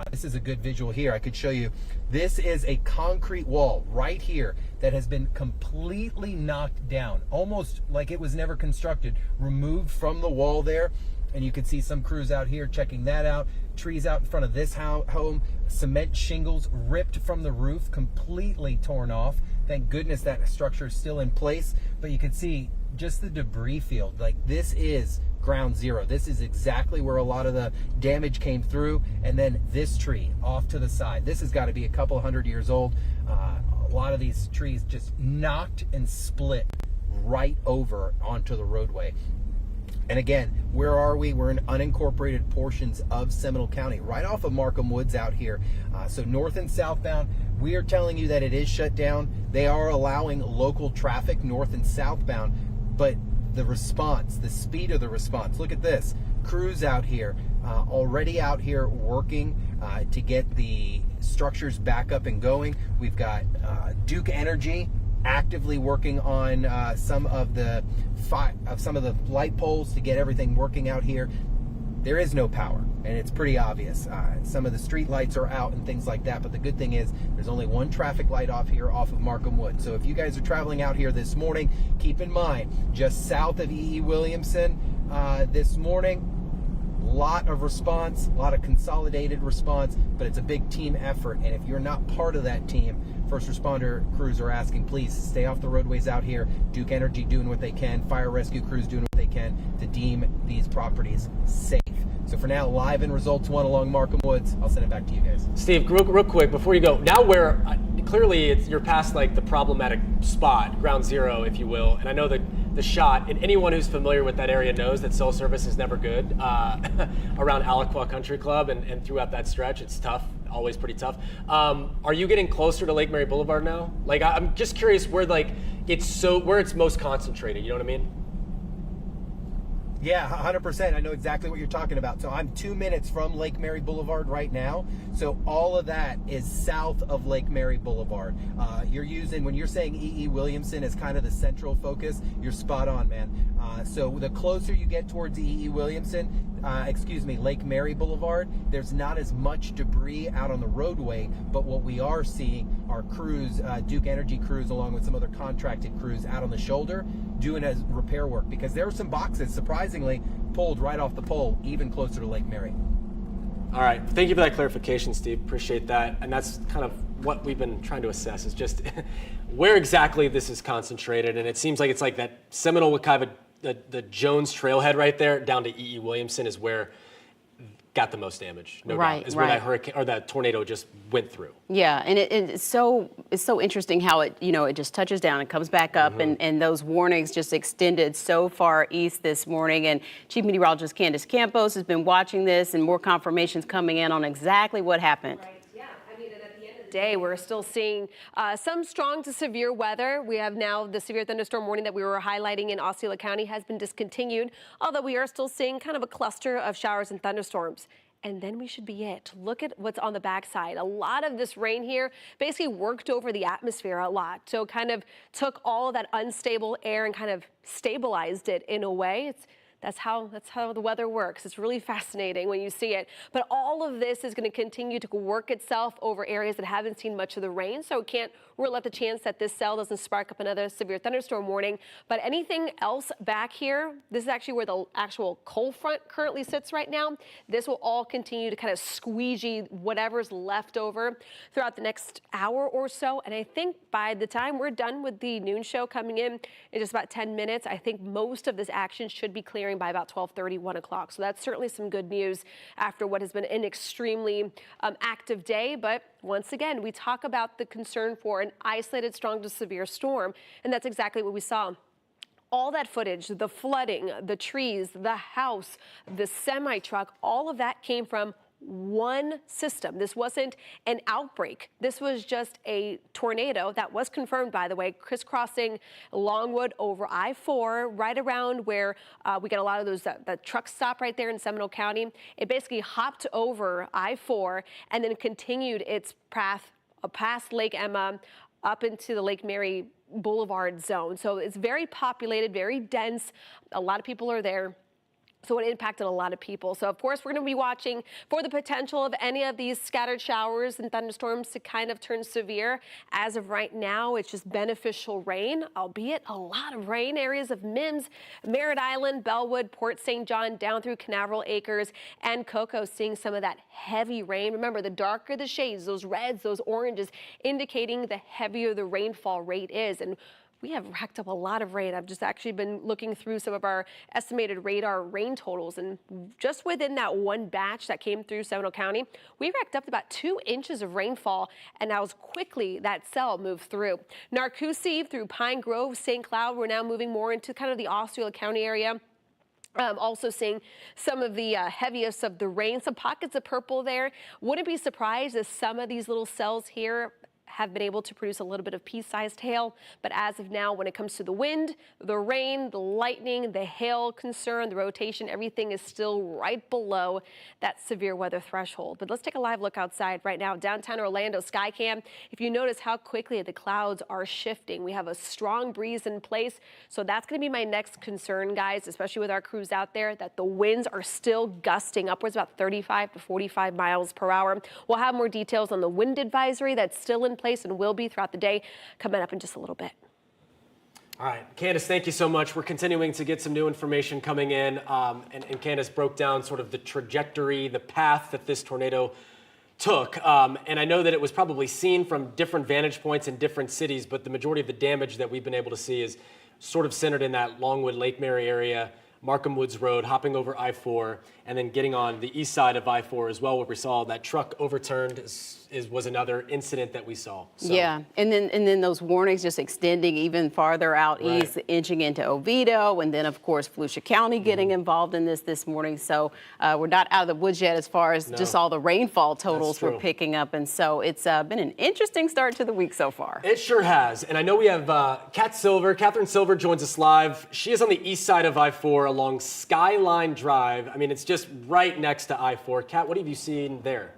This is a good visual here. I could show you. This is a concrete wall right here that has been completely knocked down, almost like it was never constructed, removed from the wall there. And you can see some crews out here checking that out. Trees out in front of this home, cement shingles ripped from the roof, completely torn off. Thank goodness that structure is still in place, but you can see just the debris field. Like, this is ground zero. This is exactly where a lot of the damage came through. And then this tree off to the side. This has got to be a couple hundred years old. A lot of these trees just knocked and split right over onto the roadway. And again, where are we? We're in unincorporated portions of Seminole County, right off of Markham Woods out here. So north and southbound, we are telling you that it is shut down. They are allowing local traffic north and southbound, but the response, the speed of the response, look at this. Crews out here, already out here working to get the structures back up and going. We've got Duke Energy actively working on some of the light poles to get everything working out here. There is no power, and it's pretty obvious. Some of the street lights are out and things like that, but the good thing is there's only one traffic light off here off of Markham Wood. So if you guys are traveling out here this morning, keep in mind, just south of E.E. Williamson this morning, lot of response, a lot of consolidated response, but it's a big team effort. And if you're not part of that team, first responder crews are asking, please stay off the roadways out here. Duke Energy doing what they can, fire rescue crews doing what they can to deem these properties safe. So for now, live in Results 1 along Markham Woods. I'll send it back to you guys. Steve, real quick before you go, now where clearly you're past like the problematic spot, ground zero, if you will, and I know that the shot, and anyone who's familiar with that area knows that cell service is never good around Alaqua Country Club and throughout that stretch. It's tough, always pretty tough. Are you getting closer to Lake Mary Boulevard now? Like, I'm just curious where where it's most concentrated. You know what I mean? Yeah, 100%. I know exactly what you're talking about. So I'm 2 minutes from Lake Mary Boulevard right now. So all of that is south of Lake Mary Boulevard. When you're saying E.E. Williamson is kind of the central focus, you're spot on, man. So the closer you get towards E.E. Williamson, Lake Mary Boulevard, there's not as much debris out on the roadway, but what we are seeing are crews, Duke Energy crews, along with some other contracted crews out on the shoulder doing as repair work, because there were some boxes, surprisingly, pulled right off the pole, even closer to Lake Mary. All right, thank you for that clarification, Steve. Appreciate that. And that's kind of what we've been trying to assess, is just where exactly this is concentrated. And it seems like it's like that Seminole with kind of the Jones trailhead right there down to E.E. Williamson is where got the most damage. No doubt. Is where that hurricane or that tornado just went through. Yeah, and it's so interesting how it just touches down and comes back up, and those warnings just extended so far east this morning. And Chief Meteorologist Candace Campos has been watching this, and more confirmations coming in on exactly what happened. Day, we're still seeing some strong to severe weather. We have now the severe thunderstorm warning that we were highlighting in Osceola County has been discontinued, although we are still seeing kind of a cluster of showers and thunderstorms. And then we should be it. Look at what's on the backside. A lot of this rain here basically worked over the atmosphere a lot. So kind of took all of that unstable air and kind of stabilized it in a way. That's how the weather works. It's really fascinating when you see it. But all of this is going to continue to work itself over areas that haven't seen much of the rain. So it can't rule out the chance that this cell doesn't spark up another severe thunderstorm warning. But anything else back here, this is actually where the actual cold front currently sits right now. This will all continue to kind of squeegee whatever's left over throughout the next hour or so. And I think by the time we're done with the noon show coming in just about 10 minutes, I think most of this action should be clearing by about 12:30, 1 o'clock. So that's certainly some good news after what has been an extremely active day. But once again, we talk about the concern for an isolated strong to severe storm, and that's exactly what we saw. All that footage, the flooding, the trees, the house, the semi-truck, all of that came from one system. This wasn't an outbreak. This was just a tornado that was confirmed, by the way, crisscrossing Longwood over I-4, right around where we get a lot of those, the truck stop right there in Seminole County. It basically hopped over I-4 and then continued its path past Lake Emma up into the Lake Mary Boulevard zone. So it's very populated, very dense. A lot of people are there. So it impacted a lot of people. So of course, we're going to be watching for the potential of any of these scattered showers and thunderstorms to kind of turn severe. As of right now, it's just beneficial rain, albeit a lot of rain. Areas of Mims, Merritt Island, Bellwood, Port St. John, down through Canaveral Acres and Cocoa, seeing some of that heavy rain. Remember, the darker the shades, those reds, those oranges, indicating the heavier the rainfall rate is. And we have racked up a lot of rain. I've just actually been looking through some of our estimated radar rain totals, and just within that one batch that came through Seminole County, we racked up about 2 inches of rainfall, and as quickly that cell moved through. Narcoossee through Pine Grove, St. Cloud, we're now moving more into kind of the Osceola County area. Also seeing some of the heaviest of the rain, some pockets of purple there. Wouldn't be surprised if some of these little cells here have been able to produce a little bit of pea-sized hail, but as of now, when it comes to the wind, the rain, the lightning, the hail concern, the rotation, everything is still right below that severe weather threshold. But let's take a live look outside right now. Downtown Orlando Skycam, if you notice how quickly the clouds are shifting, we have a strong breeze in place, so that's going to be my next concern, guys, especially with our crews out there, that the winds are still gusting upwards about 35 to 45 miles per hour. We'll have more details on the wind advisory that's still in place and will be throughout the day coming up in just a little bit. All right, Candace, thank you so much. We're continuing to get some new information coming in, and Candace broke down sort of the trajectory, the path that this tornado took. And I know that it was probably seen from different vantage points in different cities, but the majority of the damage that we've been able to see is sort of centered in that Longwood, Lake Mary area, Markham Woods Road, hopping over I-4, and then getting on the east side of I-4 as well, where we saw that truck overturned was another incident that we saw. So. Yeah, and then those warnings just extending even farther out east, inching into Oviedo, and then of course Volusia County getting involved in this morning. So we're not out of the woods yet as far as just all the rainfall totals we're picking up, and so it's been an interesting start to the week so far. It sure has, and I know we have Catherine Silver joins us live. She is on the east side of I-4 along Skyline Drive. I mean, it's just right next to I-4. Kat, what have you seen there?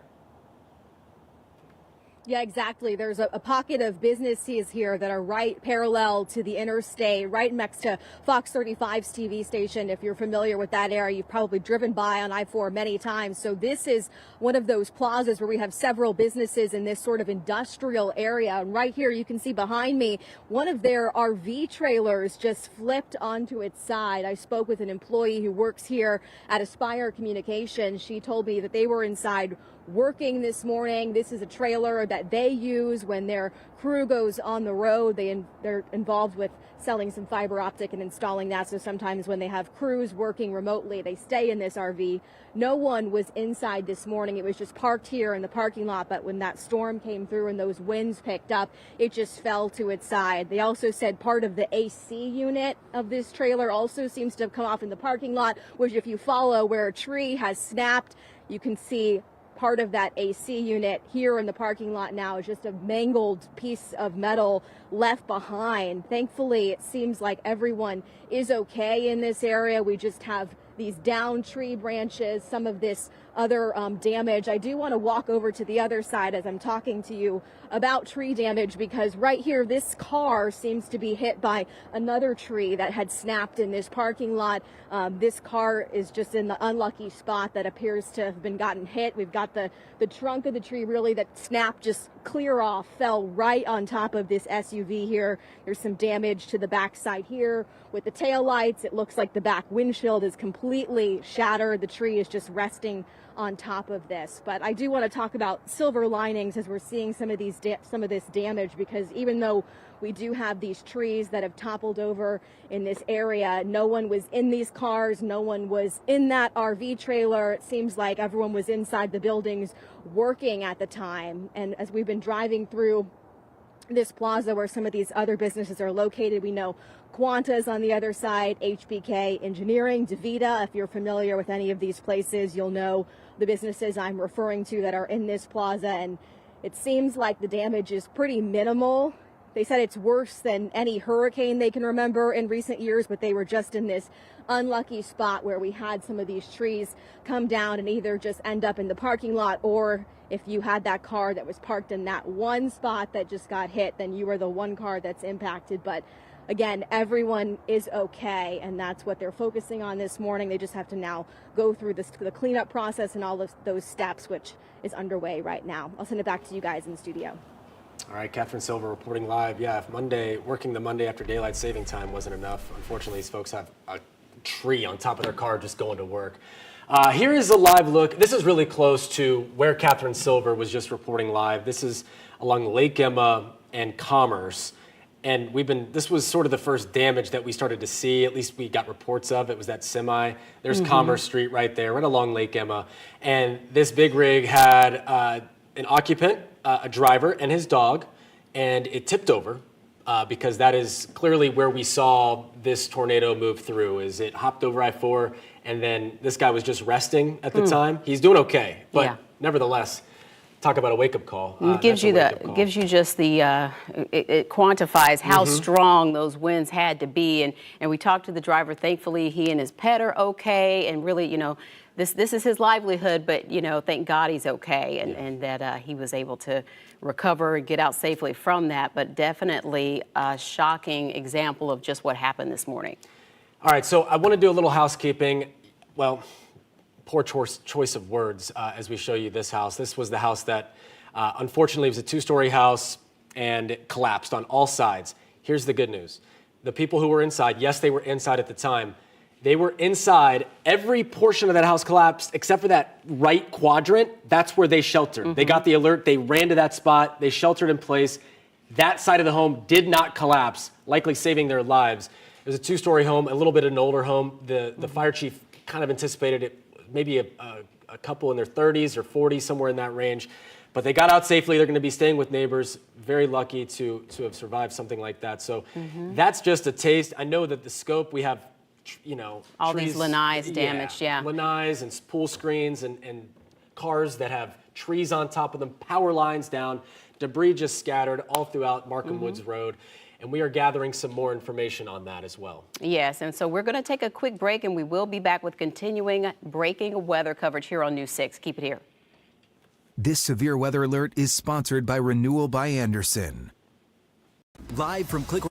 Yeah, exactly. There's a pocket of businesses here that are right parallel to the interstate, right next to Fox 35's TV station. If you're familiar with that area, you've probably driven by on I-4 many times. So this is one of those plazas where we have several businesses in this sort of industrial area. And right here, you can see behind me, one of their RV trailers just flipped onto its side. I spoke with an employee who works here at Aspire Communications. She told me that they were inside working this morning. This is a trailer that they use when their crew goes on the road. They're involved with selling some fiber optic and installing that. So sometimes when they have crews working remotely, they stay in this RV. No one was inside this morning. It was just parked here in the parking lot. But when that storm came through and those winds picked up, it just fell to its side. They also said part of the AC unit of this trailer also seems to have come off in the parking lot, which if you follow where a tree has snapped, you can see part of that AC unit here in the parking lot now is just a mangled piece of metal left behind. Thankfully, it seems like everyone is okay in this area. We just have these down tree branches, some of this other damage. I do want to walk over to the other side as I'm talking to you about tree damage, because right here, this car seems to be hit by another tree that had snapped in this parking lot. This car is just in the unlucky spot that appears to have been gotten hit. We've got the trunk of the tree really that snapped just clear off, fell right on top of this SUV here. There's some damage to the back side here with the taillights. It looks like the back windshield is completely shattered. The tree is just resting on top of this. But I do want to talk about silver linings as we're seeing some of this damage, because even though we do have these trees that have toppled over in this area, no one was in these cars, no one was in that RV trailer. It seems like everyone was inside the buildings working at the time. And as we've been driving through this plaza where some of these other businesses are located, we know Quanta's on the other side, HBK Engineering, DeVita. If you're familiar with any of these places, you'll know the businesses I'm referring to that are in this plaza, and it seems like the damage is pretty minimal. They said it's worse than any hurricane they can remember in recent years, but they were just in this unlucky spot where we had some of these trees come down and either just end up in the parking lot, or if you had that car that was parked in that one spot that just got hit, then you were the one car that's impacted. But again, everyone is okay, and that's what they're focusing on this morning. They just have to now go through the cleanup process and all of those steps, which is underway right now. I'll send it back to you guys in the studio. All right, Catherine Silver reporting live. Yeah, if working the Monday after daylight saving time wasn't enough, unfortunately, these folks have a tree on top of their car just going to work. Here is a live look. This is really close to where Catherine Silver was just reporting live. This is along Lake Emma and Commerce. And this was sort of the first damage that we started to see, at least we got reports of. It was that semi. There's Commerce Street right there, right along Lake Emma. And this big rig had an occupant, a driver, and his dog, and it tipped over. Because that is clearly where we saw this tornado move through, is it hopped over I-4, and then this guy was just resting at the time. He's doing okay, but nevertheless, talk about a wake-up call. It gives you just the, it quantifies how strong those winds had to be. And we talked to the driver. Thankfully, he and his pet are okay. And really, this is his livelihood, but, thank God he's okay and that he was able to recover and get out safely from that. But definitely a shocking example of just what happened this morning. All right, so I want to do a little housekeeping. Well, poor choice of words as we show you this house. This was the house that unfortunately was a 2-story house and it collapsed on all sides. Here's the good news. The people who were inside, yes, they were inside at the time. They were inside. Every portion of that house collapsed except for that right quadrant. That's where they sheltered. They got the alert. They ran to that spot. They sheltered in place. That side of the home did not collapse, likely saving their lives. It was a 2-story home, a little bit of an older home. The fire chief kind of anticipated it, maybe a couple in their 30s or 40s, somewhere in that range. But they got out safely. They're going to be staying with neighbors. Very lucky to have survived something like that. So that's just a taste. I know that the scope, we have all trees, these lanais damaged, lanais and pool screens and cars that have trees on top of them, power lines down, debris just scattered all throughout Markham Woods Road. And we are gathering some more information on that as well. Yes, and so we're going to take a quick break, and we will be back with continuing breaking weather coverage here on News 6. Keep it here. This severe weather alert is sponsored by Renewal by Andersen. Live from Click